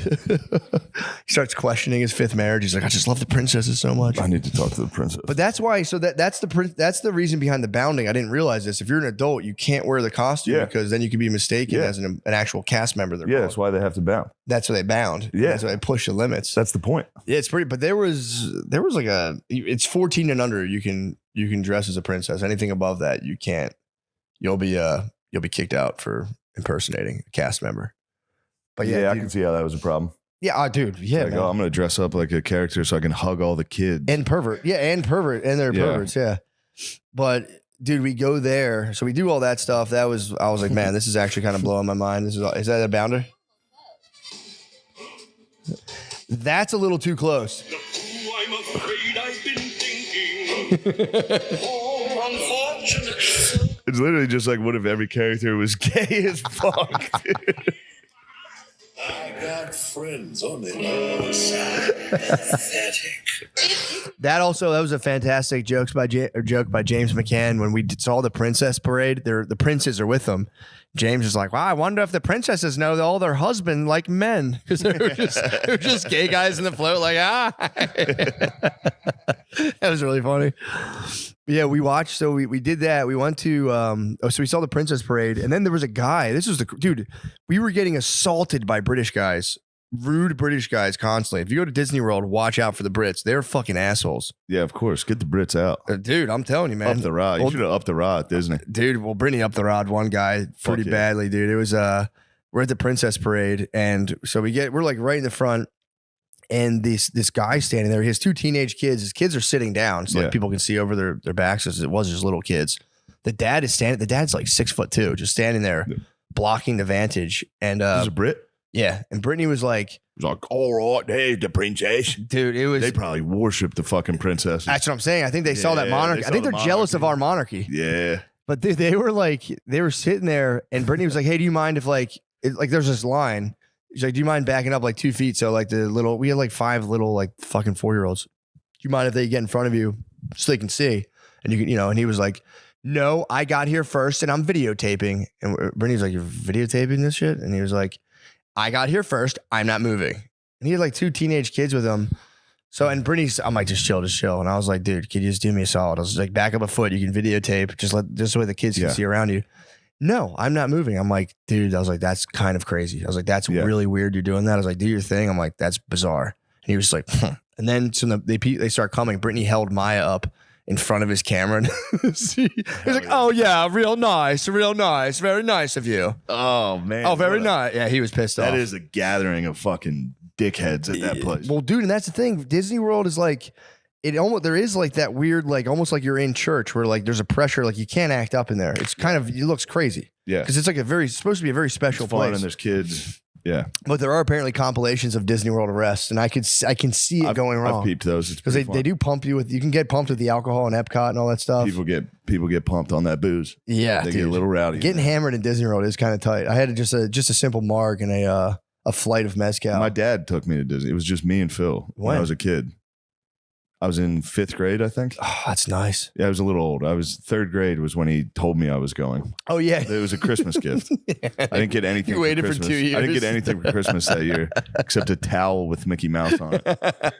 starts questioning his fifth marriage. He's like, I just love the princesses so much. I need to talk to the princess. But that's why. So that's the reason behind the bounding. I didn't realize this. If you're an adult, you can't wear the costume Yeah. because then you could be mistaken Yeah. as an actual cast member. They're yeah, called. that's why they have to bound. That's why they bound. Yeah. That's why they push the limits. That's the point. Yeah, it's pretty. But there was like it's 14 and under. You can dress as a princess. Anything above that, you can't. You'll be kicked out for impersonating a cast member. But Yeah, I dude. can see how that was a problem. Yeah, dude. Yeah, Like, man. oh, I'm going to dress up like a character so I can hug all the kids. And pervert. Yeah, and pervert. And they're Yeah. perverts. Yeah. But dude, we go there. So we do all that stuff. I was like, man, this is actually kind of blowing my mind. Is that a bounder? That's a little too close. I'm afraid I've been thinking. Oh, unfortunate. It's literally just like, what if every character was gay as fuck? Dude? I got friends on the other side. Pathetic. That was a fantastic joke by James McCann when we saw the princess parade. The princes are with them. James is like, wow, I wonder if the princesses know all their husband like men because they're just gay guys in the float. Like, ah, that was really funny. Yeah, we watched. So we did that. We went to so we saw the Princess Parade, and then there was a guy. This was the dude. We were getting assaulted by British guys, rude British guys constantly. If you go to Disney World, watch out for the Brits. They're fucking assholes. Yeah, of course. Get the Brits out. Dude, I'm telling you, man. Up the rod. You Well, should have upped the rod at Disney. Dude, well, Brittany up the rod one guy pretty yeah. badly, dude. It was we're at the Princess Parade, and so we're like right in the front, and this guy standing there. He has two teenage kids. His kids are sitting down, so Yeah. like people can see over their backs as it was just little kids. The dad is standing. The dad's like 6'2", just standing there, Yeah. blocking the vantage. And This is a Brit. yeah, and Brittany was like, He's like, all right, there's the princess. dude, it was. They probably worship the fucking princess. That's what I'm saying. I think they saw that Yeah, monarchy. they I think saw they're the jealous of monarchy. our monarchy. Yeah. But they were like, they were sitting there, and Brittany was like, "Hey, do you mind if like there's this line?" She's like, "Do you mind backing up like 2 feet?" So like we had like 5 little like fucking 4-year-olds. Do you mind if they get in front of you so they can see? And you can, and he was like, "No, I got here first, and I'm videotaping." And Brittany was like, "You're videotaping this shit?" And he was like, "I got here first. I'm not moving." And he had like 2 teenage kids with him. So, and Brittany's, I'm like, just chill. And I was like, dude, could you just do me a solid? I was like, back up a foot. You can videotape. Just so the kids can Yeah. see around you. No, I'm not moving. I'm like, dude, I was like, that's kind of crazy. I was like, that's Yeah. really weird you're doing that. I was like, do your thing. I'm like, that's bizarre. And he was like, And then so they start coming. Brittany held Maya up in front of his camera. He's like, oh, yeah, real nice, very nice of you. Oh, man. Oh, very What a- nice. Yeah, he was pissed off. That is a gathering of fucking dickheads at that place. Well, dude, and that's the thing. Disney World is like, there is like that weird, like almost like you're in church where like there's a pressure, like you can't act up in there. It's kind of, it looks crazy Yeah. because it's like supposed to be a very special It's fun place. and there's kids. Yeah. But there are apparently compilations of Disney World arrests, and I can see it going I've wrong peeped those. It's because pretty they fun. do pump you with. You can get pumped with the alcohol and Epcot and all that stuff. People get pumped on that booze. Yeah, They dude. get a little rowdy. Getting hammered in Disney World is kind of tight. I had just a simple marg and a flight of mezcal. My dad took me to Disney. It was just me and Phil when I When? was a kid. I was in 5th grade, I think. Oh, that's nice. Yeah, I was a little old. I was 3rd grade was when he told me I was going. Oh yeah, It was a Christmas gift. I didn't get anything. You waited for Christmas. 2 years. I didn't get anything for Christmas that year except a towel with Mickey Mouse on it.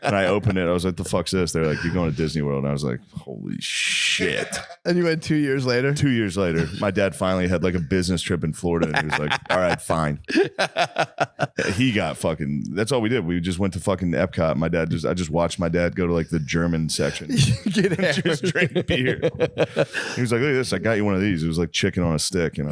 And I opened it. I was like, "The fuck's this?" They're like, "You're going to Disney World." And I was like, "Holy shit!" And you went 2 years later. 2 years later, my dad finally had like a business trip in Florida, and he was like, "All right, fine." He got fucking. That's all we did. We just went to fucking Epcot. I just watched my dad go to like the German section. Get And just drink beer. He was like, "Look at this! I got you one of these." It was like chicken on a stick, and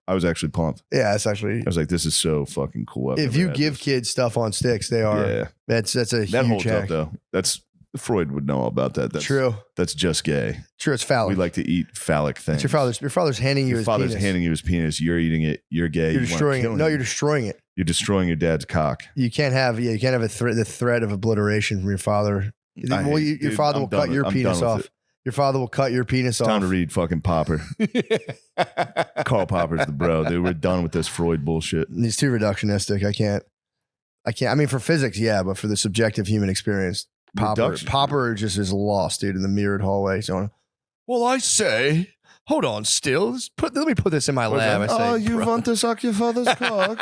I was actually pumped. Yeah, it's actually. I was like, "This is so fucking cool." I've If never you had give this. kids stuff on sticks, they are. yeah, That's a that huge holds hack. up though. That's Freud would know all about that. That's True. That's just gay. True. It's phallic. We like to eat phallic things. It's your father's handing you Your his father's penis. handing you his penis. You're eating it. You're gay. You're you wanna destroying it. kill No, him. you're destroying it. You're destroying your dad's cock. You can't have the threat of obliteration from your father. I Well, hate- your dude, father I'm will done cut with- your I'm penis done with off. Your father will cut your penis It's time off. to read fucking Popper. Karl Popper's the bro, dude. We're done with this Freud bullshit. He's too reductionistic. I can't. I mean, for physics, yeah, but for the subjective human experience, Reduction. Popper just is lost, dude, in the mirrored hallway. So, well, I say, hold on, still. Let me put this in my What is lab. that? I say, Oh, you bro. want to suck your father's cock?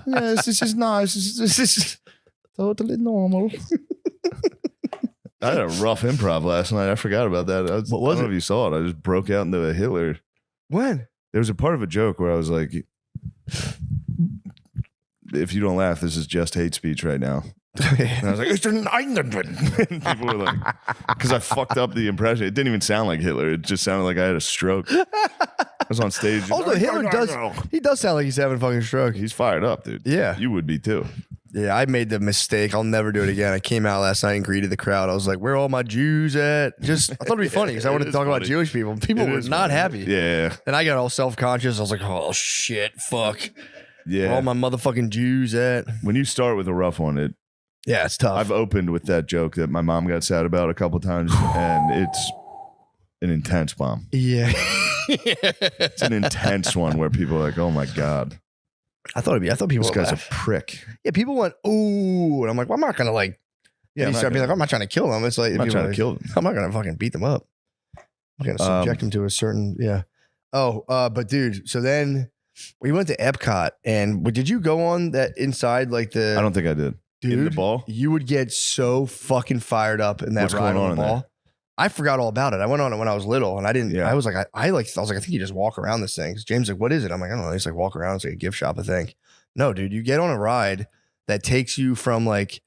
Yes, this is nice. This is totally normal. I had a rough improv last night. I forgot about that. What was I don't know it? if you saw it. I just broke out into a Hitler. When? There was a part of a joke where I was like, if you don't laugh, this is just hate speech right now. And I was like, and people were like, because I fucked up the impression. It didn't even sound like Hitler. It just sounded like I had a stroke. I was on stage. just, Also, Hitler does sound like he's having a fucking stroke. He's fired up, dude. Yeah. You would be too. Yeah, I made the mistake. I'll never do it again. I came out last night and greeted the crowd. I was like, where are all my Jews at? Just, I thought it'd be funny because I It wanted to is talk about funny. Jewish people. People It were is not funny. happy. Yeah. And I got all self-conscious. I was like, oh, shit, fuck. Where Yeah. all my motherfucking Jews at? When you start with a rough one, Yeah, it's tough. I've opened with that joke that my mom got sad about a couple times, and it's an intense bomb. yeah. It's an intense one where people are like, "Oh my god, I thought people this would guy's a laugh. prick." Yeah, people went, ooh. And I'm like, well, I'm not going to like, Yeah, and I'm you not start being gonna- like, I'm not trying to kill them. It's like, I'm not people trying are to like, kill them. I'm not going to fucking beat them up. I'm going to subject them to a certain, yeah. Oh, but dude, so then we went to Epcot and did you go on that inside like the, I don't think I did. dude, In the ball? you would get so fucking fired up in that What's ride going on on the in ball. I forgot all about it. I went on it when I was little, and I didn't. Yeah. I was like, I was like, I think you just walk around this thing. 'Cause James was like, what is it? I'm like, I don't know. He's like, walk around. It's like a gift shop, I think. No, dude, you get on a ride that takes you from like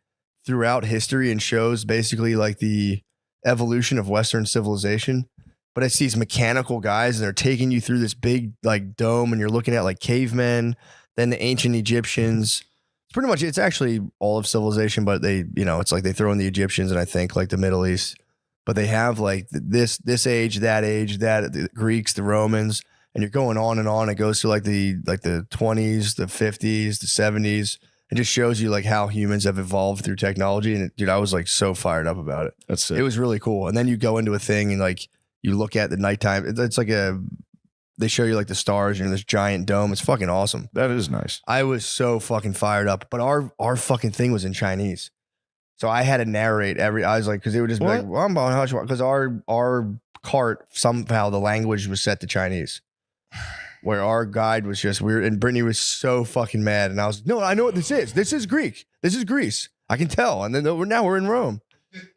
throughout history and shows basically like the evolution of Western civilization. But it's these mechanical guys, and they're taking you through this big like dome, and you're looking at like cavemen, then the ancient Egyptians. It's pretty much, it's actually all of civilization, but they, you know, it's like they throw in the Egyptians and I think like the Middle East. But they have like this age, that the Greeks, the Romans, and you're going on and on. It goes to like the 20s, the 50s, the 70s. It just shows you like how humans have evolved through technology. And dude, I was like so fired up about it. That's it. It was really cool. And then you go into a thing and like you look at the nighttime. It's like they show you like the stars and this giant dome. It's fucking awesome. That is nice. I was so fucking fired up. But our fucking thing was in Chinese. So I had to narrate I was like, because they would just be like, well, I'm because our cart, somehow the language was set to Chinese. Where our guide was just weird. And Brittany was so fucking mad. And I was like, no, I know what this is. This is Greek. This is Greece. I can tell. And then now we're in Rome.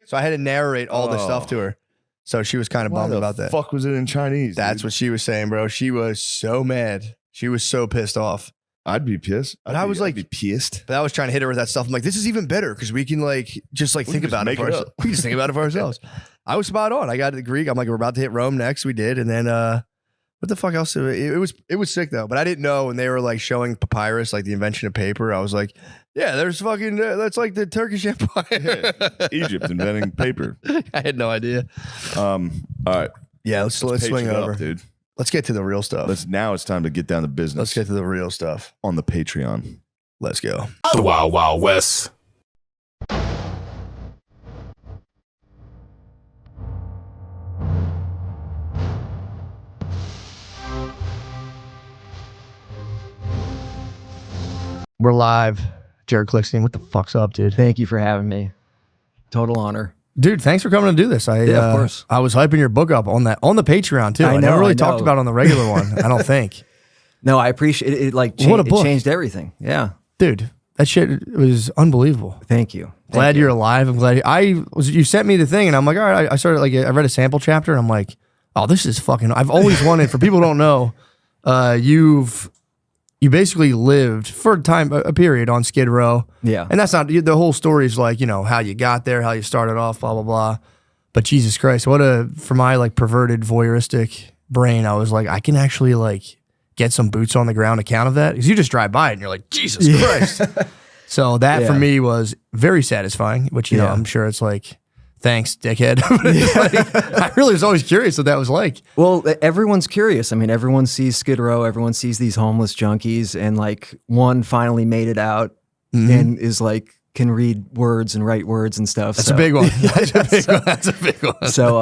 So I had to narrate all the stuff to her. So she was kind of bummed about that. Fuck was it in Chinese? That's what she was saying, bro. She was so mad. She was so pissed off. I'd be pissed. But I was like, I'd be pissed. But I was trying to hit her with that stuff. I'm like, this is even better because we can like just like We think can just about it make for it ourselves. up. We can just think about it for ourselves. I was spot on. I got the Greek. I'm like, we're about to hit Rome next. We did, and then what the fuck else? It was sick though. But I didn't know when they were like showing papyrus, like the invention of paper. I was like, yeah, there's fucking that's like the Turkish Empire. Egypt inventing paper. I had no idea. All right. Yeah, let's Page swing it up, over. dude. Let's get to the real stuff. Now it's time to get down to business. Let's get to the real stuff. on the Patreon. Let's go. The Wild Wild West. We're live. Jared Klickstein, what the fuck's up, dude? Thank you for having me. Total honor. Dude, thanks for coming to do this. Yeah, of course. I was hyping your book up on the Patreon too. I never know, really I talked know. about it on the regular one. I don't think. No, I appreciate it. It like What a it book. changed everything. Yeah. Dude, that shit was unbelievable. Thank you. Glad you're alive. I'm glad you sent me the thing and I'm like, all right, I started like I read a sample chapter and I'm like, oh, this is fucking I've always wanted, for people who don't know, you basically lived for a period on Skid Row. Yeah. And that's not the whole story is like, you know, how you got there, how you started off, blah, blah, blah. But Jesus Christ, for my like perverted voyeuristic brain, I was like, I can actually like get some boots on the ground account of that. Because you just drive by it and you're like, Jesus Christ. So that for Yeah. me was very satisfying, which, you know, Yeah. I'm sure it's like, thanks, dickhead. But it's like, I really was always curious what that was like. Well, everyone's curious. I mean, everyone sees Skid Row. Everyone sees these homeless junkies, and like one finally made it out and is like can read words and write words and stuff. That's a big one. That's a big one. That's a big one. So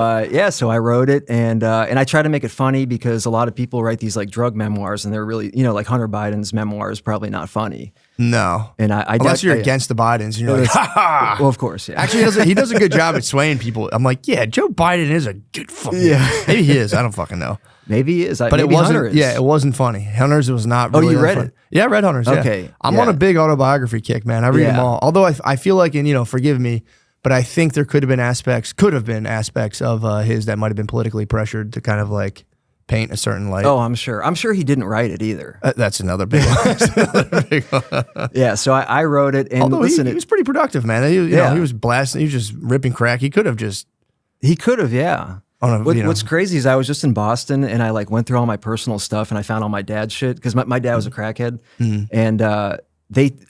I wrote it, and I try to make it funny because a lot of people write these like drug memoirs, and they're really, you know, like Hunter Biden's memoir is probably not funny. No. And I Unless you're against the Bidens, and you're like, ha ha. Well, of course, yeah. Actually, he does a good job at swaying people. I'm like, yeah, Joe Biden is a good fucking. Yeah. Maybe he is. I don't fucking know. Maybe he is. But maybe it wasn't. Hunter is. Yeah, it wasn't funny. Hunter's was not. Oh, Really you read funny. it? Yeah, I read Hunter's. Yeah. Okay, I'm yeah. on a big autobiography kick, man. I read them Yeah. all. Although I feel like, and you know, forgive me, but I think there could have been aspects of his that might have been politically pressured to kind of like paint a certain light. Oh, I'm sure. I'm sure he didn't write it either. That's another big one. That's another big one. Yeah, so I wrote it, and Although listen, he was pretty productive, man. You know, Yeah. he was blasting. He was just ripping crack. He could have just. he could have, yeah. On a, you know, What's crazy is I was just in Boston, and I like went through all my personal stuff, and I found all my dad's shit because my dad was a crackhead, and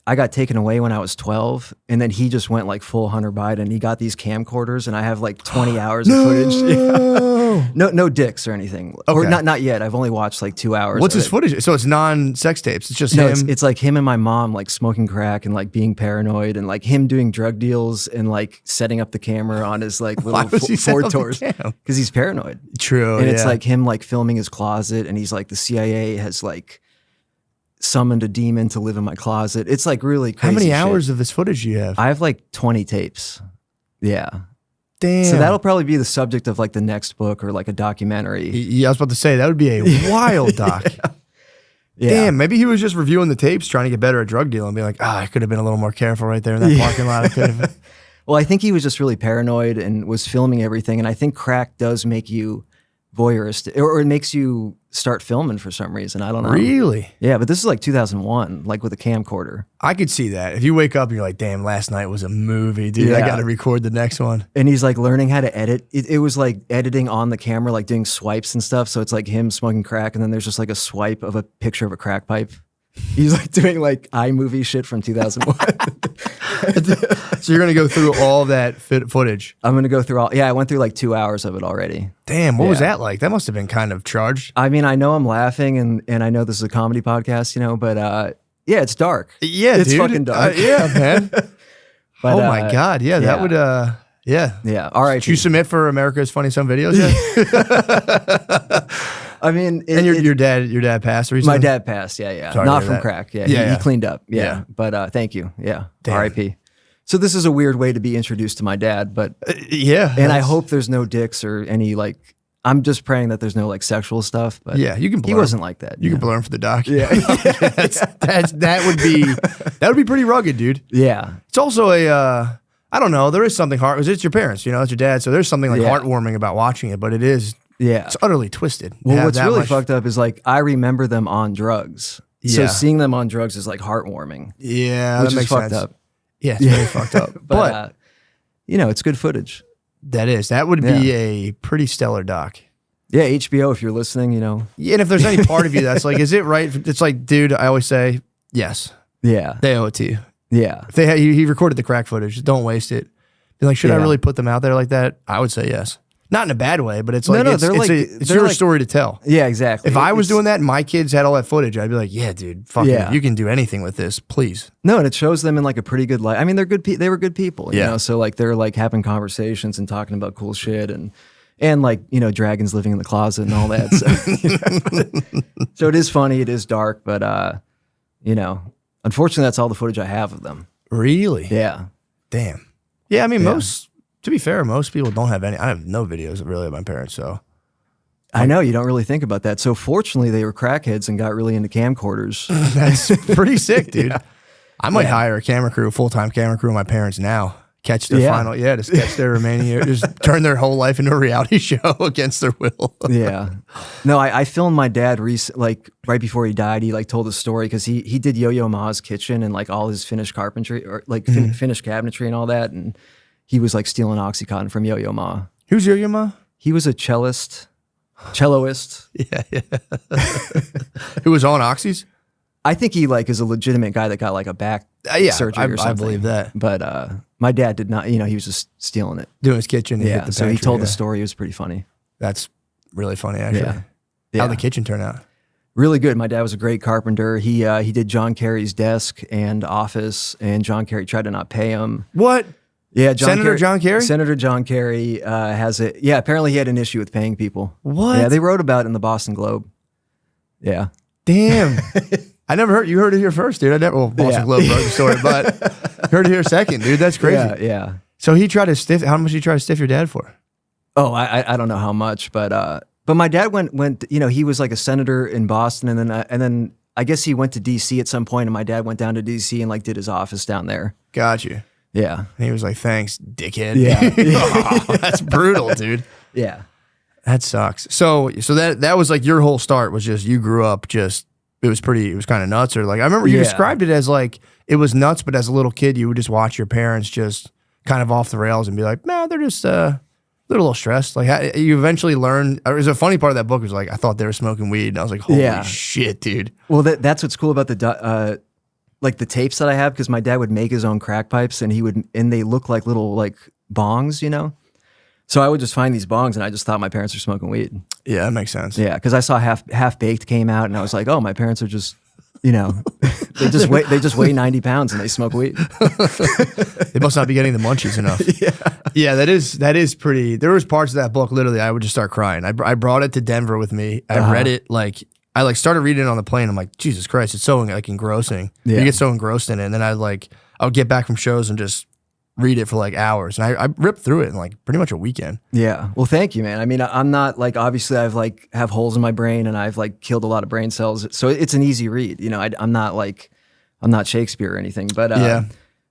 I got taken away when I was 12, and then he just went like full Hunter Biden. He got these camcorders, and I have like 20 hours of footage. Yeah. No dicks or anything, or Okay. not yet. I've only watched like 2 hours. What's of his it. footage? So it's non-sex tapes. It's just No, him. it's like him and my mom like smoking crack and like being paranoid, and like him doing drug deals and like setting up the camera on his like Why little was he setting Ford up the Taurus cam? because he's paranoid. True. And it's yeah. like him like filming his closet, and he's like, the CIA has like summoned a demon to live in my closet. It's like really crazy. How many shit. hours of this footage do you have? I have like 20 tapes. Yeah. Damn. So that'll probably be the subject of like the next book or like a documentary. Yeah, I was about to say that would be a wild doc. Yeah. Damn, maybe he was just reviewing the tapes, trying to get better at drug dealing, and be like, I could have been a little more careful right there in that parking lot. I could have. Well, I think he was just really paranoid and was filming everything. And I think crack does make you voyeurist, or it makes you start filming for some reason. I don't know. Really? Yeah, but this is like 2001, like with a camcorder. I could see that. If you wake up and you're like, damn, last night was a movie, dude. I Yeah. got to record the next one. And he's like learning how to edit. It was like editing on the camera, like doing swipes and stuff. So it's like him smoking crack, and then there's just like a swipe of a picture of a crack pipe. He's like doing like iMovie shit from 2001. So you're going to go through all that footage. I'm gonna go through all. Yeah, I went through like 2 hours of it already. Damn, what was Yeah. that like? That must have been kind of charged. I mean, I know I'm laughing, and I know this is a comedy podcast, you know, but yeah, it's dark. Yeah, It's dude. fucking dark. Yeah, man. But, oh my God. Yeah, that would, yeah. Yeah. All right. Did you submit for America's Funniest Home Videos yet? I mean, And your dad passed recently? my dad passed. Yeah. Sorry to Not hear from that. crack. Yeah. Yeah, He yeah. cleaned up. Yeah. Yeah. But thank you. Yeah. Damn. R.I.P. So this is a weird way to be introduced to my dad, but Yeah. and I that's- hope there's no dicks or any like. I'm just praying that there's no like sexual stuff. But Yeah, you can blur. he wasn't like that. You know? can blur him for the doc. Yeah. that would be pretty rugged, dude. Yeah. It's also a I don't know. There is something heart. It's your parents, you know, it's your dad. So there's something like Yeah. heartwarming about watching it, but it's Yeah. utterly twisted. to Well, have what's that really much- fucked up is like I remember them on drugs. So Yeah. seeing them on drugs is like heartwarming, Yeah, which that is makes fucked sense. up. Yeah, it's very fucked up. But you know, it's good footage. that would be a pretty stellar doc. Yeah, HBO, if you're listening, you know. Yeah, and if there's any part of you that's like, is it right? It's like, dude, I always say yes. Yeah. They owe it to you. Yeah. If they had, he recorded the crack footage, don't waste it. Be like, should I Yeah. really put them out there like that? I would say yes. Not in a bad way, but it's No, like no, it's, they're it's, like- it's they're your like- story to tell. Yeah, exactly. If I was It's- doing that and my kids had all that footage, I'd be like, yeah, dude, fuck Yeah. it. You can do anything with this, please. No, and it shows them in like a pretty good light. I mean, they're good they were good people, you Yeah. know. So like they're like having conversations and talking about cool shit and like, you know, dragons living in the closet and all that. So, so it is funny, it is dark, but you know, unfortunately that's all the footage I have of them. Really? Yeah. Damn. Yeah, I mean, Yeah. to be fair, most people don't have any. I have no videos really of my parents, so. I know you don't really think about that. So fortunately they were crackheads and got really into camcorders. That's pretty sick, dude. Yeah. I might Yeah. hire a camera crew, full-time camera crew of my parents now. Catch their Yeah. just catch their remaining year, just turn their whole life into a reality show against their will. Yeah. No, I filmed my dad like right before he died. He like told a story because he did Yo-Yo Ma's kitchen and like all his finished carpentry or like finished cabinetry and all that. And he was like stealing Oxycontin from Yo-Yo Ma. Who's your ma? He was a celloist. Yeah. Who was on Oxys? I think he like is a legitimate guy that got like a back Yeah, surgery or something. I believe that. But my dad did not, you know, he was just stealing it. Doing his kitchen. He hit Yeah. the So he pantry, told yeah. the story. It was pretty funny. That's really funny, actually. Yeah. How'd the Yeah. kitchen turn out? Really good. My dad was a great carpenter. He did John Kerry's desk and office, and John Kerry tried to not pay him. What? Yeah, Senator John Kerry? Senator John Kerry has it. Yeah, apparently he had an issue with paying people. What? Yeah, they wrote about it in the Boston Globe. Yeah. Damn. I never heard. You heard it here first, dude. I never. Well, Boston Yeah. Globe broke the story, but heard it here second, dude. That's crazy. Yeah, yeah. So he tried to stiff. How much did he try to stiff your dad for? Oh, I don't know how much, but my dad went. You know, he was like a senator in Boston, and then I guess he went to D.C. at some point, and my dad went down to D.C. and like did his office down there. Got you. Yeah, And he was like, "Thanks, dickhead." Yeah. Oh, that's brutal, dude. yeah. That sucks. So that was like your whole start was just you grew up just it was kind of nuts or like I remember you Yeah. described it as like it was nuts, but as a little kid you would just watch your parents just kind of off the rails and be like, "Man, they're just they're a little stressed." Like you eventually learned. There's a funny part of that book was like I thought they were smoking weed, and I was like, "Holy Yeah. shit, dude!" Well, that's what's cool about like the tapes that I have because my dad would make his own crack pipes and they look like little like bongs, you know. So I would just find these bongs and I just thought my parents were smoking weed. Yeah, that makes sense. Yeah, because I saw Half Baked came out and I was like, oh, my parents are just, you know, they just weigh 90 pounds and they smoke weed. They must not be getting the munchies enough. Yeah, that is pretty. There was parts of that book literally I would just start crying. I brought it to Denver with me. I read it I started reading it on the plane. I'm like, Jesus Christ, it's so like engrossing. Yeah. You get so engrossed in it, and then I would get back from shows and just read it for like hours, and I ripped through it in like pretty much a weekend. Yeah. Well, thank you, man. I mean, I'm not like, obviously I've like have holes in my brain and I've like killed a lot of brain cells. So it's an easy read. You know, I'm not Shakespeare or anything, but Yeah.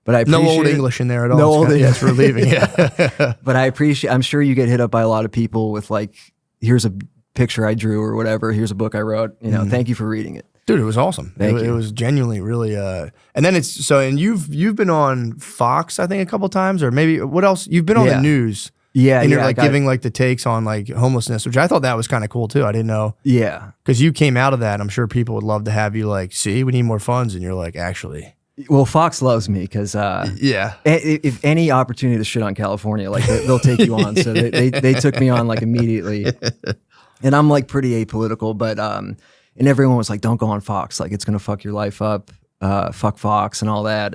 But I appreciate No old it. English in there at all. No old Yes, we're leaving. Yeah. But I appreciate. I'm sure you get hit up by a lot of people with like, here's a picture I drew or whatever. Here's a book I wrote. You know, thank you for reading it. Dude, it was awesome. Thank It you. was genuinely really. And then it's so. And you've been on Fox, I think, a couple times, or maybe what else? You've been on the Yeah. news. Yeah, And you're I like got- giving like the takes on like homelessness, which I thought that was kind of cool too. I didn't know Yeah. because you came out of that. I'm sure people would love to have you like, see, we need more funds, and you're like, actually, Well, Fox loves me because yeah, if any opportunity to shit on California, like they'll take you on. So they took me on like immediately, and I'm like pretty apolitical, but and everyone was like, "Don't go on Fox, like it's gonna fuck your life up, fuck Fox and all that."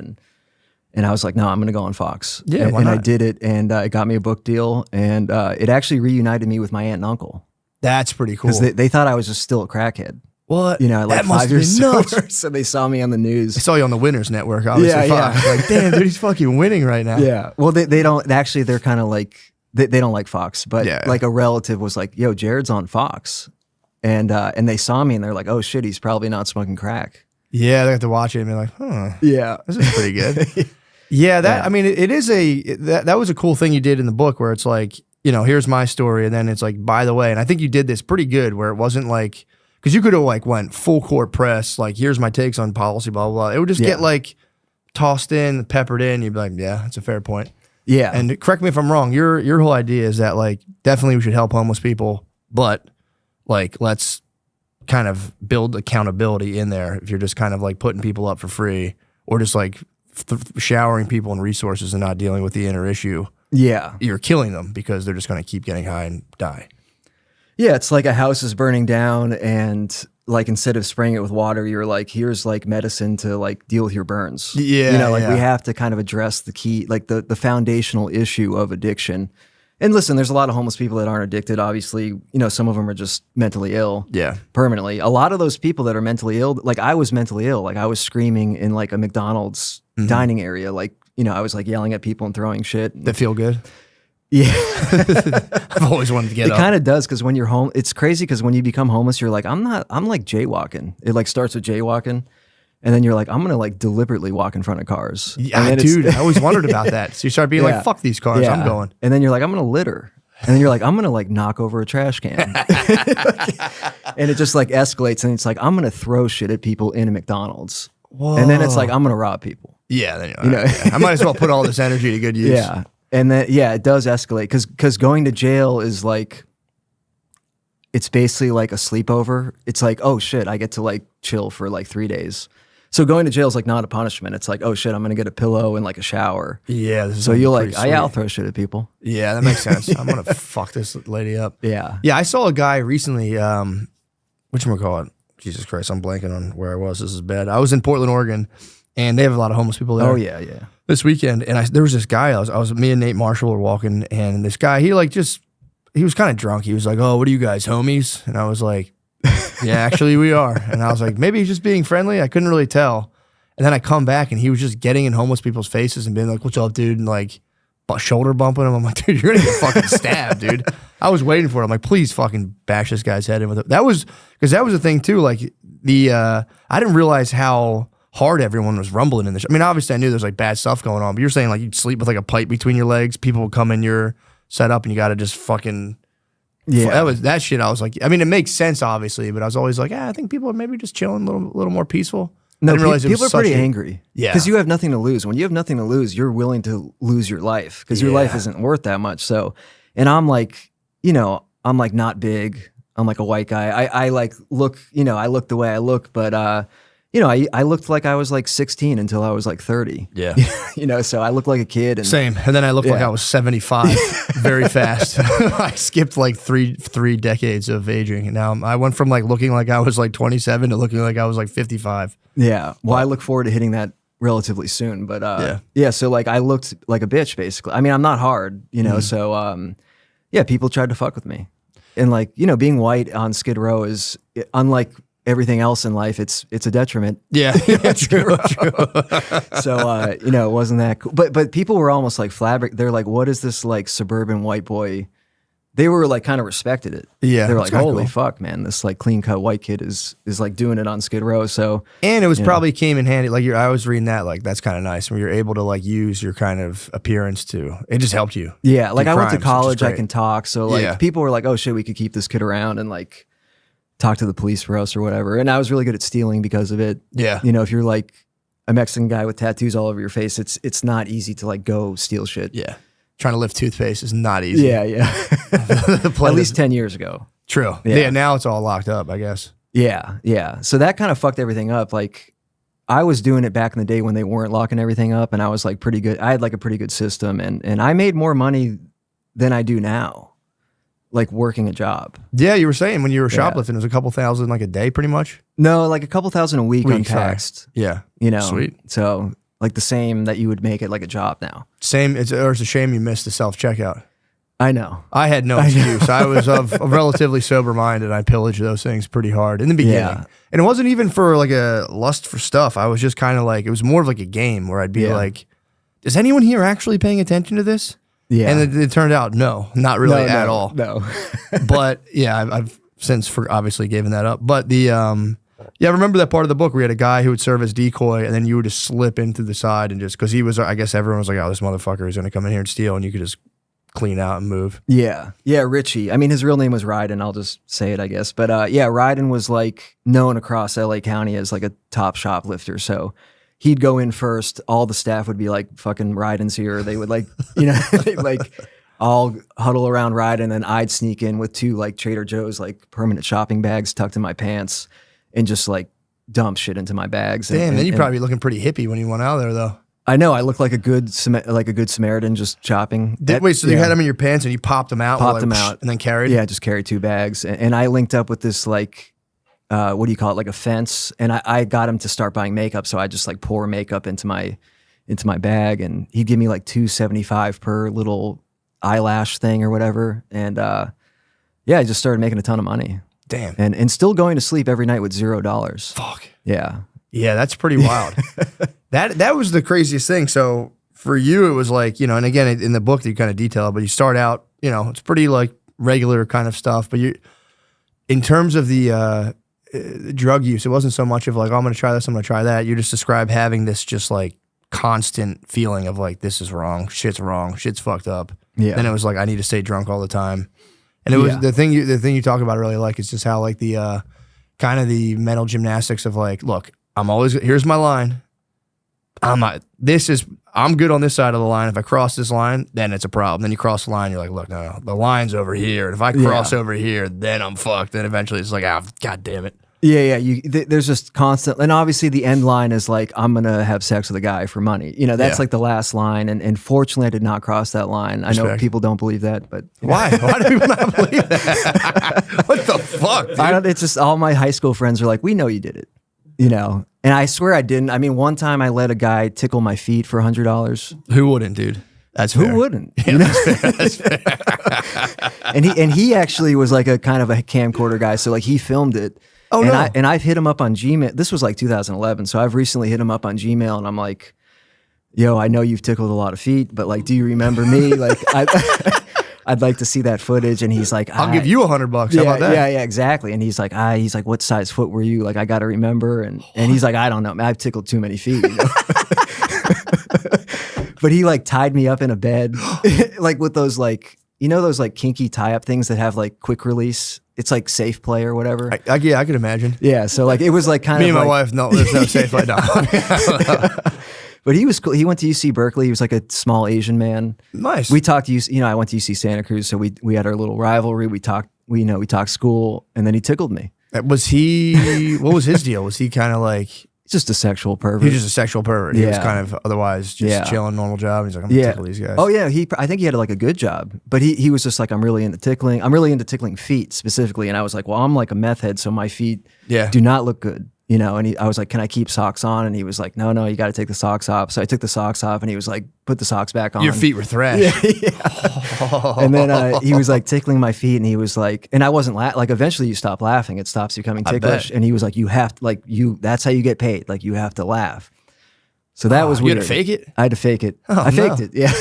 And I was like, "No, I'm gonna go on Fox." Yeah, and, why and I not? did it, and it got me a book deal, and it actually reunited me with my aunt and uncle that's pretty cool. because they thought I was just still a crackhead, what? you know, like that must 5 have years been nuts. sober. So they saw me on the I news. saw you on the Winners Network, obviously. Yeah, Fox. yeah. Like, damn, dude, he's fucking winning right now. Yeah. Well, they don't actually. They're kind of like they don't like Fox, but Yeah. like a relative was like, "Yo, Jared's on Fox," and they saw me and they're like, "Oh shit, he's probably not smoking crack." Yeah, they have to watch it and be like, huh, Yeah. this is pretty good. Yeah, that Yeah. I mean, it is that was a cool thing you did in the book where it's like, you know, here's my story, and then it's like, by the way, and I think you did this pretty good where it wasn't like because you could have like went full court press, like here's my takes on policy, blah blah blah. It would just Yeah. get like tossed in, peppered in. You'd be like, yeah, that's a fair point. Yeah. And correct me if I'm wrong. Your whole idea is that like definitely we should help homeless people, but like let's kind of build accountability in there. If you're just kind of like putting people up for free or just like showering people in resources and not dealing with the inner issue, yeah. you're killing them because they're just going to keep getting high and die. Yeah. It's like a house is burning down, and like instead of spraying it with water, you're like, here's like medicine to like deal with your burns. Yeah, You know, like yeah. we have to kind of address the key, like the foundational issue of addiction. And listen, there's a lot of homeless people that aren't addicted. Obviously, you know, some of them are just mentally ill. Yeah. Permanently. A lot of those people that are mentally ill, like I was mentally ill, like I was screaming in like a McDonald's dining area, like, you know, I was like yelling at people and throwing shit. That feel good. Yeah. I've always wanted to get It up. kind of does, because when you're home, it's crazy because when you become homeless, you're like, I'm like jaywalking. It like starts with jaywalking, and then you're like, I'm gonna like deliberately walk in front of cars. Yeah, And then it's- dude, I always wondered about that. So you start being Yeah. like, fuck these cars, I'm going. And then you're like, I'm gonna litter. And then you're like, I'm gonna like knock over a trash can. And it just like escalates, and it's like, I'm gonna throw shit at people in a McDonald's. And then it's like, I'm gonna rob people. Yeah, then you're You know? like, yeah, I might as well put all this energy to good use. Yeah. And then, yeah, it does escalate because going to jail is like, it's basically like a sleepover. It's like, oh shit, I get to like chill for like 3 days. So going to jail is like not a punishment. It's like, oh shit, I'm going to get a pillow and like a shower. Yeah. This is So you're like, pretty I'll sweet. throw shit at people. Yeah, that makes sense. I'm going to fuck this lady up. Yeah. Yeah, I saw a guy recently, whatchamacallit? Jesus Christ, I'm blanking on where I was. This is bad. I was in Portland, Oregon, and they have a lot of homeless people there. Oh yeah, yeah. This weekend, and there was this guy. I was me and Nate Marshall were walking, and this guy, he was kind of drunk. He was like, "Oh, what are you guys, homies?" And I was like, "Yeah, actually, we are." And I was like, "Maybe he's just being friendly." I couldn't really tell. And then I come back, and he was just getting in homeless people's faces and being like, "What's up, dude?" And like shoulder bumping him. I'm like, "Dude, you're gonna get fucking stabbed, dude." I was waiting for it. I'm like, "Please, fucking bash this guy's head in with it." That was because that was the thing too. Like I didn't realize how hard everyone was rumbling in this. I mean, obviously I knew there's like bad stuff going on, but you're saying like you'd sleep with like a pipe between your legs. People would come in your setup and you got to just fucking. Yeah. That shit. I was like, I mean, it makes sense obviously, but I was always like, I think people are maybe just chilling, a little more peaceful. No, I didn't realize it people are was such pretty a- angry. Yeah. Because you have nothing to lose. When you have nothing to lose, you're willing to lose your life because your life Yeah. isn't worth that much. So, and I'm like, you know, I'm like not big. I'm like a white guy. I like look, you know, I look the way I look, but you know, I looked like I was like 16 until I was like 30. Yeah. You know, so I looked like a kid. And Same. And then I looked like Yeah. I was 75 very fast. I skipped like three decades of aging. And now I went from like looking like I was like 27 to looking like I was like 55. yeah, well, I look forward to hitting that relatively soon. But yeah, so like I looked like a bitch basically. I mean, I'm not hard, you know, so yeah, people tried to fuck with me. And like, you know, being white on Skid Row is unlike everything else in life. It's a detriment. Yeah. True. So you know, it wasn't that cool. But people were almost like flabbergasted. They're like, what is this like suburban white boy they were like kind of respected it. Yeah, They were it's like, kinda holy cool. fuck, man, this like clean cut white kid is like doing it on Skid Row. So And it was Yeah. probably came in handy. Like I was reading that, like that's kind of nice when you're able to like use your kind of appearance too. It just helped you. yeah, like do I went to crimes, which is college, I great. can talk. So like Yeah. people were like, oh shit, we could keep this kid around and like talk to the police for us or whatever. And I was really good at stealing because of it. Yeah. You know, if you're like a Mexican guy with tattoos all over your face, it's not easy to like go steal shit. Yeah. Trying to lift toothpaste is not easy. Yeah, yeah. The play At least doesn't- 10 years ago. True. Yeah. Yeah. Now it's all locked up, I guess. Yeah, yeah. So that kind of fucked everything up. Like I was doing it back in the day when they weren't locking everything up, and I was like pretty good. I had like a pretty good system, and I made more money than I do now, like working a job. Yeah. You were saying when you were Yeah. shoplifting, it was a couple thousand like a day pretty much. No, like a couple thousand a week Week, sorry. untaxed. Yeah. You know, Sweet. So like the same that you would make it like a job now. Same. It's a shame you missed the self checkout. I know. I had no I know. excuse. I was of a relatively sober mind and I pillaged those things pretty hard in the beginning. Yeah. And it wasn't even for like a lust for stuff. I was just kind of like, it was more of like a game where I'd be Yeah. like, is anyone here actually paying attention to this? Yeah. And it turned out, no, not really No, at no, all. No. But yeah, I've since obviously given that up. But the, yeah, I remember that part of the book where you had a guy who would serve as decoy and then you would just slip in through the side and just, cause he was, I guess everyone was like, oh, this motherfucker is going to come in here and steal. And you could just clean out and move. Yeah. Yeah. Richie. I mean, his real name was Ryden. I'll just say it, I guess. But yeah, Ryden was like known across LA County as like a top shoplifter. So he'd go in first. All the staff would be like, fucking Ryden's here. They would like, you know, they'd like all huddle around Ryden. And I'd sneak in with 2 like Trader Joe's like permanent shopping bags tucked in my pants and just like dump shit into my bags. Damn, then you'd and probably be looking pretty hippie when you went out there though. I know I look like a good Samaritan just shopping. Wait, so you Yeah. had them in your pants and you popped them out? Popped like, them out. and then carried? Yeah, just carry 2 bags. And I linked up with this like, what do you call it? Like a fence. And I got him to start buying makeup. So I just like pour makeup into my bag and he'd give me like $2.75 per little eyelash thing or whatever. And yeah, I just started making a ton of money Damn. and still going to sleep every night with $0. Fuck. Yeah. Yeah, that's pretty wild. That was the craziest thing. So for you, it was like, you know, and again, in the book that you kind of detail, but you start out, you know, it's pretty like regular kind of stuff. But you, in terms of the drug use, it wasn't so much of like, oh, I'm going to try this, I'm going to try that. You just describe having this just like constant feeling of like, this is wrong, shit's fucked up. Yeah. Then it was like, I need to stay drunk all the time. And it was Yeah. the thing you talk about I really like is just how like the kind of the mental gymnastics of like, look, here's my line. I'm good on this side of the line. If I cross this line, then it's a problem. Then you cross the line, you're like, look, no, the line's over here. And if I cross over here, then I'm fucked. Then eventually it's like, God damn it. Yeah, yeah. There's just constant, and obviously the end line is like, I'm gonna have sex with a guy for money. You know, that's Yeah. like the last line, and fortunately, I did not cross that line. I know Respect. people don't believe that, but Why? Why do people not believe that? What the fuck, dude? I don't. It's just all my high school friends are like, we know you did it. You know, and I swear I didn't. I mean, one time I let a guy tickle my feet for $100. Who wouldn't, dude? That's fair. Who wouldn't? Yeah, You know? that's fair. and he actually was like a kind of a camcorder guy, so like he filmed it. Oh, and no. I've hit him up on Gmail. This was like 2011, so I've recently hit him up on Gmail, and I'm like, "Yo, I know you've tickled a lot of feet, but like, do you remember me? Like, I'd like to see that footage." And he's like, I'll give you $100. How about that? Yeah, exactly." And he's like, what size foot were you? Like, I got to remember. And he's like, I don't know, man, I've tickled too many feet. You know? But he like tied me up in a bed, like with those like, you know, those like kinky tie up things that have like quick release. It's like Safe Play or whatever. Yeah, I could imagine. Yeah, so like it was like kind Me of and my like, wife, no, there's no safe like that. but he was cool. He went to UC Berkeley. He was like a small Asian man. Nice. We talked UC, you know, I went to UC Santa Cruz, so we had our little rivalry. We talked school, and then he tickled me. Was he? What was his deal? Was he kind of like? He's just a sexual pervert. He was just a sexual pervert. He was Yeah. kind of otherwise just Yeah. chilling, normal job. He's like, I'm gonna Yeah. tickle these guys. Oh yeah, I think he had like a good job, but he was just like, I'm really into tickling. I'm really into tickling feet specifically, and I was like, well, I'm like a meth head, so my feet Yeah. do not look good, you know. And I was like, can I keep socks on? And he was like, no, you got to take the socks off. So I took the socks off, and he was like, put the socks back on. Your feet were thrashed. And then he was like tickling my feet, and he was like, and I wasn't like, eventually you stop laughing, it stops becoming I bet. ticklish. And he was like, you have to that's how you get paid. Like you have to laugh. So that was You weird. had to fake it? I had to fake it. Oh, I faked no. it. Yeah.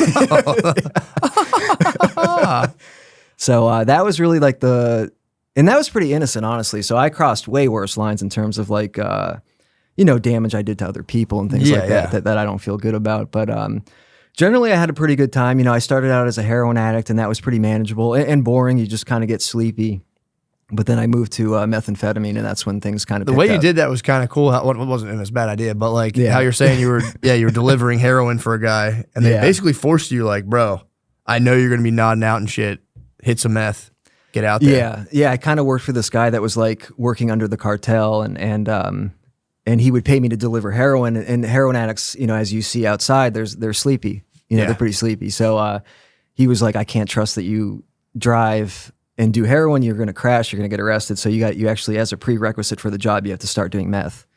So that was really like and that was pretty innocent, honestly. So I crossed way worse lines in terms of like, damage I did to other people and things like that I don't feel good about. But generally I had a pretty good time. I started out as a heroin addict and that was pretty manageable and boring. You just kind of get sleepy. But then I moved to methamphetamine, and that's when things kind of the way you did that was kind of cool. It wasn't as bad idea, but like how you're saying you were delivering heroin for a guy, and they basically forced you like, bro, I know you're gonna be nodding out and shit. Hit some meth, get out there. Yeah. I kind of worked for this guy that was like working under the cartel, and he would pay me to deliver heroin. And heroin addicts, as you see outside, they're sleepy. They're pretty sleepy. So he was like, I can't trust that you drive and do heroin, you're going to crash, you're going to get arrested. So you actually, as a prerequisite for the job, you have to start doing meth.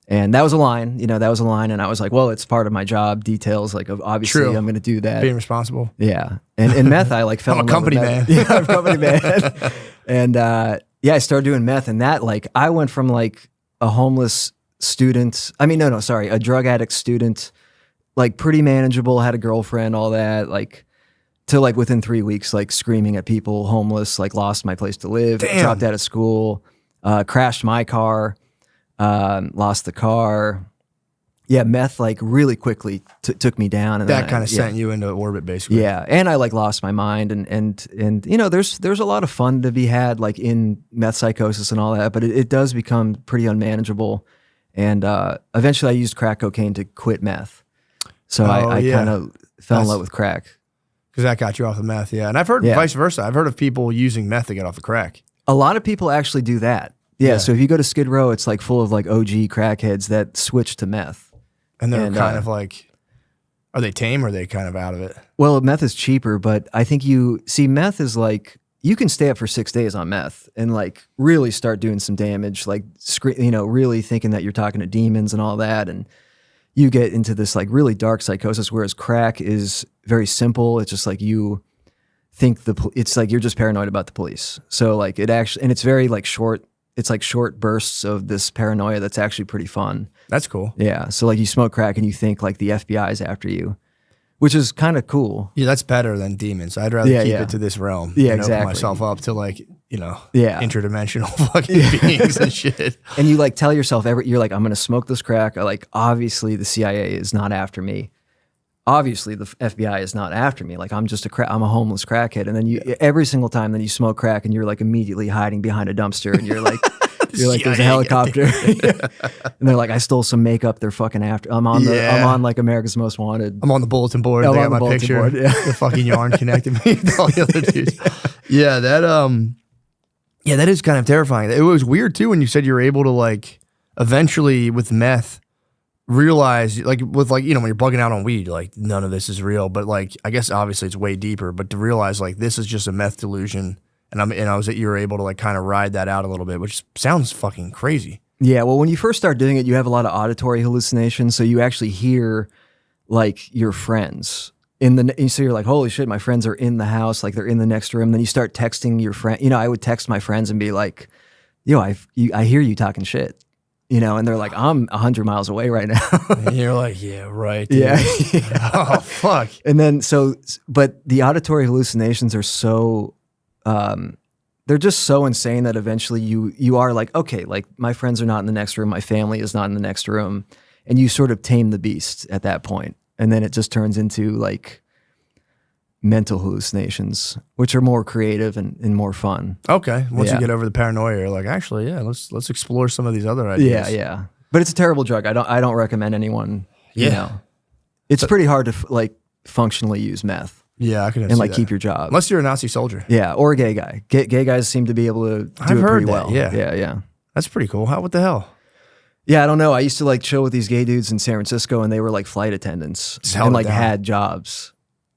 And that was a line, and I was like, well, it's part of my job details. Like, obviously I'm going to do that. Being responsible. Yeah. And meth, I like fell I'm in a love with company meth. man. Yeah, I'm a company man. And I started doing meth, and that like, I went from like a homeless student, a drug addict student, like pretty manageable, had a girlfriend, all that, like, to like within 3 weeks, like screaming at people, homeless, like lost my place to live, dropped out of school, crashed my car, lost the car. Yeah, meth like really quickly took me down, and that kind of sent you into orbit, basically. Yeah, and I like lost my mind, and there's a lot of fun to be had like in meth psychosis and all that, but it does become pretty unmanageable, and eventually I used crack cocaine to quit meth, so I kind of fell in love with crack. Because that got you off the meth, yeah. And I've heard vice versa. I've heard of people using meth to get off the crack. A lot of people actually do that. Yeah. So if you go to Skid Row, it's like full of like OG crackheads that switch to meth. And they're kind of like, are they tame or are they kind of out of it? Well, meth is cheaper, but I think meth is like, you can stay up for 6 days on meth and like really start doing some damage, like, really thinking that you're talking to demons and all that. And you get into this like really dark psychosis, whereas crack is very simple. It's just like you think it's like you're just paranoid about the police. So like it actually, and it's very like short. It's like short bursts of this paranoia that's actually pretty fun. That's cool. Yeah. So like you smoke crack and you think like the FBI is after you, which is kind of cool. Yeah, that's better than demons. I'd rather keep it to this realm. Yeah, and exactly. Open myself up to like, interdimensional fucking beings and shit. And you like tell yourself you're like, I'm going to smoke this crack. Like, obviously the CIA is not after me. Obviously the FBI is not after me. Like, I'm just I'm a homeless crackhead. And then every single time then you smoke crack and you're like immediately hiding behind a dumpster and you're like, there's a helicopter. And they're like, I stole some makeup. They're fucking after. I'm on like America's Most Wanted. I'm on the bulletin board. They got my picture. Board, the fucking yarn connected me with all the other dudes. Yeah, that is kind of terrifying. It was weird too when you said you were able to like eventually with meth realize like with like, when you're bugging out on weed, like none of this is real. But like, I guess obviously it's way deeper, but to realize like this is just a meth delusion. You were able to like kind of ride that out a little bit, which sounds fucking crazy. Yeah. Well, when you first start doing it, you have a lot of auditory hallucinations. So you actually hear like your friends so you're like, holy shit, my friends are in the house. Like they're in the next room. Then you start texting your friend. I would text my friends and be like, yo, I hear you talking shit, and they're like, I'm 100 miles away right now. And you're like, yeah, right. Dude. Yeah. Oh, fuck. And then, but the auditory hallucinations are so, they're just so insane that eventually you are like, okay, like my friends are not in the next room. My family is not in the next room. And you sort of tame the beast at that point. And then it just turns into like mental hallucinations, which are more creative and more fun. Okay. Once you get over the paranoia, you're like, actually, yeah, let's explore some of these other ideas. Yeah. But it's a terrible drug. I don't recommend anyone. It's pretty hard to like functionally use meth. Yeah, I can. And like keep your job, unless you're a Nazi soldier. Yeah, or a gay guy. Gay guys seem to be able to do it pretty well. Yeah. That's pretty cool. What the hell? Yeah, I don't know. I used to like chill with these gay dudes in San Francisco, and they were like flight attendants and like had jobs.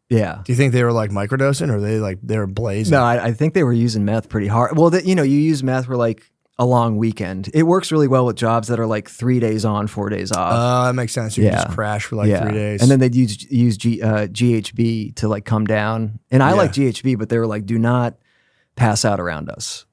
Yeah. Do you think they were like microdosing, or they were blazing? No, I think they were using meth pretty hard. Well, you use meth for like a long weekend. It works really well with jobs that are like 3 days on, 4 days off. That makes sense. You can just crash for like 3 days. And then they'd use GHB to like come down. And I like GHB, but they were like, do not pass out around us.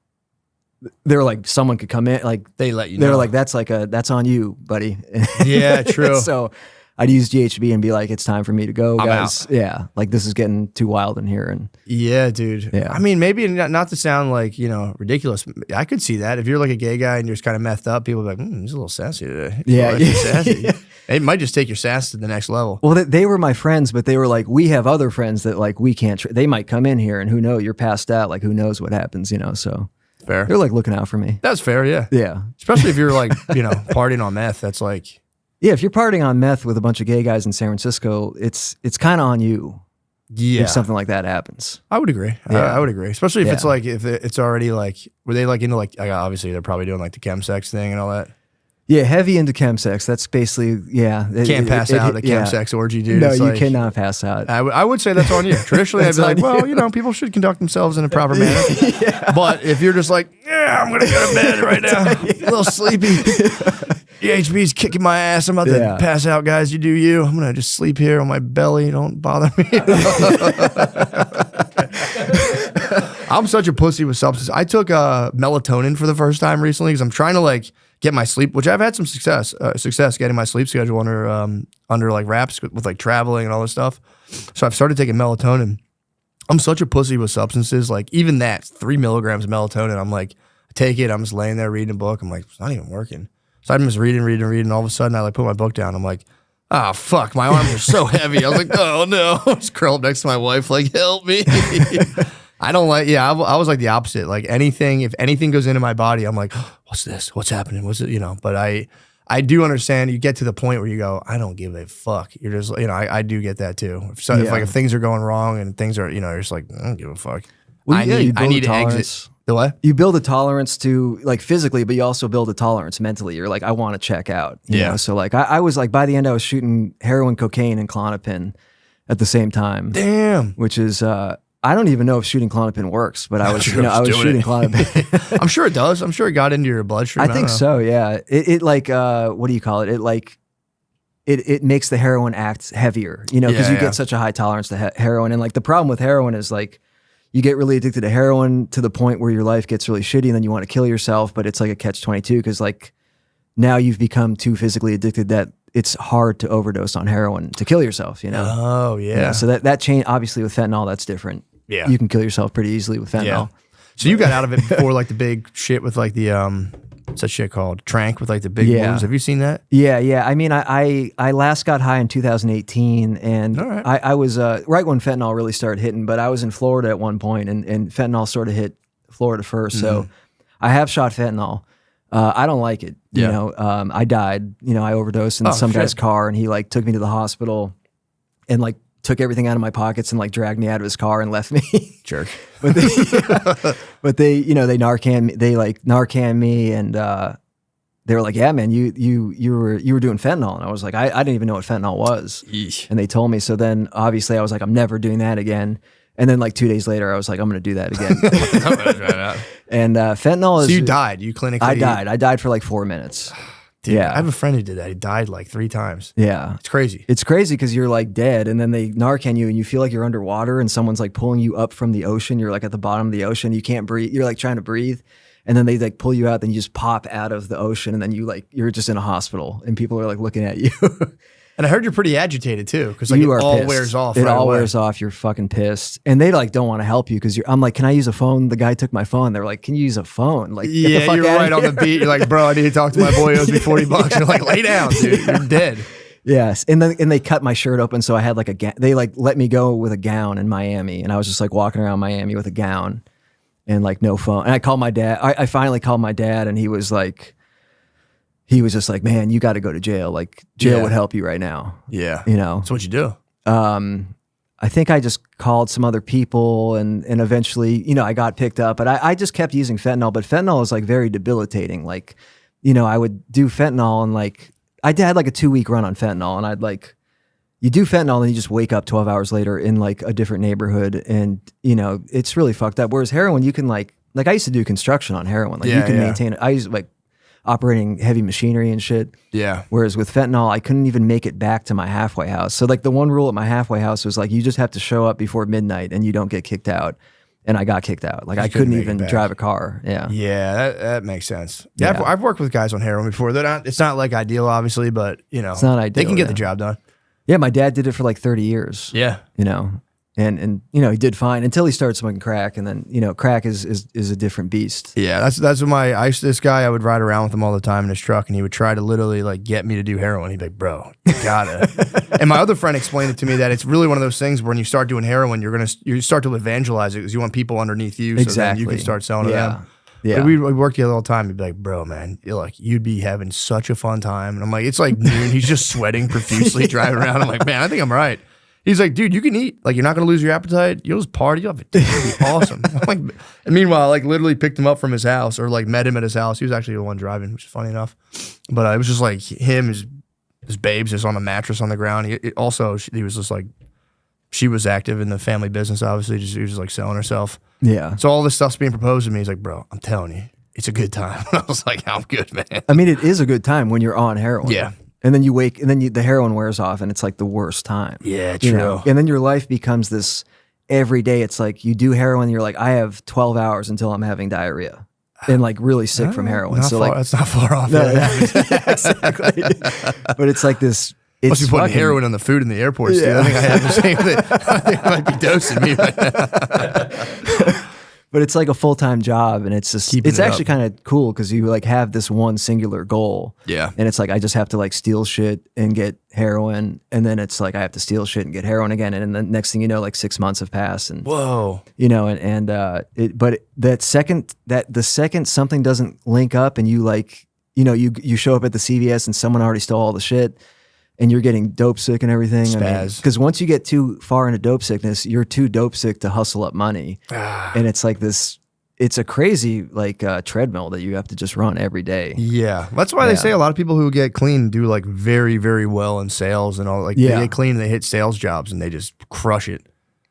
They were like, someone could come in, like they let you know. They were like, that's on you, buddy. Yeah, true. So I'd use GHB and be like, it's time for me to go, I'm guys. Yeah, like this is getting too wild in here. And Yeah, dude. Yeah. I mean, maybe not to sound like, ridiculous. I could see that. If you're like a gay guy and you're just kind of methed up, people are like, he's a little sassy today. Yeah, Oh, that's yeah. sassy. It might just take your sass to the next level. well, they were my friends, but they were like, we have other friends that like we can't. They might come in here, and who knows? You're passed out. Like who knows what happens? So Fair. they're like looking out for me. That's fair, yeah. Yeah. Especially if you're like, partying on meth. That's like, Yeah, if you're partying on meth with a bunch of gay guys in San Francisco, it's kind of on you yeah. if something like that happens. I would agree. Yeah. I would agree. Especially if it's Yeah. like, if it's already like, were they like into like, obviously they're probably doing like the chemsex thing and all that. Yeah, heavy into chemsex. That's basically, yeah. Can't pass out at a yeah. chemsex orgy, dude. No, It's you like- cannot pass out. I would say that's on you. Traditionally, I'd That's be like, on well, people should conduct themselves in a proper manner. But if you're just like, yeah, I'm going to go to bed right now, a little sleepy. GHB's kicking my ass. I'm about to Yeah. pass out, guys. You do you. I'm going to just sleep here on my belly. Don't bother me. I'm such a pussy with substances. I took melatonin for the first time recently because I'm trying to like get my sleep, which I've had some success getting my sleep schedule under like wraps with like traveling and all this stuff. So I've started taking melatonin. I'm such a pussy with substances. Like even that 3 milligrams of melatonin, I'm like, I take it. I'm just laying there reading a book. I'm like, it's not even working. So I'm just reading. All of a sudden I like put my book down. I'm like, ah, fuck, my arms are so heavy. I was like, oh no. I just curled up next to my wife, like, help me. I don't like, I was like the opposite. Like if anything goes into my body, I'm like, what's this? What's happening? What's it? But I do understand you get to the point where you go, I don't give a fuck. You're just, I do get that too. If things are going wrong and things are, you're just like, I don't give a fuck. Well, I you build need a to exit. tolerance. The what? You build a tolerance to like physically, but you also build a tolerance mentally. You're like, I want to check out. You Yeah. know? So like, I was like, by the end, I was shooting heroin, cocaine, and Klonopin at the same time, Damn. which is, I don't even know if shooting Klonopin works, but I was, Sure, I was doing shooting it. Klonopin. I'm sure it does. I'm sure it got into your bloodstream. I don't think know. so. Yeah. It like, what do you call it? It like, it makes the heroin act heavier, because Yeah, you yeah. get such a high tolerance to heroin. And like the problem with heroin is like, you get really addicted to heroin to the point where your life gets really shitty and then you want to kill yourself, but it's like a catch-22 because like now you've become too physically addicted that it's hard to overdose on heroin to kill yourself, Oh, yeah. So that change, obviously with fentanyl, that's different. Yeah. You can kill yourself pretty easily with fentanyl. Yeah. So you got out of it before like the big shit with like the, what's that shit called? Trank with like the big Yeah. wounds. Have you seen that? Yeah. I mean, I last got high in 2018, and All right. I was right when fentanyl really started hitting. But I was in Florida at one point, and fentanyl sort of hit Florida first. So I have shot fentanyl. I don't like it. Yeah. I died. I overdosed in Oh, some shit. guy's car, and he like took me to the hospital, and like took everything out of my pockets and like dragged me out of his car and left me. Jerk. But they, they Narcan me, and they were like, yeah, man, you were doing fentanyl. And I was like, I didn't even know what fentanyl was. And they told me. So then obviously I was like, I'm never doing that again. And then like 2 days later, I was like, I'm going to do that again. And fentanyl is. So you died. You clinically. I died. I died for like 4 minutes. Dude, Yeah. I have a friend who did that. He died like 3 times. Yeah. It's crazy. It's crazy because you're like dead, and then they Narcan you, and you feel like you're underwater, and someone's like pulling you up from the ocean. You're like at the bottom of the ocean. You can't breathe. You're like trying to breathe, and then they like pull you out. Then you just pop out of the ocean, and then you're just in a hospital, and people are like looking at you. And I heard you're pretty agitated too, because like You it are all pissed. wears off. It right all away. wears off. You're fucking pissed, and they like don't want to help you because I'm like, can I use a phone? The guy took my phone. They're like, can you use a phone? Like, get the Yeah, fuck you're outta right on here. the beat. You're like, bro, I need to talk to my boy. He owes me $40. You're like, lay down, dude. You're dead. Yes, and they cut my shirt open, so I had like they like let me go with a gown in Miami, and I was just like walking around Miami with a gown and like no phone. And I called my dad. I finally called my dad, and he was just like, man, you got to go to jail. Like jail Yeah. would help you right now. Yeah. You know. That's what you do. I think I just called some other people, and eventually, I got picked up. But I just kept using fentanyl. But fentanyl is like very debilitating. Like, I would do fentanyl, and like I had like a 2-week run on fentanyl, and I'd like, you do fentanyl and you just wake up 12 hours later in like a different neighborhood, and it's really fucked up. Whereas heroin, you can like I used to do construction on heroin. Like you Yeah, can yeah. maintain it. I used like operating heavy machinery and shit. Yeah. Whereas with fentanyl, I couldn't even make it back to my halfway house. So like the one rule at my halfway house was like, you just have to show up before midnight and you don't get kicked out. And I got kicked out. Like I couldn't couldn't make it even back. drive a car. Yeah. Yeah, that makes sense. Yeah, Yeah. I've worked with guys on heroin before. It's not like ideal, obviously, but It's not they ideal, can get yeah. the job done. Yeah, my dad did it for like 30 years. Yeah. You know, and you know, he did fine until he started smoking crack, and then you know, crack is a different beast. Yeah, that's what this guy, I would ride around with him all the time in his truck, and he would try to literally like get me to do heroin. He'd be like, bro, you gotta. And my other friend explained it to me that it's really one of those things where when you start doing heroin, you start to evangelize it because you want people underneath you, so then you can start selling to them. Yeah. But we worked together all the time. He'd be like, bro, man, you'd be having such a fun time. And I'm like, it's like noon. He's just sweating profusely driving around. I'm like, man, I think I'm right. He's like, dude, you can eat. Like, you're not going to lose your appetite. You'll just party. You'll have it. It'll be awesome. I'm like, and meanwhile, I like literally picked him up from his house or like met him at his house. He was actually the one driving, which is funny enough. But it was just like him, his babes just on a mattress on the ground. He was just like, she was active in the family business, obviously. She was just like selling herself. Yeah. So all this stuff's being proposed to me. He's like, bro, I'm telling you, it's a good time. I was like, I'm good, man. I mean, it is a good time when you're on heroin. Yeah. And then you wake, and then the heroin wears off, and it's like the worst time. Yeah, You true. know? And then your life becomes this every day. It's like you do heroin, and you're like, I have 12 hours until I'm having diarrhea and like really sick from heroin. Not so far, like, that's not far off. no, Yeah. yeah, exactly. But it's like this. It's Must be putting fucking- heroin on the food in the airport, Steve. Yeah. I think I have the same thing. I think I might be dosing me right now. But it's like a full-time job, and it's just Keeping it's it actually up. kind of cool because you like have this one singular goal. Yeah. And it's like I just have to like steal shit and get heroin, and then it's like I have to steal shit and get heroin again, and then the next thing you know, like 6 months have passed, and Whoa. you know, but the second something doesn't link up, and you like, you know, you show up at the CVS and someone already stole all the shit, and you're getting dope sick and everything. Spaz. Because once you get too far into dope sickness, you're too dope sick to hustle up money, Ah. and it's like this. It's a crazy like treadmill that you have to just run every day. Yeah. That's why they Yeah. say a lot of people who get clean do like very, very well in sales and all. Like Yeah. they get clean and they hit sales jobs and they just crush it.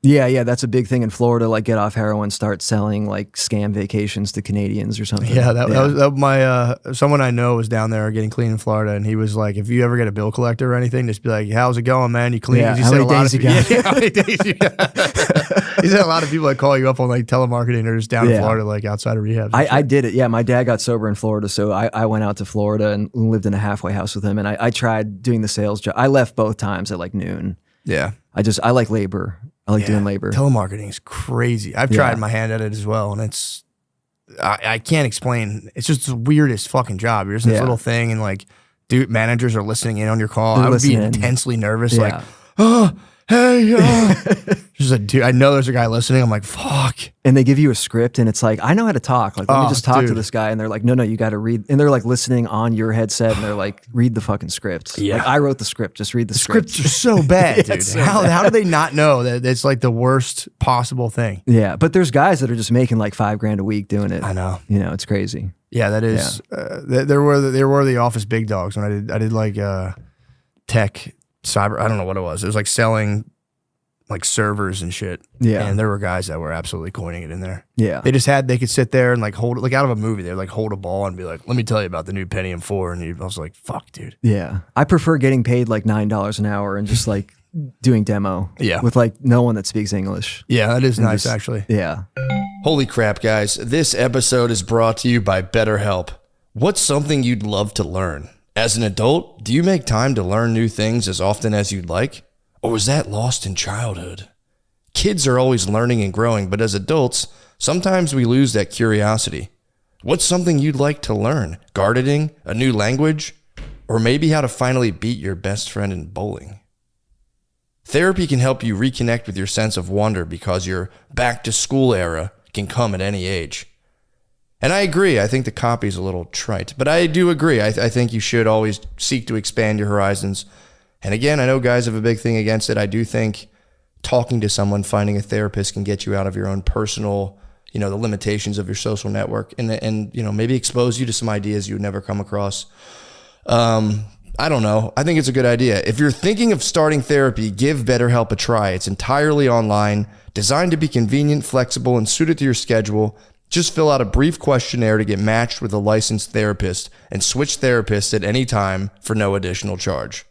Yeah, that's a big thing in Florida. Like, get off heroin, start selling like scam vacations to Canadians or something. Yeah, that was my someone I know was down there getting clean in Florida, and he was like, if you ever get a bill collector or anything, just be like, how's it going, man? You clean? Yeah, He how said many a lot days of you got? Yeah, how many days you got? He said a lot of people that call you up on like telemarketing are just down in Yeah. Florida, like outside of rehab. I did it. Yeah, my dad got sober in Florida, so I went out to Florida and lived in a halfway house with him, and I tried doing the sales job. I left both times at like noon. Yeah. I like labor. I like doing labor. Telemarketing is crazy. I've Yeah. tried my hand at it as well, and I can't explain. It's just the weirdest fucking job. You're just in this Yeah. little thing, and like, dude, managers are listening in on your call. They're I would be listening. intensely nervous, Yeah. like, oh, hey, just like, dude, I know there's a guy listening. I'm like, fuck. And they give you a script, and it's like, I know how to talk. Like, let me Oh, just talk to dude. this guy. And they're like, no, you got to read. And they're like listening on your headset, and they're like, read the fucking script. Yeah. Like, I wrote the script. Just read the script. Scripts are so bad, Yeah, dude. it's so How do they not know that it's like the worst possible thing? Yeah, but there's guys that are just making like $5,000 a week doing it. I know. You know, it's crazy. Yeah, that is. There were the office big dogs when I did like tech cyber. I don't know what it was. It was like selling like servers and shit. Yeah. And there were guys that were absolutely coining it in there. Yeah. They could sit there and like hold, like out of a movie, they would like hold a ball and be like, let me tell you about the new Pentium 4. And I was like, fuck, dude. Yeah. I prefer getting paid like $9 an hour and just like doing demo. Yeah. With like no one that speaks English. Yeah, that is And nice, just- actually. Yeah. Holy crap, guys. This episode is brought to you by BetterHelp. What's something you'd love to learn? As an adult, do you make time to learn new things as often as you'd like? Or was that lost in childhood? Kids are always learning and growing, but as adults, sometimes we lose that curiosity. What's something you'd like to learn? Gardening? A new language? Or maybe how to finally beat your best friend in bowling? Therapy can help you reconnect with your sense of wonder because your back-to-school era can come at any age. And I agree, I think the copy is a little trite, but I do agree. I think you should always seek to expand your horizons. And again, I know guys have a big thing against it. I do think talking to someone, finding a therapist can get you out of your own personal, the limitations of your social network and maybe expose you to some ideas you would never come across. I don't know. I think it's a good idea. If you're thinking of starting therapy, give BetterHelp a try. It's entirely online, designed to be convenient, flexible, and suited to your schedule. Just fill out a brief questionnaire to get matched with a licensed therapist and switch therapists at any time for no additional charge.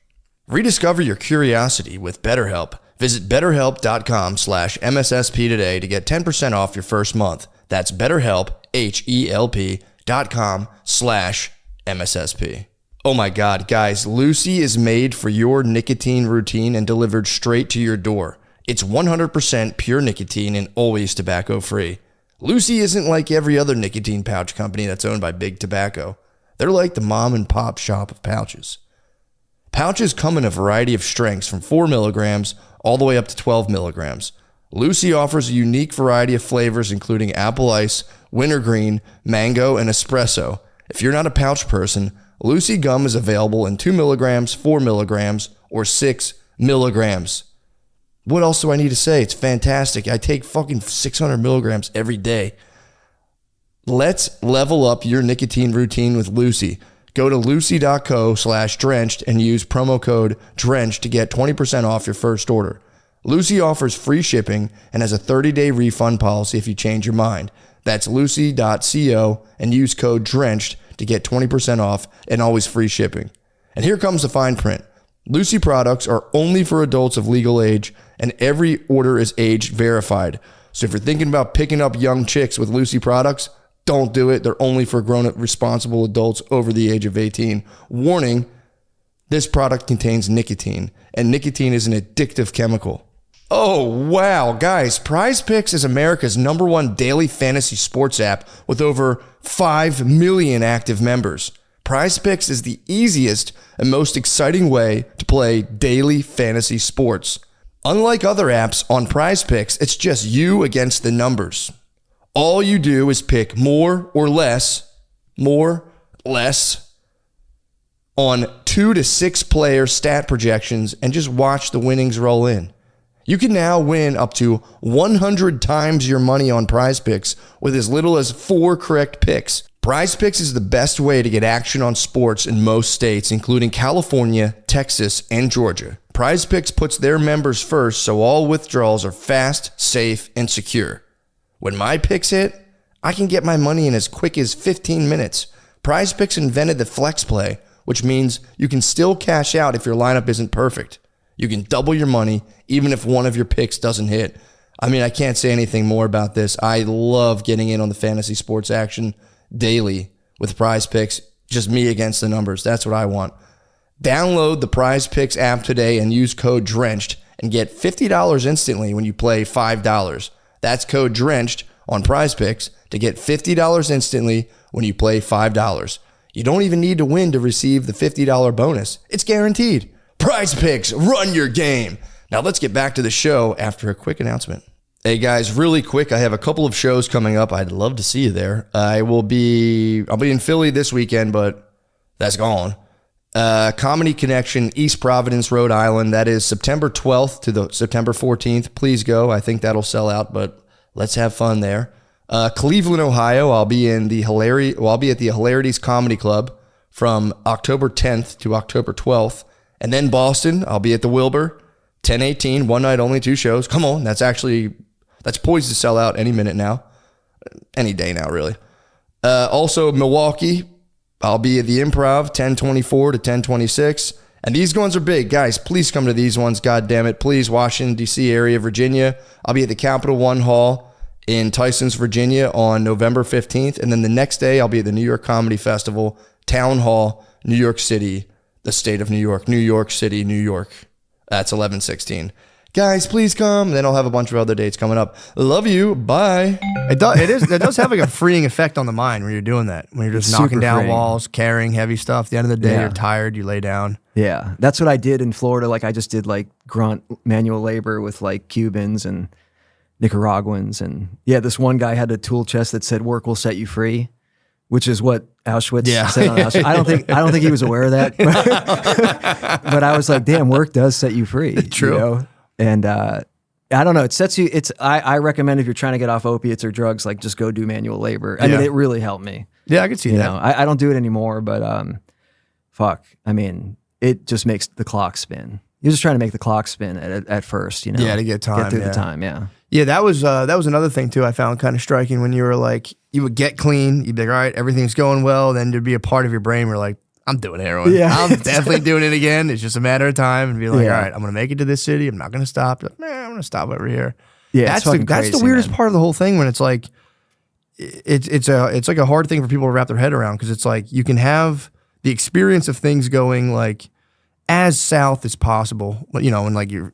Rediscover your curiosity with BetterHelp. Visit BetterHelp.com/MSSP today to get 10% off your first month. That's BetterHelp, HELP.com/MSSP. Oh my God, guys, Lucy is made for your nicotine routine and delivered straight to your door. It's 100% pure nicotine and always tobacco free. Lucy isn't like every other nicotine pouch company that's owned by Big Tobacco. They're like the mom and pop shop of pouches. Pouches come in a variety of strengths from 4 milligrams all the way up to 12 milligrams. Lucy offers a unique variety of flavors including apple ice, wintergreen, mango, and espresso. If you're not a pouch person, Lucy gum is available in 2 milligrams, 4 milligrams, or 6 milligrams. What else do I need to say? It's fantastic. I take fucking 600 milligrams every day. Let's level up your nicotine routine with Lucy. Go to lucy.co/drenched and use promo code DRENCHED to get 20% off your first order. Lucy offers free shipping and has a 30-day refund policy if you change your mind. That's lucy.co and use code DRENCHED to get 20% off and always free shipping. And here comes the fine print. Lucy products are only for adults of legal age, and every order is age verified. So if you're thinking about picking up young chicks with Lucy products, don't do it. They're only for grown-up responsible adults over the age of 18. Warning, this product contains nicotine, and nicotine is an addictive chemical. Oh, wow. Guys, Prize Picks is America's #1 daily fantasy sports app with over 5 million active members. Prize Picks is the easiest and most exciting way to play daily fantasy sports. Unlike other apps on Prize Picks, it's just you against the numbers. All you do is pick more or less on 2 to 6 player stat projections and just watch the winnings roll in. You can now win up to 100 times your money on Prize Picks with as little as 4 correct picks. Prize Picks is the best way to get action on sports in most states, including California, Texas, and Georgia. Prize Picks puts their members first, so all withdrawals are fast, safe, and secure. When my picks hit, I can get my money in as quick as 15 minutes. Prize Picks invented the flex play, which means you can still cash out if your lineup isn't perfect. You can double your money even if one of your picks doesn't hit. I mean, I can't say anything more about this. I love getting in on the fantasy sports action daily with Prize Picks. Just me against the numbers. That's what I want. Download the Prize Picks app today and use code DRENCHED and get $50 instantly when you play $5. That's code DRENCHED on Prize Picks to get $50 instantly when you play $5. You don't even need to win to receive the $50 bonus. It's guaranteed. Prize Picks, run your game. Now let's get back to the show after a quick announcement. Hey guys, really quick, I have a couple of shows coming up. I'd love to see you there. I'll be in Philly this weekend, but that's gone. Comedy Connection, East Providence, Rhode Island. That is September 12th to the September 14th. Please go. I think that'll sell out, but let's have fun there. Cleveland, Ohio. I'll be at the Hilarities Comedy Club from October 10th to October 12th. And then Boston, I'll be at the Wilbur, 10/18, one night only, 2 shows. Come on, that's poised to sell out any minute now. Any day now, really. Also, Milwaukee, I'll be at the Improv, 10/24 to 10/26. And these ones are big. Guys, please come to these ones, God damn it. Please, Washington, D.C. area, Virginia. I'll be at the Capital One Hall in Tysons, Virginia on November 15th. And then the next day, I'll be at the New York Comedy Festival, Town Hall, New York City, the state of New York, New York City, New York. That's 11/16. Guys, please come. Then I'll have a bunch of other dates coming up. Love you. Bye. It does have like a freeing effect on the mind when you're doing that. When you're just Super knocking down freeing. walls, carrying heavy stuff. At the end of the day, Yeah. you're tired, you lay down. Yeah, that's what I did in Florida. Like I just did like grunt manual labor with like Cubans and Nicaraguans. And yeah, this one guy had a tool chest that said work will set you free, which is what Auschwitz said on Auschwitz. I don't think he was aware of that. But I was like, damn, work does set you free. True. You know? And I don't know, it sets you, I recommend if you're trying to get off opiates or drugs, like just go do manual labor. I mean, it really helped me. Yeah, I can see You that. know, I don't do it anymore, but fuck. I mean, it just makes the clock spin. You're just trying to make the clock spin at first, you know. Yeah, to get time, Get through yeah. the time, yeah. Yeah, that was another thing too I found kind of striking when you were like, you would get clean, you'd be like, all right, everything's going well, then there'd be a part of your brain where like, I'm doing heroin. Yeah. I'm definitely doing it again. It's just a matter of time and be like, Yeah. all right, I'm gonna make it to this city. I'm not gonna stop. Like, man, I'm gonna stop over here. Yeah, That's the weirdest part of the whole thing when it's like it's like a hard thing for people to wrap their head around because it's like you can have the experience of things going like as south as possible, you know, and like your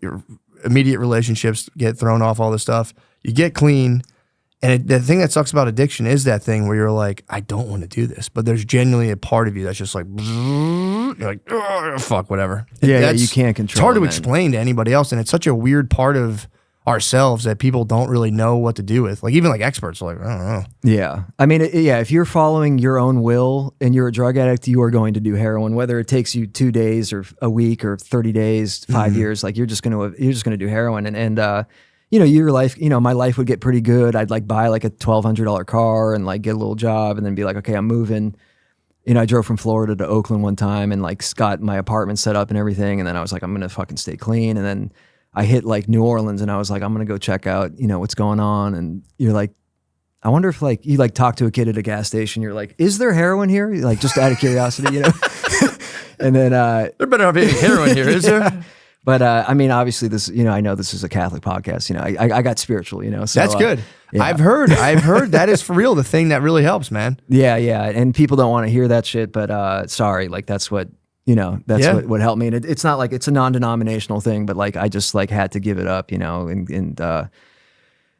immediate relationships get thrown off, all this stuff, you get clean. And the thing that sucks about addiction is that thing where you're like, I don't want to do this, but there's genuinely a part of you that's just like, you're like, oh, fuck, whatever. Yeah, That's- you can't control. It's hard to it, man. explain to anybody else, and it's such a weird part of ourselves that people don't really know what to do with. Like even like experts are like, I don't know. Yeah. I mean, yeah, if you're following your own will and you're a drug addict, you are going to do heroin, whether it takes you 2 days or a week or 30 days, 5 years, like you're just going to do heroin. And you know, your life, you know, my life would get pretty good. I'd like buy like a $1,200 car and like get a little job and then be like, okay, I'm moving. You know, I drove from Florida to Oakland one time and like got my apartment set up and everything. And then I was like, I'm going to fucking stay clean. And then I hit like New Orleans and I was like, I'm going to go check out, you know, what's going on. And you're like, I wonder if like you like talk to a kid at a gas station, you're like, is there heroin here? Like just out of curiosity, you know? And then, There better not be any heroin here, is there? but I mean, obviously this, you know, I know this is a Catholic podcast, you know, I got spiritual, you know, so That's good. yeah. I've heard that is for real the thing that really helps, man. Yeah, yeah, and people don't want to hear that shit, but sorry, like that's what, you know, that's Yeah. what helped me. And it's not like it's a non-denominational thing, but like I just like had to give it up, you know, and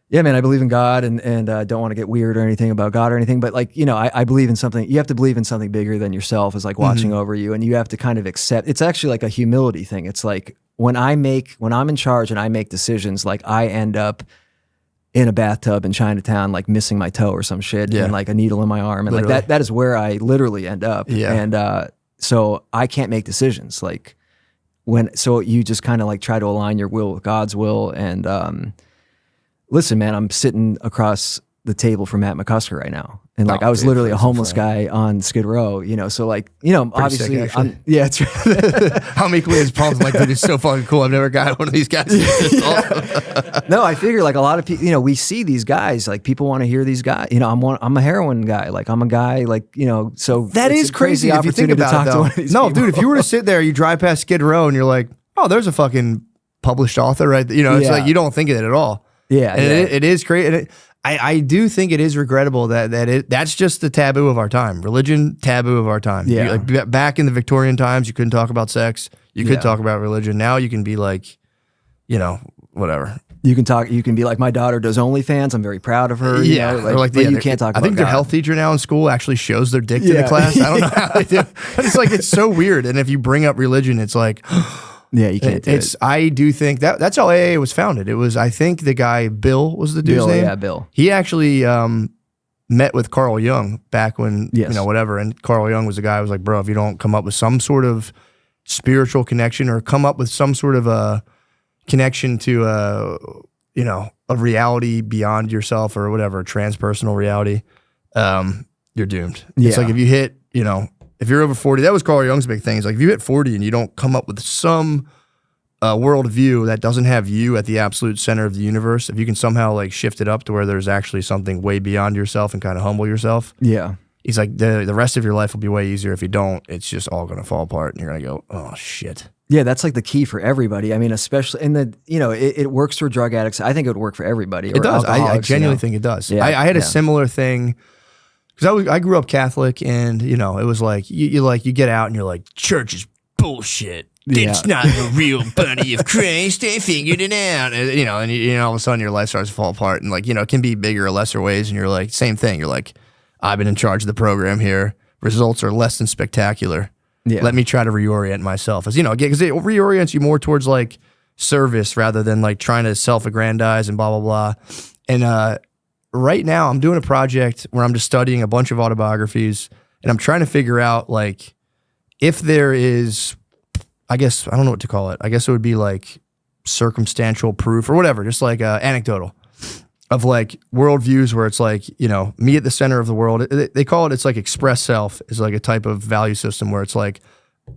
yeah, man, I believe in God and don't want to get weird or anything about God or anything, but like, you know, I believe in something. You have to believe in something bigger than yourself is like watching over you, and you have to kind of accept. It's actually like a humility thing. It's like when I'm in charge and I make decisions, like I end up in a bathtub in Chinatown, like missing my toe or some shit, Yeah. and like a needle in my arm, and Literally. like that is where I literally end up. Yeah. And so I can't make decisions like so you just kind of like try to align your will with God's will. And listen, man, I'm sitting across the table from Matt McCusker right now. And like, Oh, I was dude, literally a friends homeless and guy on Skid Row, you know? So like, you know, Pretty sick, obviously, actually. yeah, it's I'm equally as pumped. I'm like, dude, it's so fucking cool. I've never got one of these guys. no, I figure like a lot of people, you know, we see these guys, like people want to hear these guys, you know, I'm a heroin guy. Like I'm a guy, like, you know, so That it's is a crazy crazy if you think opportunity to about talk it, to though. one of these No, people. dude, if you were to sit there, you drive past Skid Row and you're like, oh, there's a fucking published author, right? You know, it's Yeah. like you don't think of it at all. Yeah, And yeah. it is crazy. And I do think it is regrettable that's just the taboo of our time. Religion, taboo of our time. Yeah. Like, back in the Victorian times, you couldn't talk about sex. You could Yeah. talk about religion. Now you can be like, you know, whatever. You can be like, my daughter does OnlyFans. I'm very proud of her. You know, or like, the but you can't talk I about think their God. health teacher now in school actually shows their dick to the Yeah. class. I don't know how they do. But it's like, it's so weird. And if you bring up religion, it's like, Yeah, you can't do it's, it. I do think that's how AA was founded. It was, I think the guy, Bill was the dude's Bill, name. yeah, Bill. He actually met with Carl Jung back when, Yes. you know, whatever. And Carl Jung was the guy who was like, bro, if you don't come up with some sort of spiritual connection or come up with some sort of a connection to, you know, a reality beyond yourself or whatever, transpersonal reality, you're doomed. It's Yeah. like if you hit, you know, if you're over 40, that was Carl Jung's big thing. It's like if you hit 40 and you don't come up with some worldview that doesn't have you at the absolute center of the universe, if you can somehow like shift it up to where there's actually something way beyond yourself and kind of humble yourself, Yeah. he's like the rest of your life will be way easier. If you don't, it's just all going to fall apart and you're going to go, oh shit. Yeah, that's like the key for everybody. I mean, especially in the, you know, it works for drug addicts. I think it would work for everybody. It does. I alcoholics, genuinely you know? think it does. Yeah, I had a yeah. similar thing because I grew up Catholic, and you know it was like you get out and you're like, church is bullshit. Yeah. It's not the real body of Christ. They figured it out, and, you know, and you know all of a sudden your life starts to fall apart, and like, you know, it can be bigger or lesser ways, and you're like, same thing. You're like, I've been in charge of the program here. Results are less than spectacular. Yeah. Let me try to reorient myself, as you know, because it reorients you more towards like service rather than like trying to self-aggrandize and blah blah blah. And right now I'm doing a project where I'm just studying a bunch of autobiographies, and I'm trying to figure out like if there is, I guess I don't know what to call it. I guess it would be like circumstantial proof or whatever, just like anecdotal of like worldviews where it's like, you know, me at the center of the world. They call it, it's like express self is like a type of value system where it's like,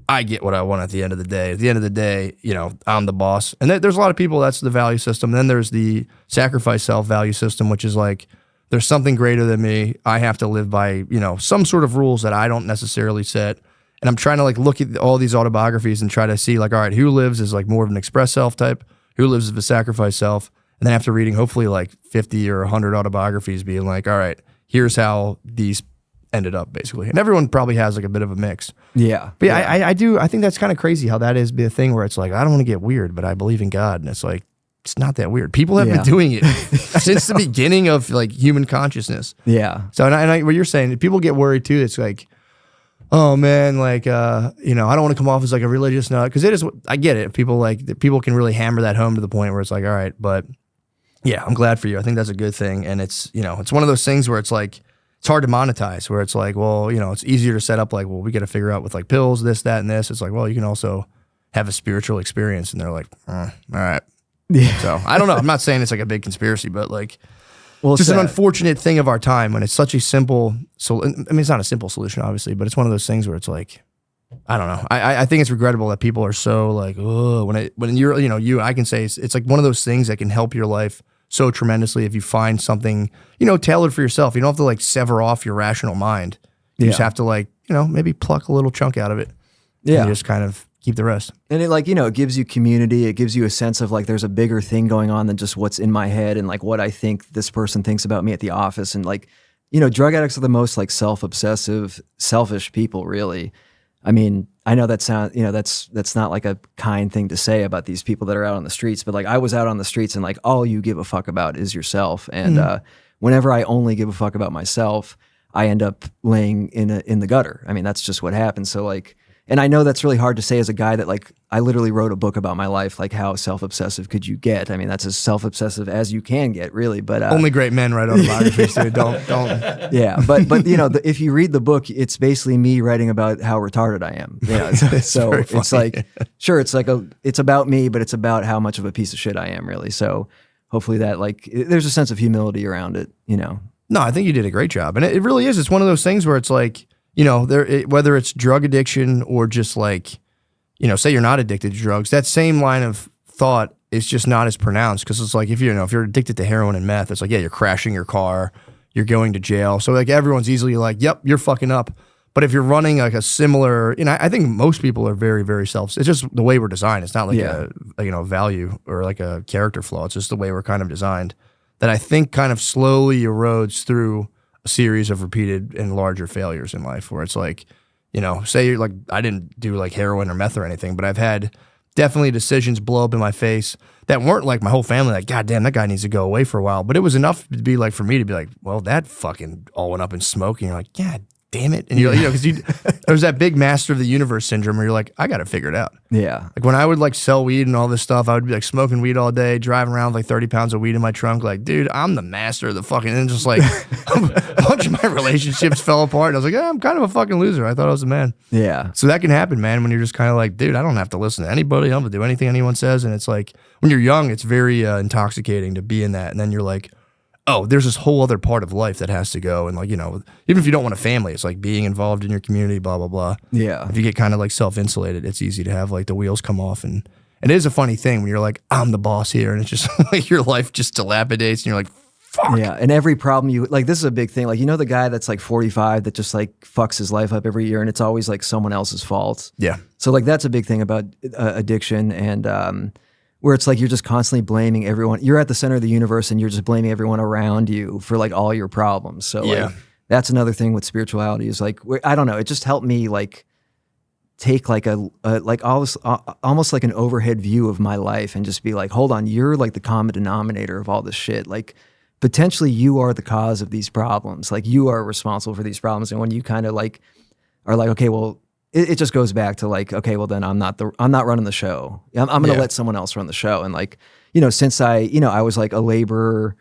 I get what I want at the end of the day. At the end of the day, you know, I'm the boss. And there's a lot of people, that's the value system. Then there's the sacrifice self value system, which is like, there's something greater than me. I have to live by, you know, some sort of rules that I don't necessarily set. And I'm trying to like look at all these autobiographies and try to see like, all right, who lives as like more of an express self type? Who lives as a sacrifice self? And then after reading hopefully like 50 or 100 autobiographies, being like, all right, here's how these ended up basically. And everyone probably has like a bit of a mix. Yeah. But yeah, I think that's kind of crazy how that is be a thing where it's like, I don't want to get weird, but I believe in God. And it's like, it's not that weird. People have been doing it since the beginning of like human consciousness. Yeah. So, what you're saying, people get worried too. It's like, oh man, like, I don't want to come off as like a religious nut. Cause it is, I get it. People can really hammer that home to the point where it's like, all right, but yeah, I'm glad for you. I think that's a good thing. And it's, it's one of those things where it's like, it's hard to monetize, where it's like, well, it's easier to set up like, well, we got to figure out with like pills, this, that, and this. It's like, well, you can also have a spiritual experience. And they're like, all right. Yeah. So I don't know. I'm not saying it's like a big conspiracy, but like, Well, just it's an unfortunate thing of our time when it's such a simple, it's not a simple solution, obviously, but it's one of those things where it's like, I don't know. I think it's regrettable that people are so like, oh, when you're, I can say it's like one of those things that can help your life so tremendously if you find something, tailored for yourself. You don't have to like sever off your rational mind. You just have to like, maybe pluck a little chunk out of it. Yeah. And just kind of keep the rest. And it like, it gives you community. It gives you a sense of like, there's a bigger thing going on than just what's in my head and like what I think this person thinks about me at the office. And like, drug addicts are the most like self-obsessive, selfish people, really. I mean, I know that sounds, that's not like a kind thing to say about these people that are out on the streets, but like I was out on the streets and like all you give a fuck about is yourself. And whenever I only give a fuck about myself, I end up laying in the gutter. I mean, that's just what happens. So like, and I know that's really hard to say as a guy that like, I literally wrote a book about my life, like how self-obsessive could you get? I mean, that's as self-obsessive as you can get, really. But only great men write autobiographies, dude. Don't. Yeah, but if you read the book, it's basically me writing about how retarded I am. Yeah, so it's like, sure, it's about me, but it's about how much of a piece of shit I am, really. So hopefully that like, there's a sense of humility around it, No, I think you did a great job, and it really is. It's one of those things where it's like, whether it's drug addiction or just like, say you're not addicted to drugs, that same line of thought is just not as pronounced because it's like if you're addicted to heroin and meth, it's like, yeah, you're crashing your car, you're going to jail. So like everyone's easily like, yep, you're fucking up. But if you're running like a similar, I think most people are very, very it's just the way we're designed. It's not like a value or like a character flaw. It's just the way we're kind of designed that I think kind of slowly erodes through a series of repeated and larger failures in life where it's like, say you're like, I didn't do like heroin or meth or anything, but I've had definitely decisions blow up in my face that weren't like my whole family, like, God damn, that guy needs to go away for a while. But it was enough to be like, for me to be like, well, that fucking all went up in smoke. And you're like, God damn it. And you're like, because there's that big master of the universe syndrome where you're like, I got to figure it out. Yeah. Like when I would like sell weed and all this stuff, I would be like smoking weed all day, driving around with like 30 pounds of weed in my trunk. Like, dude, I'm the master of the fucking, and just like a bunch of my relationships fell apart. And I was like, I'm kind of a fucking loser. I thought I was a man. Yeah. So that can happen, man, when you're just kind of like, dude, I don't have to listen to anybody. I don't have to do anything anyone says. And it's like, when you're young, it's very intoxicating to be in that. And then you're like, oh, there's this whole other part of life that has to go. And like, even if you don't want a family, it's like being involved in your community, blah, blah, blah. Yeah. If you get kind of like self-insulated, it's easy to have like the wheels come off. And it is a funny thing when you're like, I'm the boss here. And it's just like your life just dilapidates and you're like, fuck. Yeah. And every problem like, this is a big thing. Like, the guy that's like 45 that just like fucks his life up every year and it's always like someone else's fault. Yeah. So like, that's a big thing about addiction and, where it's like you're just constantly blaming everyone. You're at the center of the universe and you're just blaming everyone around you for like all your problems. So like, that's another thing with spirituality is like, I don't know, it just helped me like take like almost like an overhead view of my life and just be like, hold on, you're like the common denominator of all this shit. Like potentially you are the cause of these problems. Like you are responsible for these problems. And when you kind of like are like, okay, well, it just goes back to like, okay, well then I'm not running the show. I'm going to let someone else run the show. And like, since I was like a laborer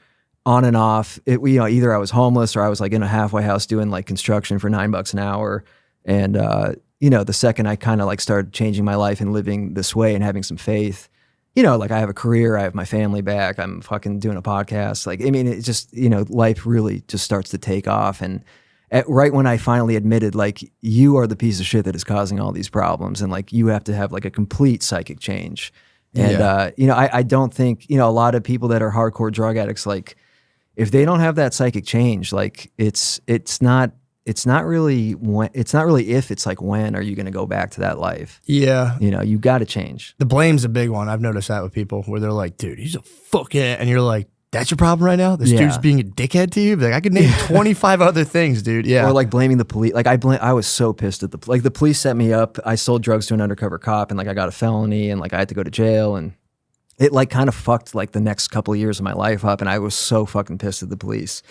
on and off, either I was homeless or I was like in a halfway house doing like construction for $9 an hour. And, the second I kind of like started changing my life and living this way and having some faith, like I have a career, I have my family back, I'm fucking doing a podcast. Like, I mean, it just, life really just starts to take off. And right when I finally admitted, like, you are the piece of shit that is causing all these problems, and like you have to have like a complete psychic change. And I don't think a lot of people that are hardcore drug addicts, like, if they don't have that psychic change, like it's not really if, it's like, when are you going to go back to that life? Yeah, you got to change. The blame's a big one. I've noticed that with people where they're like, dude, he's a fucking, and you're like, That's your problem right now? This Yeah. dude's being a dickhead to you? Like, I could name 25 other things, dude. Yeah. Or like blaming the police. Like I was so pissed at the police set me up. I sold drugs to an undercover cop, and like I got a felony, and like I had to go to jail, and it like kind of fucked like the next couple of years of my life up. And I was so fucking pissed at the police.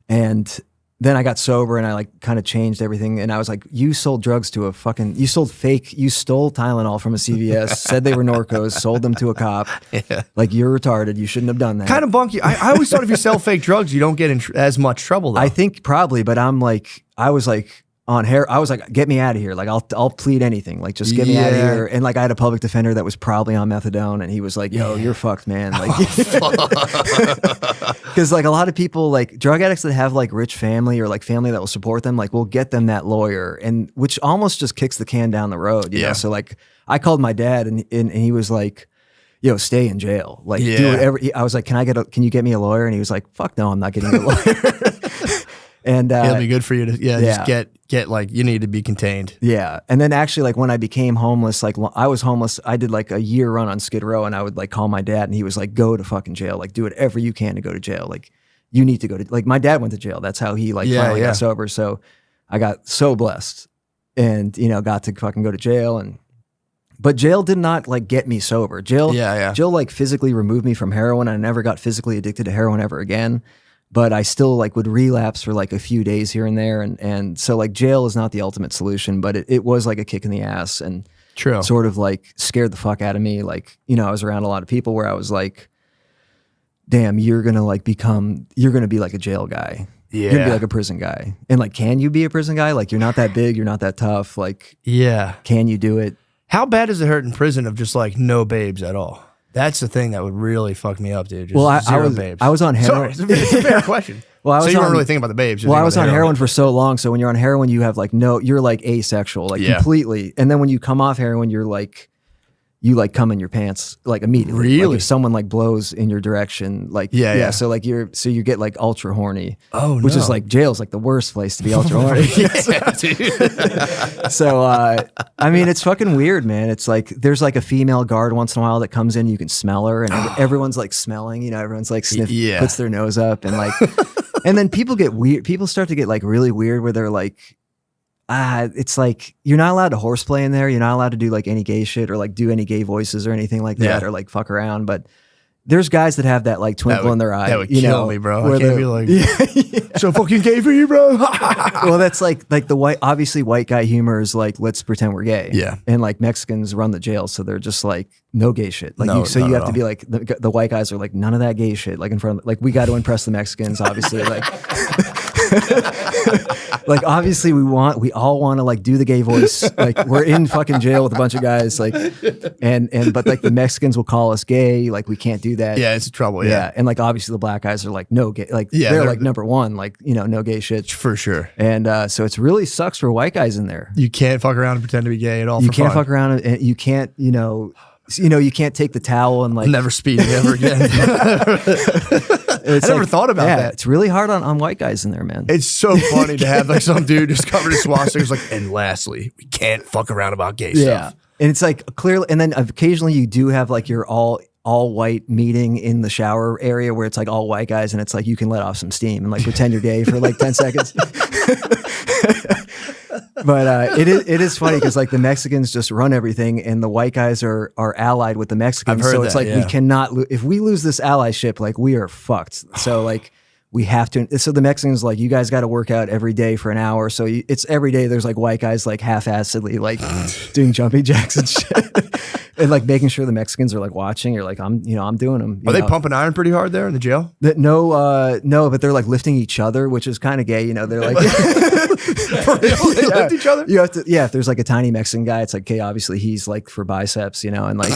And then I got sober, and I like kind of changed everything. And I was like, you sold drugs to you stole Tylenol from a CVS, said they were Norcos, sold them to a cop. Yeah. Like, you're retarded. You shouldn't have done that. Kind of bunky. I always thought if you sell fake drugs, you don't get in as much trouble, though. I think probably, but I was like on hair. I was like, get me out of here. Like, I'll plead anything. Like, just get me out of Yeah. here. And like, I had a public defender that was probably on methadone, and he was like, yo, you're fucked, man. Like, because like a lot of people, like drug addicts that have like rich family or like family that will support them, like we'll get them that lawyer, and which almost just kicks the can down the road. You know? So like, I called my dad, and he was like, yo, stay in jail. Like, do Yeah. whatever. I was like, can you get me a lawyer? And he was like, fuck no, I'm not getting a lawyer. And it'll be good for you to, just yeah. get like, you need to be contained. yeah. And then actually, like when I became homeless, like I was homeless, I did like a year run on Skid Row, and I would like call my dad, and he was like, go to fucking jail. Like, do whatever you can to go to jail. Like, you need to go to, like, my dad went to jail. That's how he like finally got sober. So I got so blessed, and, you know, got to fucking go to jail. But jail did not like get me sober. Jail like physically removed me from heroin. I never got physically addicted to heroin ever again. But I still like would relapse for like a few days here and there. And so like jail is not the ultimate solution, but it was like a kick in the ass, and True. sort of like scared the fuck out of me. Like, you know, I was around a lot of people where I was like, damn, you're going to be like a jail guy. Yeah. You're going to be like a prison guy. And like, can you be a prison guy? Like, you're not that big. You're not that tough. Like, Yeah. can you do it? How bad does it hurt in prison of just like no babes at all? That's the thing that would really fuck me up, dude. Just Well, zero babes. I was on Sorry, heroin. it's a fair question. Well, I was so you weren't on- really thinking about the babes. Well, I was on heroin for so long. So when you're on heroin, you have like you're like asexual, like Yeah. completely. And then when you come off heroin, you're like, you like come in your pants like immediately. Really? Like if someone like blows in your direction, like Yeah. So like you get like ultra horny. Oh, which is no. like jail's like the worst place to be ultra horny. Yeah, dude. So I mean, it's fucking weird, man. It's like there's like a female guard once in a while that comes in. You can smell her, and everyone's like smelling. You know, everyone's like Yeah. puts their nose up, and like, and then people get weird. People start to get like really weird, where they're like, it's like you're not allowed to horseplay in there. You're not allowed to do like any gay shit or like do any gay voices or anything like that, Yeah. or like fuck around. But there's guys that have that like twinkle in their eye. That would you kill know, me, bro. I where can't they're- be like, yeah. so fucking gay for you, bro. Well, that's like the obviously white guy humor is like, let's pretend we're gay. Yeah. And like Mexicans run the jail. So they're just like, no gay shit. Like, No, you not have at to be like, the white guys are like, none of that gay shit. Like in front of, like, we got to impress the Mexicans, obviously. Like, like obviously we all want to like do the gay voice. Like we're in fucking jail with a bunch of guys. Like, but like the Mexicans will call us gay. Like we can't do that. Yeah, it's trouble. Yeah, And like, obviously the black guys are like, no gay. Like Yeah, they're they're- like number one, like, you know, no gay shit. for sure. And so it's really sucks for white guys in there. You can't fuck around and pretend to be gay at all. You for can't fun. fuck around, and you can't, you can't take the towel and like. Never speed me ever again. I never thought about that. It's really hard on white guys in there, man. It's so funny to have like some dude just covered in swastikas, like, and lastly, we can't fuck around about gay Yeah, stuff. and it's like clearly, and then occasionally you do have like your all white meeting in the shower area where it's like all white guys, and it's like you can let off some steam and like pretend you're gay for like 10 seconds. But it is funny because like the Mexicans just run everything, and the white guys are allied with the Mexicans. I've heard So it's that, like yeah. we cannot if we lose this allyship, like we are fucked. So like we have to. So the Mexicans like, you guys got to work out every day for an hour. So it's every day. There's like white guys like half-assedly like doing jumping jacks and shit, and like making sure the Mexicans are like watching. You're like, I'm doing them. Are they pumping iron pretty hard there in the jail? No, but they're like lifting each other, which is kind of gay. You know, they're like. For real? They lift each other? You have to, if there's like a tiny Mexican guy, it's like, okay, obviously he's like for biceps, you know, and like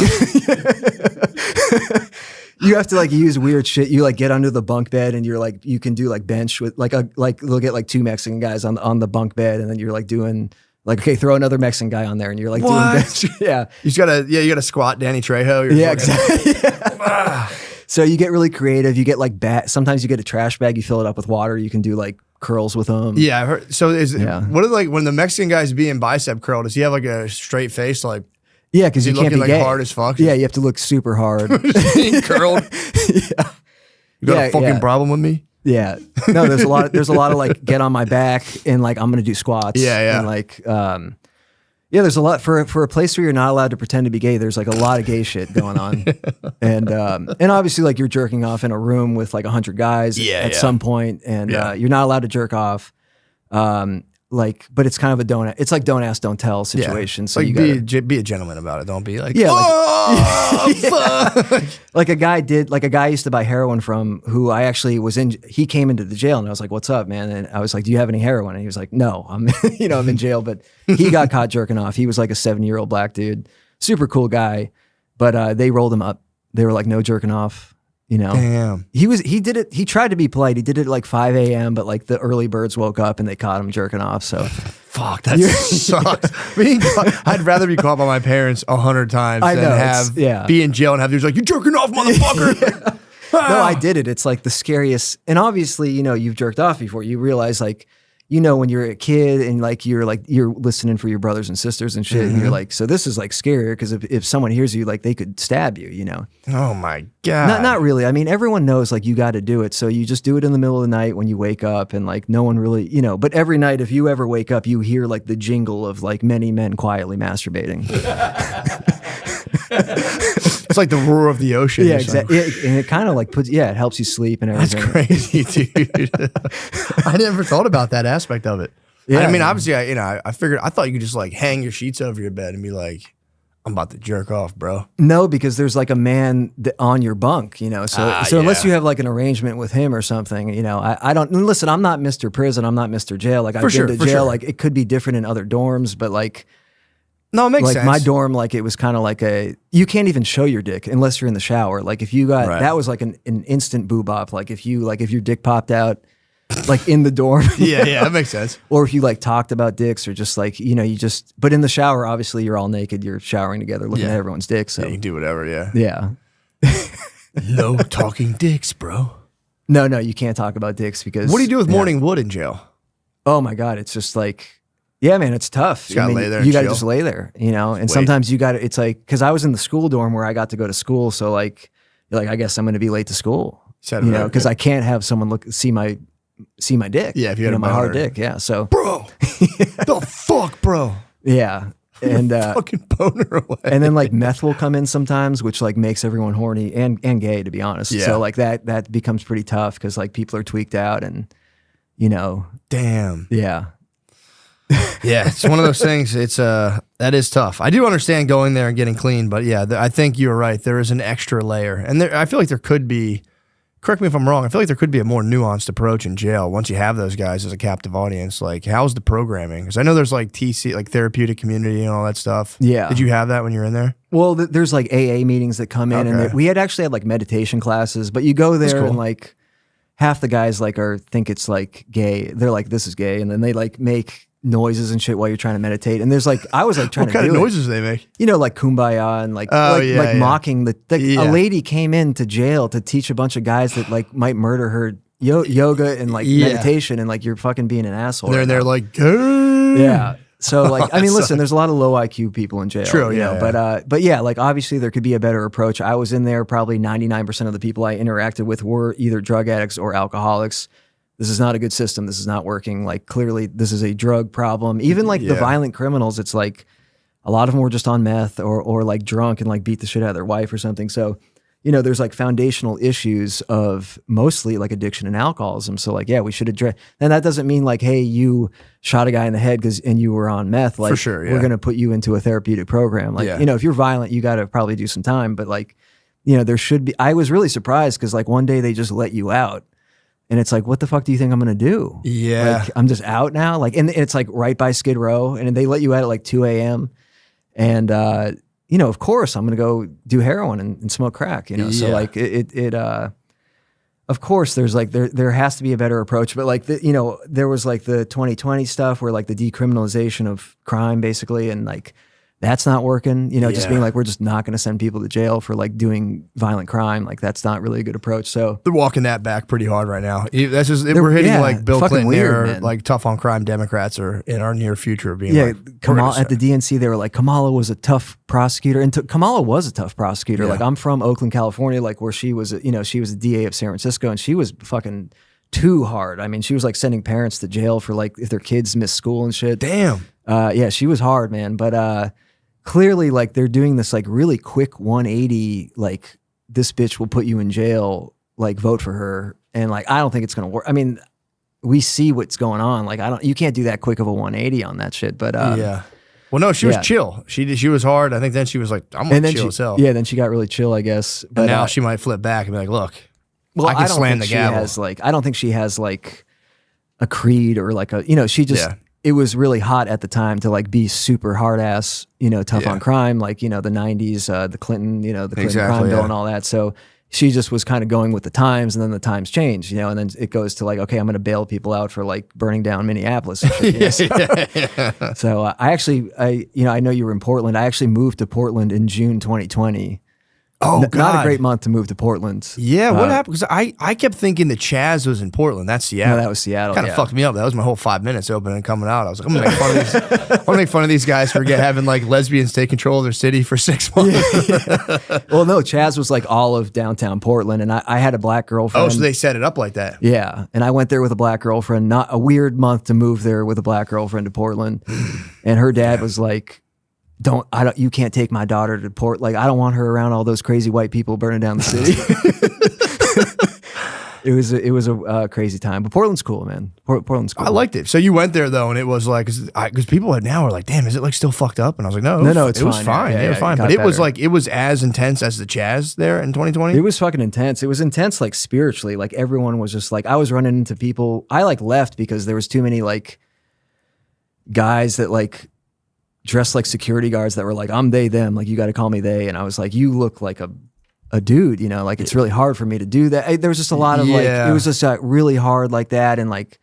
you have to like use weird shit. You like get under the bunk bed, and you're like, you can do like bench with like look at like two Mexican guys on the bunk bed, and then you're like doing like, okay, throw another Mexican guy on there, and you're like What? doing bench. Yeah. You gotta squat Danny Trejo. You're Yeah, fucking- exactly. Yeah. So you get really creative. You get like sometimes you get a trash bag, you fill it up with water. You can do like curls with them. Yeah, I heard. So Yeah. what are like when the Mexican guy's being bicep curl? Does he have like a straight face? Like, Yeah, because is he you can't looking be like gay. hard as fuck? Yeah, you have to look super hard. Being curled. Yeah. You got Yeah, a fucking yeah. problem with me? Yeah. No, there's a lot of like get on my back and like I'm gonna do squats. Yeah, yeah. And like yeah, there's a lot for a place where you're not allowed to pretend to be gay. There's like a lot of gay shit going on, and obviously like you're jerking off in a room with like 100 guys at some point, and you're not allowed to jerk off. Like, but it's kind of it's like don't ask, don't tell situation. So like you be a gentleman about it. Don't be like, Yeah, like- oh, fuck. like a guy I used to buy heroin from who I actually he came into the jail and I was like, what's up, man? And I was like, do you have any heroin? And he was like, no, I'm I'm in jail, but he got caught jerking off. He was like a 70-year-old black dude, super cool guy, but they rolled him up. They were like, no jerking off, Damn. He did it. He tried to be polite. He did it at like 5 a.m., but like the early birds woke up and they caught him jerking off. So Fuck, that sucks. I'd rather be caught by my parents 100 times I than know, have be in jail and have dudes like, you jerking off, motherfucker. no, I did it. It's like the scariest. And obviously, you've jerked off before. You realize like, when you're a kid and like you're listening for your brothers and sisters and shit, and you're like, so this is like scarier because if someone hears you, like they could stab you, Oh my God. Not really. I mean, everyone knows like you got to do it. So you just do it in the middle of the night when you wake up, and like no one really, but every night if you ever wake up, you hear like the jingle of like many men quietly masturbating. It's like the roar of the ocean. Yeah, or something. exactly. And it kind of like it helps you sleep and That's everything. crazy, dude. I never thought about that aspect of it. Yeah, I mean, man. obviously, I thought you could just like hang your sheets over your bed and be like, I'm about to jerk off, bro. No, because there's like a man on your bunk, So unless yeah. you have like an arrangement with him or something, I don't listen. I'm not Mr. Prison. I'm not Mr. Jail. Like I've been to jail. Like it could be different in other dorms, but like No, it makes like sense. my dorm, like it was kind of like you can't even show your dick unless you're in the shower. Like if you got that was like an instant boo bop. Like if your dick popped out, like in the dorm. yeah, that makes sense. Or if you like talked about dicks or just like, but in the shower, obviously you're all naked, you're showering together, looking at everyone's dick. So Yeah, you can do whatever, yeah. yeah. No talking dicks, bro. No, you can't talk about dicks because What do you do with morning wood in jail? Oh my God, it's just like, yeah, man, it's tough. You gotta lay there and You got to chill. just lay there, and sometimes you got to. It's like because I was in the school dorm where I got to go to school, so like, you're like I guess I'm going to be late to school, because I can't have someone see my dick. Yeah, if you had a my hard boner. dick, yeah. So Bro, the fuck, bro? yeah, and Fucking boner away. and then like meth will come in sometimes, which like makes everyone horny and gay, to be honest. Yeah. So like that becomes pretty tough because like people are tweaked out and Damn. yeah. Yeah, it's one of those things. It's that is tough. I do understand going there and getting clean, but yeah, I think you're right. There is an extra layer, and I feel like there could be. Correct me if I'm wrong. I feel like there could be a more nuanced approach in jail once you have those guys as a captive audience. Like, how's the programming? Because I know there's like TC, like therapeutic community and all that stuff. Yeah. Did you have that when you were in there? Well, there's like AA meetings that come in, and Okay. we had actually had like meditation classes. But you go there cool. and like half the guys like think it's like gay. They're like, this is gay, and then they like make noises and shit while you're trying to meditate. And there's like I was like trying What to kind do of it. noises do they make? Like kumbaya and like Oh, yeah, yeah. mocking the Yeah. a lady came into jail to teach a bunch of guys that like might murder her yoga and like Yeah. meditation, and like you're fucking being an asshole. They're right in there now. like, "Gay." Yeah. So like, I mean, That listen, there's a lot of low IQ people in jail. True, you yeah, know, yeah. But yeah, like obviously there could be a better approach. I was in there, probably 99% of the people I interacted with were either drug addicts or alcoholics. This is not a good system. This is not working. Like clearly this is a drug problem. Even like the Yeah. violent criminals, it's like a lot of them were just on meth or like drunk and like beat the shit out of their wife or something. So, there's like foundational issues of mostly like addiction and alcoholism. So like, yeah, we should address, and that doesn't mean like, hey, you shot a guy in the head and you were on meth. Like sure, yeah. we're going to put you into a therapeutic program. Like, Yeah. if you're violent, you got to probably do some time, but like, there should be, I was really surprised because like one day they just let you out and it's like, what the fuck do you think I'm going to do? Yeah. Like, I'm just out now. Like, and it's like right by Skid Row and they let you out at like 2 a.m. And, of course I'm going to go do heroin and smoke crack, So Yeah. like of course there's like, there has to be a better approach, but like, there was like the 2020 stuff where like the decriminalization of crime basically. And like that's not working. You know, just Yeah. being like, we're just not going to send people to jail for like doing violent crime. Like that's not really a good approach. So They're walking that back pretty hard right now. That's just They're- we're hitting yeah, like Bill fucking Clinton weird, era, man. like tough on crime Democrats are in our near future of being yeah, like, we're Kamala gonna at the DNC, they were like, Kamala was a tough prosecutor, and Kamala was a tough prosecutor. Yeah. Like I'm from Oakland, California, like where she was, you know, she was the DA of San Francisco, and she was fucking too hard. I mean, she was like sending parents to jail for like if their kids missed school and shit. damn. Yeah, she was hard, man. But clearly, like they're doing this like really quick 180. Like this bitch will put you in jail. Like vote for her, and like I don't think it's gonna work. I mean, we see what's going on. Like you can't do that quick of a 180 on that shit. But Yeah. Well, no, she was yeah. chill. She was hard. I think then she was like, I'm and gonna then chill she, as hell. yeah, then she got really chill, I guess. But And now she might flip back and be like, look, well, I can don't slam think the she gavel. has like I don't think she has like a creed or like a, you know, she just Yeah. it was really hot at the time to like be super hard ass, you know, tough Yeah. on crime, like, you know, the 90s, the Clinton, you know, the Clinton Exactly, crime bill yeah. and all that. So she just was kind of going with the times, and then the times changed, you know, and then it goes to like, okay, I'm going to bail people out for like burning down Minneapolis. And shit, you know? So I know you were in Portland. I actually moved to Portland in June 2020. Oh, Not a God. great month to move to Portland. Yeah, what happened? Because I kept thinking the Chaz was in Portland. That's Seattle. No, that was Seattle. Kind of yeah. fucked me up. That was my whole 5 minutes opening and coming out. I was like, I'm gonna make fun of these. I'm gonna make fun of these guys for having like lesbians take control of their city for 6 months. Well, no, Chaz was like all of downtown Portland, and I had a black girlfriend. Oh, so they set it up like that. Yeah, and I went there with a black girlfriend. Not a weird month to move there with a black girlfriend to Portland, and her dad was like, you can't take my daughter to Port. Like, I don't want her around all those crazy white people burning down the city. It was a crazy time, but Portland's cool, man. Portland's cool. I liked it. So you went there though, and it was like, because people now are like, "Damn, is it like still fucked up?" And I was like, "No, No, it's it was fine. fine. Yeah, It was yeah, fine." it But got it was better. like it was as intense as the Chaz there in 2020. It was fucking intense. It was intense, like spiritually. Like everyone was just like, I was running into people. I like left because there was too many like guys that like dressed like security guards that were like, I'm they, them. Like, you got to call me they. And I was like, you look like a dude, you know, like it's really hard for me to do that. There was just a lot of like, Yeah. it was just really hard like that. And like,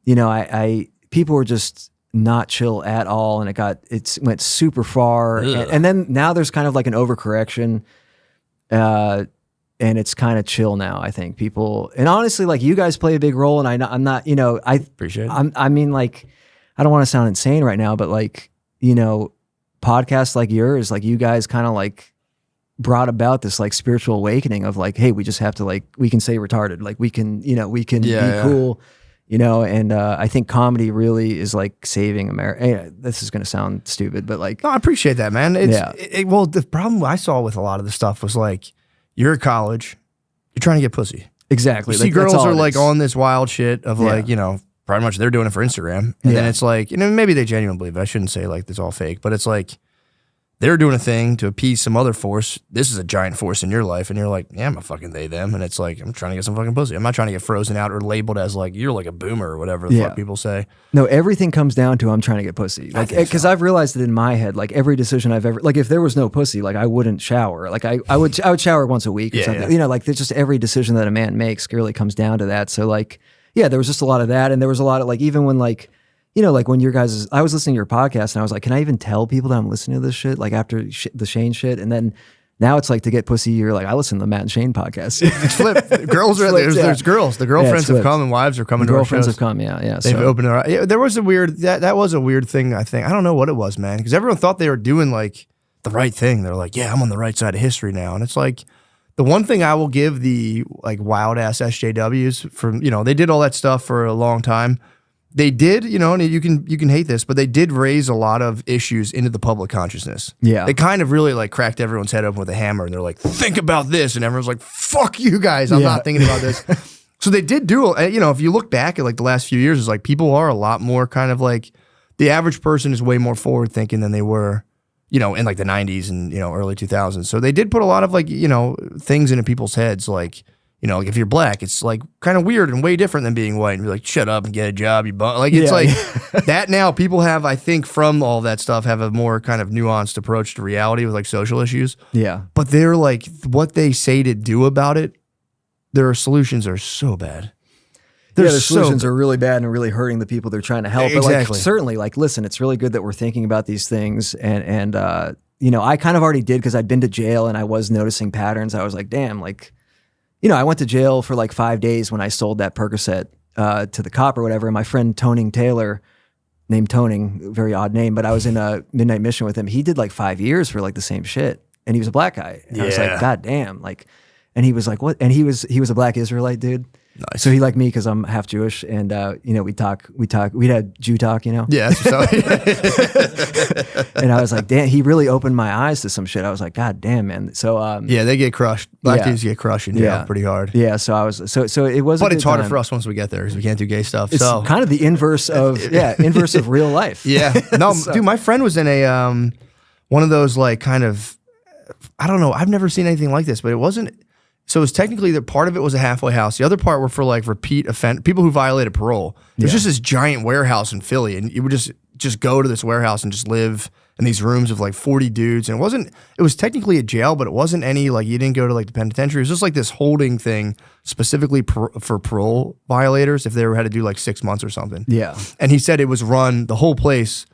you know, I people were just not chill at all. And it went super far. And then now there's kind of like an overcorrection. And it's kind of chill now, I think people, and honestly, like you guys play a big role, and I'm not, you know, Appreciate it. I mean, like, I don't want to sound insane right now, but like, you know, podcasts like yours, like you guys kind of like brought about this like spiritual awakening of like, hey, we just have to like, we can say retarded, like we can, you know, we can be cool, you know, and I think comedy really is like saving America. This is going to sound stupid, but like, No, I appreciate that, man. It's, Yeah. well, the problem I saw with a lot of the stuff was like, you're at college, you're trying to get pussy. exactly. You see, like, that's girls all are it like is. on this wild shit of like, Yeah. you know, pretty much they're doing it for Instagram. And then Yeah. it's like, you know, maybe they genuinely believe it. I shouldn't say like it's all fake, but it's like they're doing a thing to appease some other force. This is a giant force in your life. And you're like, yeah, I'm a fucking they, them. And it's like, I'm trying to get some fucking pussy. I'm not trying to get frozen out or labeled as like, you're like a boomer or whatever the Yeah. fuck people say. No, everything comes down to I'm trying to get pussy. Like, think because I've realized it in my head. Like every decision I've ever, like if there was no pussy, like I wouldn't shower. Like I would shower once a week or Yeah, something. yeah. You know, like there's just every decision that a man makes really comes down to that. So like, yeah, there was just a lot of that, and there was a lot of like, even when like, you know, like when your guys, I was listening to your podcast and I was like, can I even tell people that I'm listening to this shit? Like after the Shane shit, and then now it's like to get pussy, you're like, I listen to the Matt and Shane podcast. It's flipped. Girls are Flipped, there's yeah. girls. The girlfriends have flipped. come and wives are coming to our Girlfriends shows. have come, yeah. They've So, opened their. Yeah, there was a weird that was a weird thing. I think I don't know what it was, man, because everyone thought they were doing like the right thing. They're like, yeah, I'm on the right side of history now, and it's like the one thing I will give the like wild ass SJWs from, you know, they did all that stuff for a long time. They did, you know, and you can hate this, but they did raise a lot of issues into the public consciousness. Yeah. They kind of really like cracked everyone's head open with a hammer, and they're like, think about this, and everyone's like, fuck you guys, I'm Yeah. not thinking about this. So they did do, you know, if you look back at like the last few years, it's like people are a lot more kind of like, the average person is way more forward thinking than they were, you know, in like the 90s and, you know, early 2000s. So they did put a lot of like, you know, things into people's heads. Like, you know, like if you're black, it's like kind of weird and way different than being white and be like, shut up and get a job, you bum. Like, it's Yeah. like that now people have, I think from all that stuff, have a more kind of nuanced approach to reality with like social issues. yeah. But they're like, what they say to do about it, their solutions are so bad. The There's solutions are really bad and really hurting the people they're trying to help. But like, Exactly. certainly, like, listen, it's really good that we're thinking about these things. And you know, I kind of already did because I'd been to jail and I was noticing patterns. I was like, damn, like, you know, I went to jail for like 5 days when I sold that Percocet to the cop or whatever. And my friend Toning Taylor, named Toning, very odd name, but I was in a midnight mission with him. He did like 5 years for like the same shit. And he was a black guy. And I was like, God damn. Like, and he was like, what? And he was a black Israelite dude. Nice. So he liked me because I'm half Jewish, and you know, we'd had Jew talk, you know. Yeah. So, And I was like, damn, he really opened my eyes to some shit. I was like, God damn, man. So yeah, they get crushed. Black Yeah. dudes get crushed in jail Yeah. pretty hard. yeah, so I was so it was. But it's harder for us once we get there because we can't do gay stuff. It's so kind of the inverse of inverse of real life. yeah, no, So- dude, my friend was in a one of those like kind of, I don't know, I've never seen anything like this, but it wasn't. So it was technically that part of it was a halfway house. The other part were for like repeat offend people who violated parole. There's just this giant warehouse in Philly, and you would just go to this warehouse and just live in these rooms of like 40 dudes. And it was technically a jail, but it wasn't any like, you didn't go to like the penitentiary. It was just like this holding thing specifically for parole violators if they ever had to do like 6 months or something. Yeah. And he said it was run, the whole place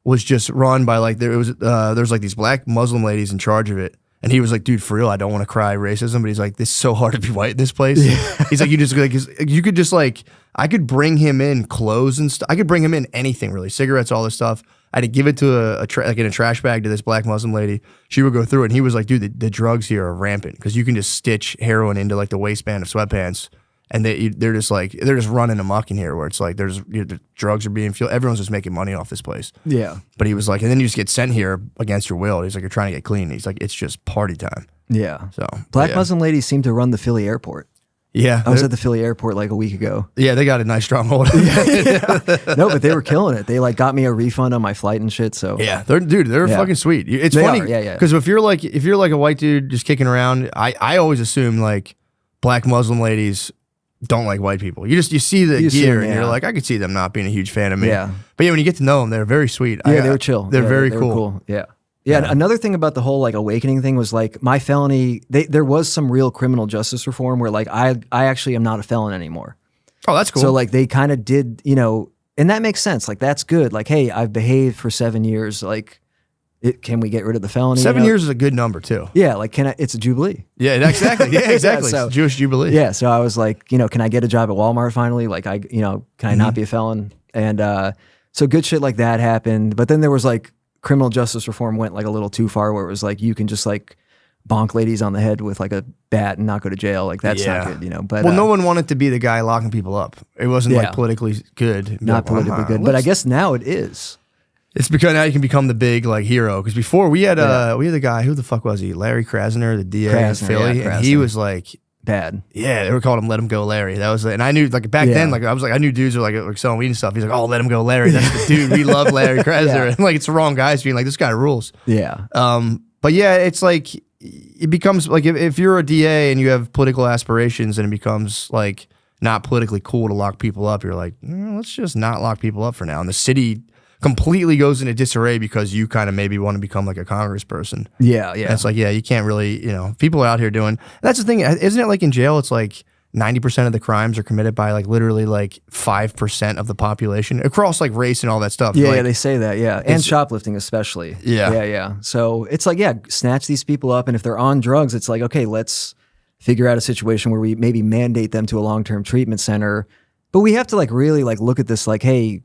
was just run by like, there's like these black Muslim ladies in charge of it. And he was like, dude, for real, I don't want to cry racism, but he's like, this is so hard to be white in this place. He's like, you could just like, I could bring him in clothes and stuff. I could bring him in anything really, cigarettes, all this stuff. I had to give it to like in a trash bag to this black Muslim lady. She would go through it, and he was like, dude, the drugs here are rampant because you can just stitch heroin into like the waistband of sweatpants. And they're just running amok in here where it's like the drugs are being fueled. Everyone's just making money off this place. Yeah. But he was like, and then you just get sent here against your will. He's like, you're trying to get clean. He's like, it's just party time. Yeah. So Black yeah. Muslim ladies seem to run the Philly airport. Yeah, I was at the Philly airport like a week ago. yeah, they got a nice stronghold. No, but they were killing it. They like got me a refund on my flight and shit. So Yeah, they're Yeah. fucking sweet. It's They funny, are, yeah. Because if you're like a white dude just kicking around, I always assume like black Muslim ladies don't like white people. You see the You gear assume, and you're yeah. like, I could see them not being a huge fan of me. Yeah. But yeah, when you get to know them, they're very sweet. Yeah, they were chill. They're Yeah, very they were cool. Yeah. Yeah. and Another thing about the whole like awakening thing was like my felony. There was some real criminal justice reform where like I actually am not a felon anymore. Oh, that's cool. So like they kind of did, you know, and that makes sense. Like that's good. Like, hey, I've behaved for 7 years. Like, can we get rid of the felony? 7 you know? years is a good number too. Yeah. Like, it's a jubilee. Yeah, exactly. Yeah, exactly. so- Jewish Jubilee. Yeah. So I was like, you know, can I get a job at Walmart finally? Like, can I not be a felon? And so good shit like that happened. But then there was like criminal justice reform went like a little too far where it was like you can just like bonk ladies on the head with like a bat and not go to jail. Like that's Yeah. not good, you know. But Well, no one wanted to be the guy locking people up. It wasn't Yeah. like politically good. not politically good. But I guess now it is. it's because now you can become the big like hero. Because before we had the guy, who the fuck was he? Larry Krasner, the DA in Krasner, Philly, yeah, and he Krasner. was like, Bad. yeah, they were calling him "Let Him Go, Larry." That was, and I knew like back Yeah. then, like I was like, I knew dudes were like selling weed and stuff. He's like, "Oh, let him go, Larry." That's the dude. We love Larry Krasner. Yeah. And like it's the wrong guys being like, this guy rules. Yeah. But yeah, it's like it becomes like if you're a DA and you have political aspirations, and it becomes like not politically cool to lock people up. You're like, let's just not lock people up for now. And the city completely goes into disarray because you kind of maybe want to become like a congressperson. Yeah. Yeah. And it's like, yeah, you can't really, people are out here doing. That's the thing, isn't it? Like in jail, it's like 90% of the crimes are committed by like literally like 5% of the population across like race and all that stuff. Yeah, Like, yeah, they say that. Yeah, and it's- shoplifting especially. Yeah. yeah, yeah. So it's like, yeah, snatch these people up, and if they're on drugs, it's like, okay, let's figure out a situation where we maybe mandate them to a long-term treatment center. But we have to like really like look at this like, hey,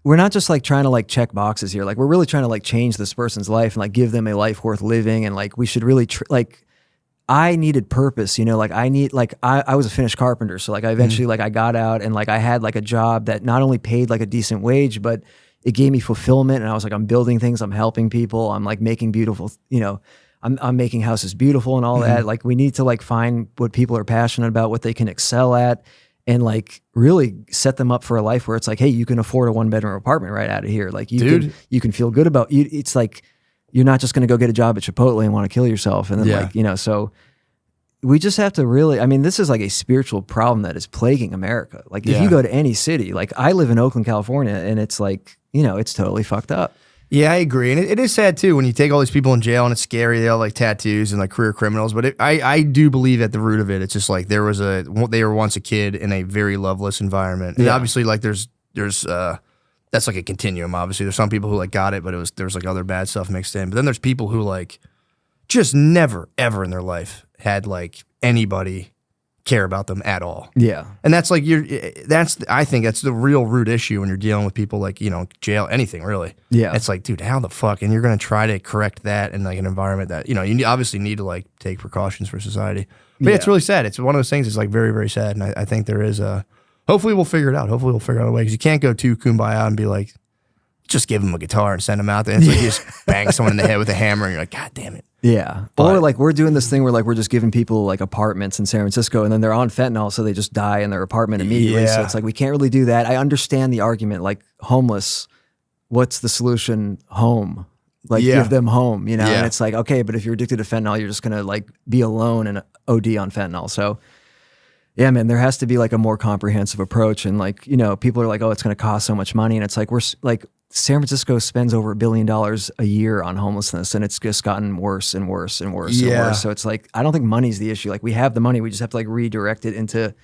we're not just like trying to like check boxes here. Like we're really trying to like change this person's life and like give them a life worth living. And like we should really like. I needed purpose, like I was a finished carpenter. So like I eventually like I got out and like I had like a job that not only paid like a decent wage, but it gave me fulfillment. And I was like, I'm building things, I'm helping people, I'm like making beautiful, I'm making houses beautiful and all that. Like we need to like find what people are passionate about, what they can excel at, and like really set them up for a life where it's like, hey, you can afford a 1-bedroom apartment right out of here. Like you can feel good about you. It's like, you're not just going to go get a job at Chipotle and want to kill yourself. And then so we just have to really, this is like a spiritual problem that is plaguing America. Like if you go to any city, like I live in Oakland, California, and it's like, it's totally fucked up. Yeah, I agree. And it is sad too when you take all these people in jail and it's scary. They all like tattoos and like career criminals. But I do believe at the root of it, it's just like they were once a kid in a very loveless environment. And obviously like there's that's like a continuum. Obviously there's some people who like got it, but there's like other bad stuff mixed in. But then there's people who like just never ever in their life had like anybody care about them at all. Yeah. And that's like I think that's the real root issue when you're dealing with people like, jail, anything really. Yeah. It's like, dude, how the fuck? And you're going to try to correct that in like an environment that, you obviously need to like take precautions for society. But yeah, it's really sad. It's one of those things that's like very, very sad. And I think there is hopefully we'll figure it out. Hopefully we'll figure out a way because you can't go too kumbaya and be like, just give them a guitar and send them out there. And it's like you just bang someone in the head with a hammer and you're like, God damn it. Yeah. Or like we're doing this thing where like we're just giving people like apartments in San Francisco and then they're on fentanyl, so they just die in their apartment immediately. Yeah. So it's like we can't really do that. I understand the argument, like homeless, what's the solution? Home. Like give them home, Yeah. And it's like, okay, but if you're addicted to fentanyl, you're just gonna like be alone and OD on fentanyl. So yeah, man, there has to be like a more comprehensive approach. And like, people are like, oh, it's gonna cost so much money. And it's like we're like San Francisco spends over $1 billion a year on homelessness, and it's just gotten worse and worse and worse and worse. So it's like, I don't think money's the issue. Like we have the money, we just have to like redirect it into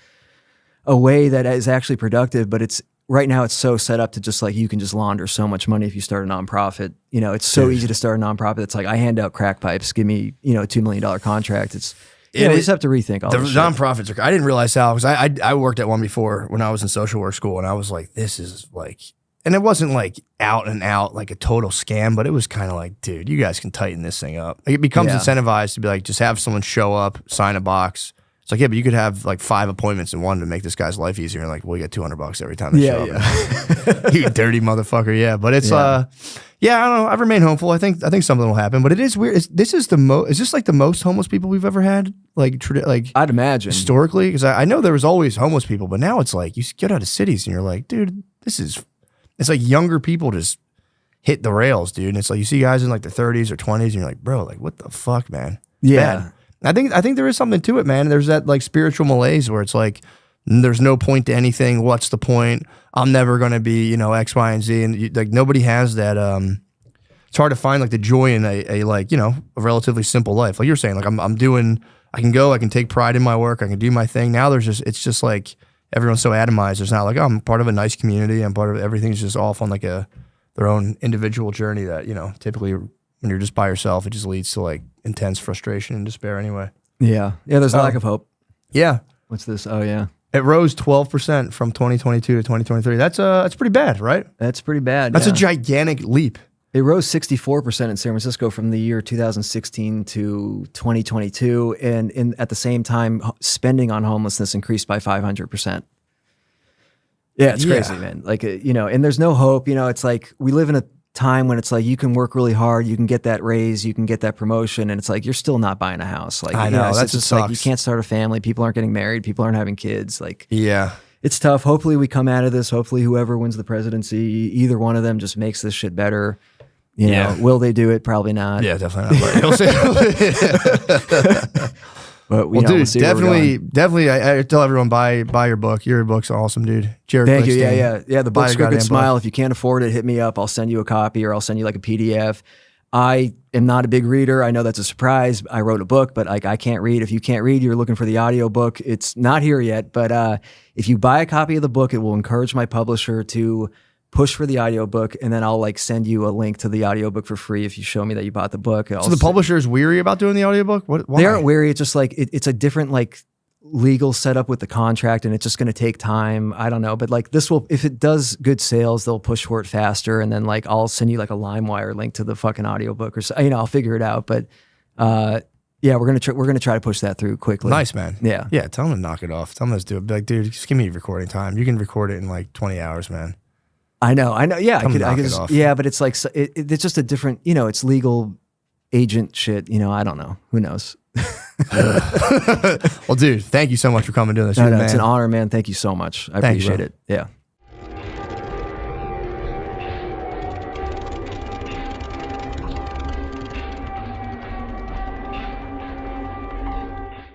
a way that is actually productive. But it's right now it's so set up to just like, you can just launder so much money if you start a nonprofit. It's so easy to start a nonprofit. It's like, I hand out crack pipes, give me, a $2 million contract. It's, we just have to rethink all the this shit. nonprofits I didn't realize how, because I worked at one before when I was in social work school, and I was like, this is like, and it wasn't like out and out like a total scam, but it was kind of like, dude, you guys can tighten this thing up. Like it becomes incentivized to be like, just have someone show up, sign a box. It's like, yeah, but you could have like 5 appointments in one to make this guy's life easier. And like, well, you get $200 every time they show up. You dirty motherfucker. Yeah. But it's, I don't know. I remain hopeful. I think something will happen, but it is weird. Is this like the most homeless people we've ever had? Like I'd imagine historically, because I know there was always homeless people, but now it's like, you get out of cities and you're like, dude, it's like younger people just hit the rails, dude. And it's like you see guys in like the 30s or 20s and you're like, bro, like what the fuck, man? Yeah. Bad. I think there is something to it, man. There's that like spiritual malaise where it's like, there's no point to anything. What's the point? I'm never going to be, X, Y, and Z. And like nobody has that. It's hard to find like the joy in a like, a relatively simple life. Like you're saying, like I can take pride in my work. I can do my thing. Now it's just like, everyone's so atomized. It's not like, oh, I'm part of a nice community. I'm part of everything's just off on like their own individual journey that, typically when you're just by yourself, it just leads to like intense frustration and despair anyway. Yeah. Yeah. There's a lack of hope. Yeah. What's this? Oh yeah. It rose 12% from 2022 to 2023. That's pretty bad, right? That's pretty bad. That's a gigantic leap. It rose 64% in San Francisco from the year 2016 to 2022. And at the same time, spending on homelessness increased by 500%. Yeah, it's crazy, man. Like, and there's no hope. It's like we live in a time when it's like you can work really hard, you can get that raise, you can get that promotion, and it's like you're still not buying a house. Like, I know, that's just like you can't start a family. People aren't getting married. People aren't having kids. Like, it's tough. Hopefully we come out of this. Hopefully whoever wins the presidency, either one of them just makes this shit better. You know, will they do it? Probably not. Yeah, definitely not. But well, dude, definitely. I tell everyone buy your book. Your book's awesome, dude. Jared Thank you. Glickstein. Yeah. The book's Crooked Smile. If you can't afford it, hit me up. I'll send you a copy, or I'll send you like a PDF. I am not a big reader. I know that's a surprise. I wrote a book, but like I can't read. If you can't read, you're looking for the audio book. It's not here yet, but if you buy a copy of the book, it will encourage my publisher to push for the audiobook, and then I'll like send you a link to the audiobook for free if you show me that you bought the book. So the publisher is weary about doing the audiobook? Why? They aren't weary. It's just like it's a different like legal setup with the contract, and it's just going to take time. I don't know, but like this will, if it does good sales, they'll push for it faster, and then like I'll send you like a LimeWire link to the fucking audiobook, or I'll figure it out. But yeah, we're gonna try to push that through quickly. Nice, man. Yeah. Tell them to knock it off. Tell them to do it. Be like, dude, just give me recording time. You can record it in like 20 hours, man. I know. Yeah, I could off. yeah, but it's like it's just a different. It's legal agent shit. I don't know. Who knows? Well, dude, thank you so much for coming to this. No, it's an honor, man. Thank you so much. I appreciate it. Yeah.